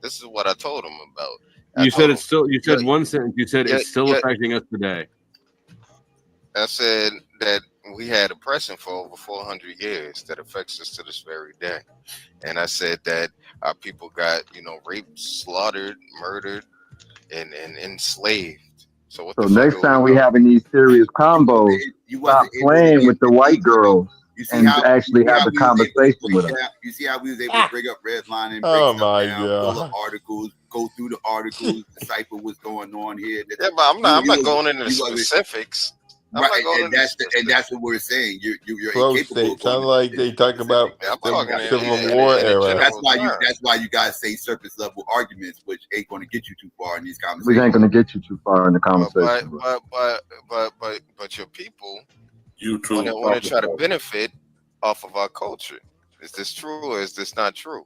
This is what I told him about. You said it's still. You said one sentence. You said it's still affecting us today. I said that we had oppression for over 400 years that affects us to this very day, and I said that our people got raped, slaughtered, murdered, and enslaved. So next time we having these serious combos, stop playing with the white girls and actually have the conversation with them. You see how we was able to bring up redlining, break stuff down, pull up articles, go through the articles, decipher what's going on here. Yeah, but I'm not going into specifics. Right, and that's what we're saying. You're incapable. Sounds like they talk about the Civil War era. That's why you guys say surface level arguments, which ain't going to get you too far in these conversations. We ain't going to get you too far in the conversation. But your people, want to try to benefit off of our culture. Is this true or is this not true?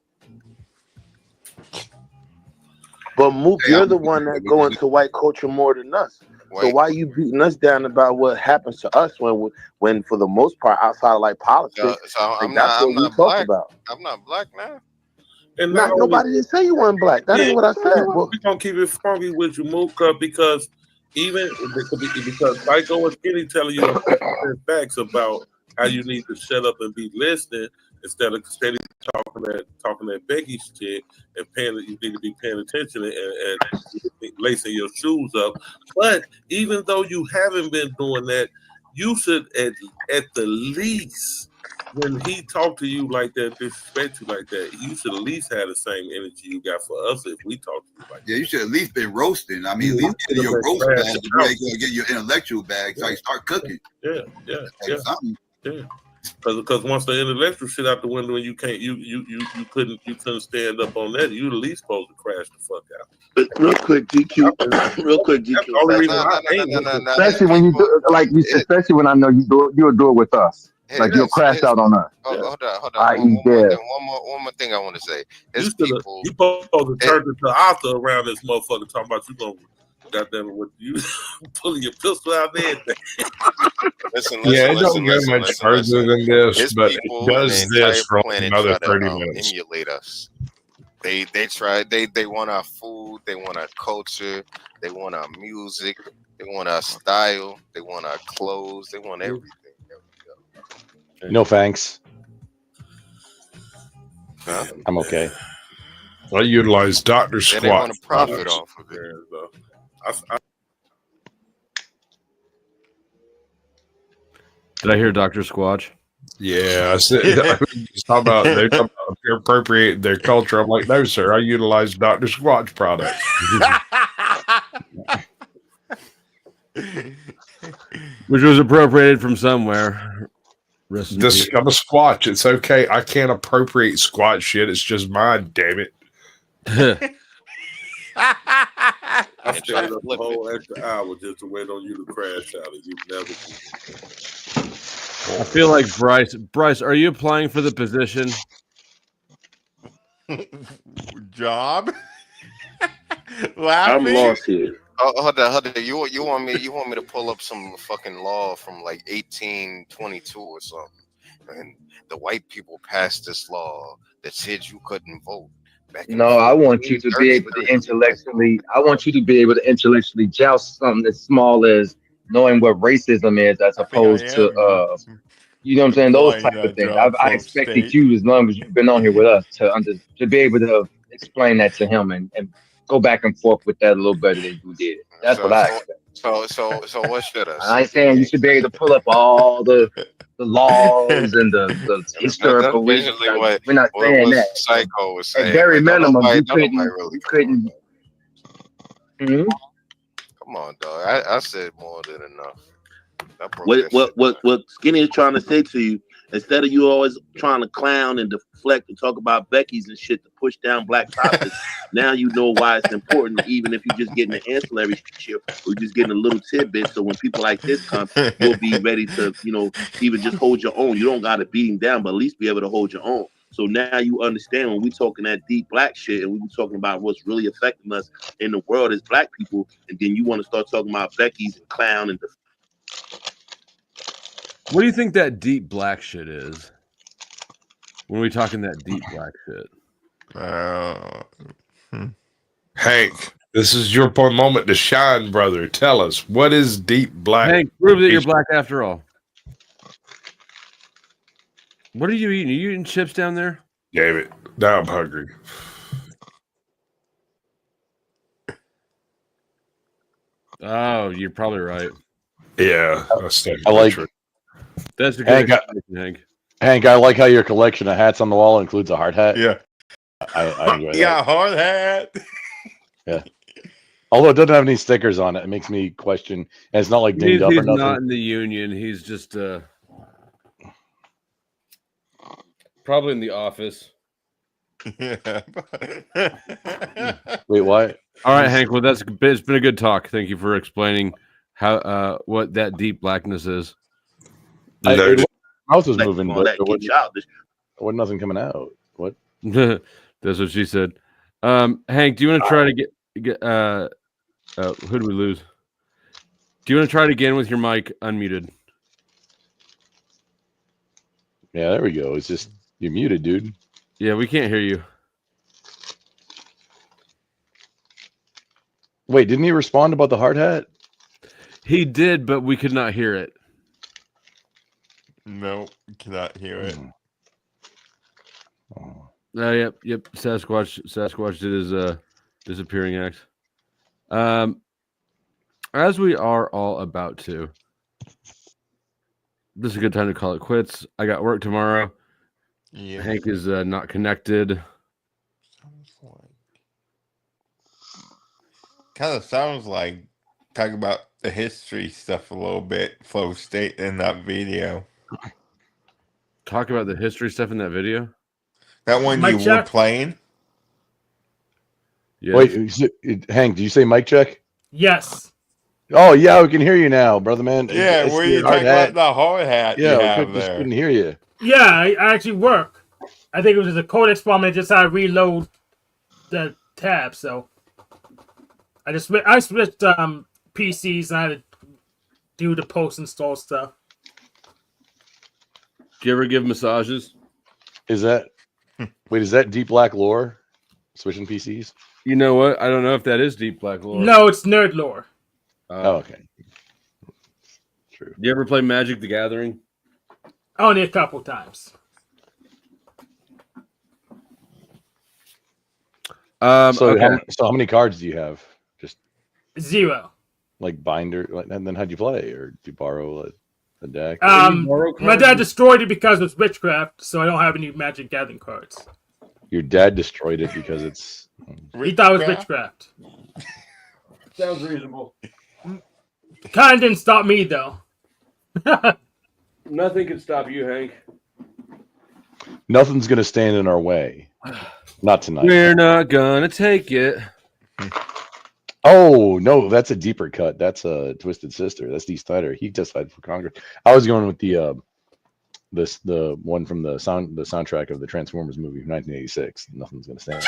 But Mook, you're the one that go into white culture more than us. So why are you beating us down about what happens to us when for the most part outside of like politics? I'm not black. I'm not black now. And nobody didn't say you weren't black. That ain't what I said. We're gonna keep it funky with you, Mook, because Psycho and Skinny telling you facts about how you need to shut up and be listening instead of steady talking that Becky shit and you need to be paying attention and lacing your shoes up. But even though you haven't been doing that, you should at the least, when he talked to you like that, disrespect you like that, you should at least have the same energy you got for us if we talk to you like that. Yeah, you should at least been roasting. I mean, at least get your roast bag. You ain't gonna get your intellectual bag, so you start cooking. Yeah. Because once the intellectual shit out the window and you can't, you couldn't stand up on that. You at least supposed to crash the fuck out. But real quick, GQ. Especially when you do, like you said, especially when I know you'll do it with us. Like you'll crash out on us. Hold on. I.e. dead. One more thing I want to say. You supposed to turn into Arthur around this motherfucker talking about you gonna goddamn with you pulling your pistol out there. Listen, it don't get much further than this, but it does this for another 30 minutes. Emulate us. They want our food, they want our culture, they want our music, they want our style, they want our clothes, they want everything. No thanks. Huh? I'm okay. I utilize Dr. Squat. They want to profit off of it. Did I hear Dr. Squatch? Yeah, I said they're talking about appropriating their culture. I'm like, no, sir, I utilize Dr. Squatch products. Which was appropriated from somewhere. I'm a Squatch. It's okay. I can't appropriate Squatch shit. It's just mine, damn it. I stayed up the whole extra hour just to wait on you to crash out, and you never. I feel like Bryce, are you applying for the position? Job? Laughing? I'm lost here. Oh, hold on. You want me to pull up some fucking law from like 1822 or something? And the white people passed this law that said you couldn't vote. No, I want you to be able to intellectually. I want you to be able to intellectually joust something as small as knowing what racism is, as opposed to, you know what I'm saying? Those type of things. I expected you, as long as you've been on here with us, to be able to explain that to him and go back and forth with that a little better than you did. That's what I expect. So what should I say? I ain't saying you should be able to pull up all the laws and the historical. We're not saying that. Psycho was saying. At very minimum, you couldn't. Come on, dog. I said more than enough. What Skinny is trying to say to you, instead of you always trying to clown and deflect and talk about Becky's and shit to push down black topics, now you know why it's important, even if you're just getting an ancillary shit or just getting a little tidbit. So when people like this come, you'll be ready to, even just hold your own. You don't got to beat him down, but at least be able to hold your own. So now you understand when we talking that deep black shit and we be talking about what's really affecting us in the world as black people, and then you want to start talking about Becky's and clown and the. What do you think that deep black shit is? When we talking that deep black shit? Hank, this is your moment to shine, brother. Tell us, what is deep black? Hank, prove that you're black after all. What are you eating? Are you eating chips down there? Damn it. Now I'm hungry. Oh, you're probably right. Yeah. I like That's a good Hank, Hank. Hank, I like how your collection of hats on the wall includes a hard hat. Yeah. I enjoy that. Yeah, hard hat. Yeah. Although it doesn't have any stickers on it, it makes me question. And it's not like dinged up or He's nothing. not in the union. He's just probably in the office. Yeah. Wait, what? All right, Hank. Well, it's been a good talk. Thank you for explaining how what that deep blackness is. My mouth was Like, moving, all but that there get childish. wasn't nothing coming out. What? That's what she said. Hank, do you want to try to get who do we lose? Do you want to try it again with your mic unmuted? Yeah, there we go. It's just you're muted, dude. Yeah, we can't hear you. Wait, didn't he respond about the hard hat? He did, but we could not hear it. No, cannot hear it. Yep. Sasquatch did his disappearing act. As we are all about to. This is a good time to call it quits. I got work tomorrow. Yeah. Hank is not connected. Kind of sounds like talk about the history stuff a little bit, Flow State, in that video. Talk about the history stuff in that video. That one Mic you check? were playing. Yes. Wait, Hank, did you say mic check? Yes. Oh yeah, we can hear you now, brother man. Yeah, It's where the you hard talking hat. about the hard hat Yeah, you we have just there. couldn't hear you. Yeah, I actually work. I think it was just a code experiment. Just how I reload the tab. So I switched PCs and I had to do the post install stuff. Do you ever give massages? Is that deep black lore? Switching PCs? You know what? I don't know if that is deep black lore. No, it's nerd lore. Oh, okay. True. Do you ever play Magic the Gathering? Only a couple times. So Okay. how many cards do you have? Just 0. like binder, and then how'd you play, or did you borrow a deck? My dad destroyed it because it's witchcraft, so I don't have any Magic Gathering cards. Your dad destroyed it because it's. He thought it was witchcraft. Sounds reasonable. Kind of didn't stop me though. Nothing can stop you, Hank. Nothing's gonna stand in our way. Not tonight. We're not gonna take it. Oh no, that's a deeper cut. That's a Twisted Sister. That's Dee Snyder. He testified for Congress. I was going with the one from the soundtrack of the Transformers movie from 1986. Nothing's gonna stand.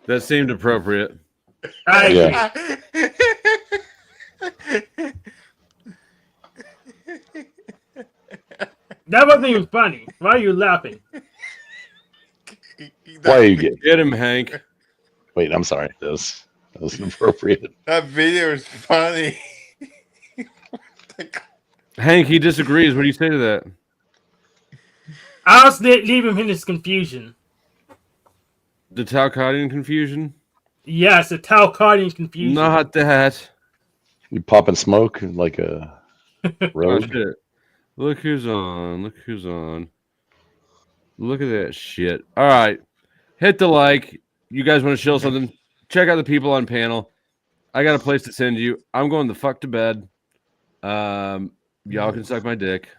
That seemed appropriate. I That wasn't even funny. Why are you laughing? Why are you getting? Get him, Hank. Wait, I'm sorry. That was inappropriate. That video is funny. Hank, he disagrees. What do you say to that? I'll just leave him in his confusion. The Talcottian confusion? Yes, the Talcottian confusion. Not that. You popping smoke like a rogue? Oh, shit. Look who's on. Look who's on. Look at that shit. All right. Hit the like. You guys want to chill something? Check out the people on panel. I got a place to send you. I'm going the fuck to bed. Y'all can suck my dick.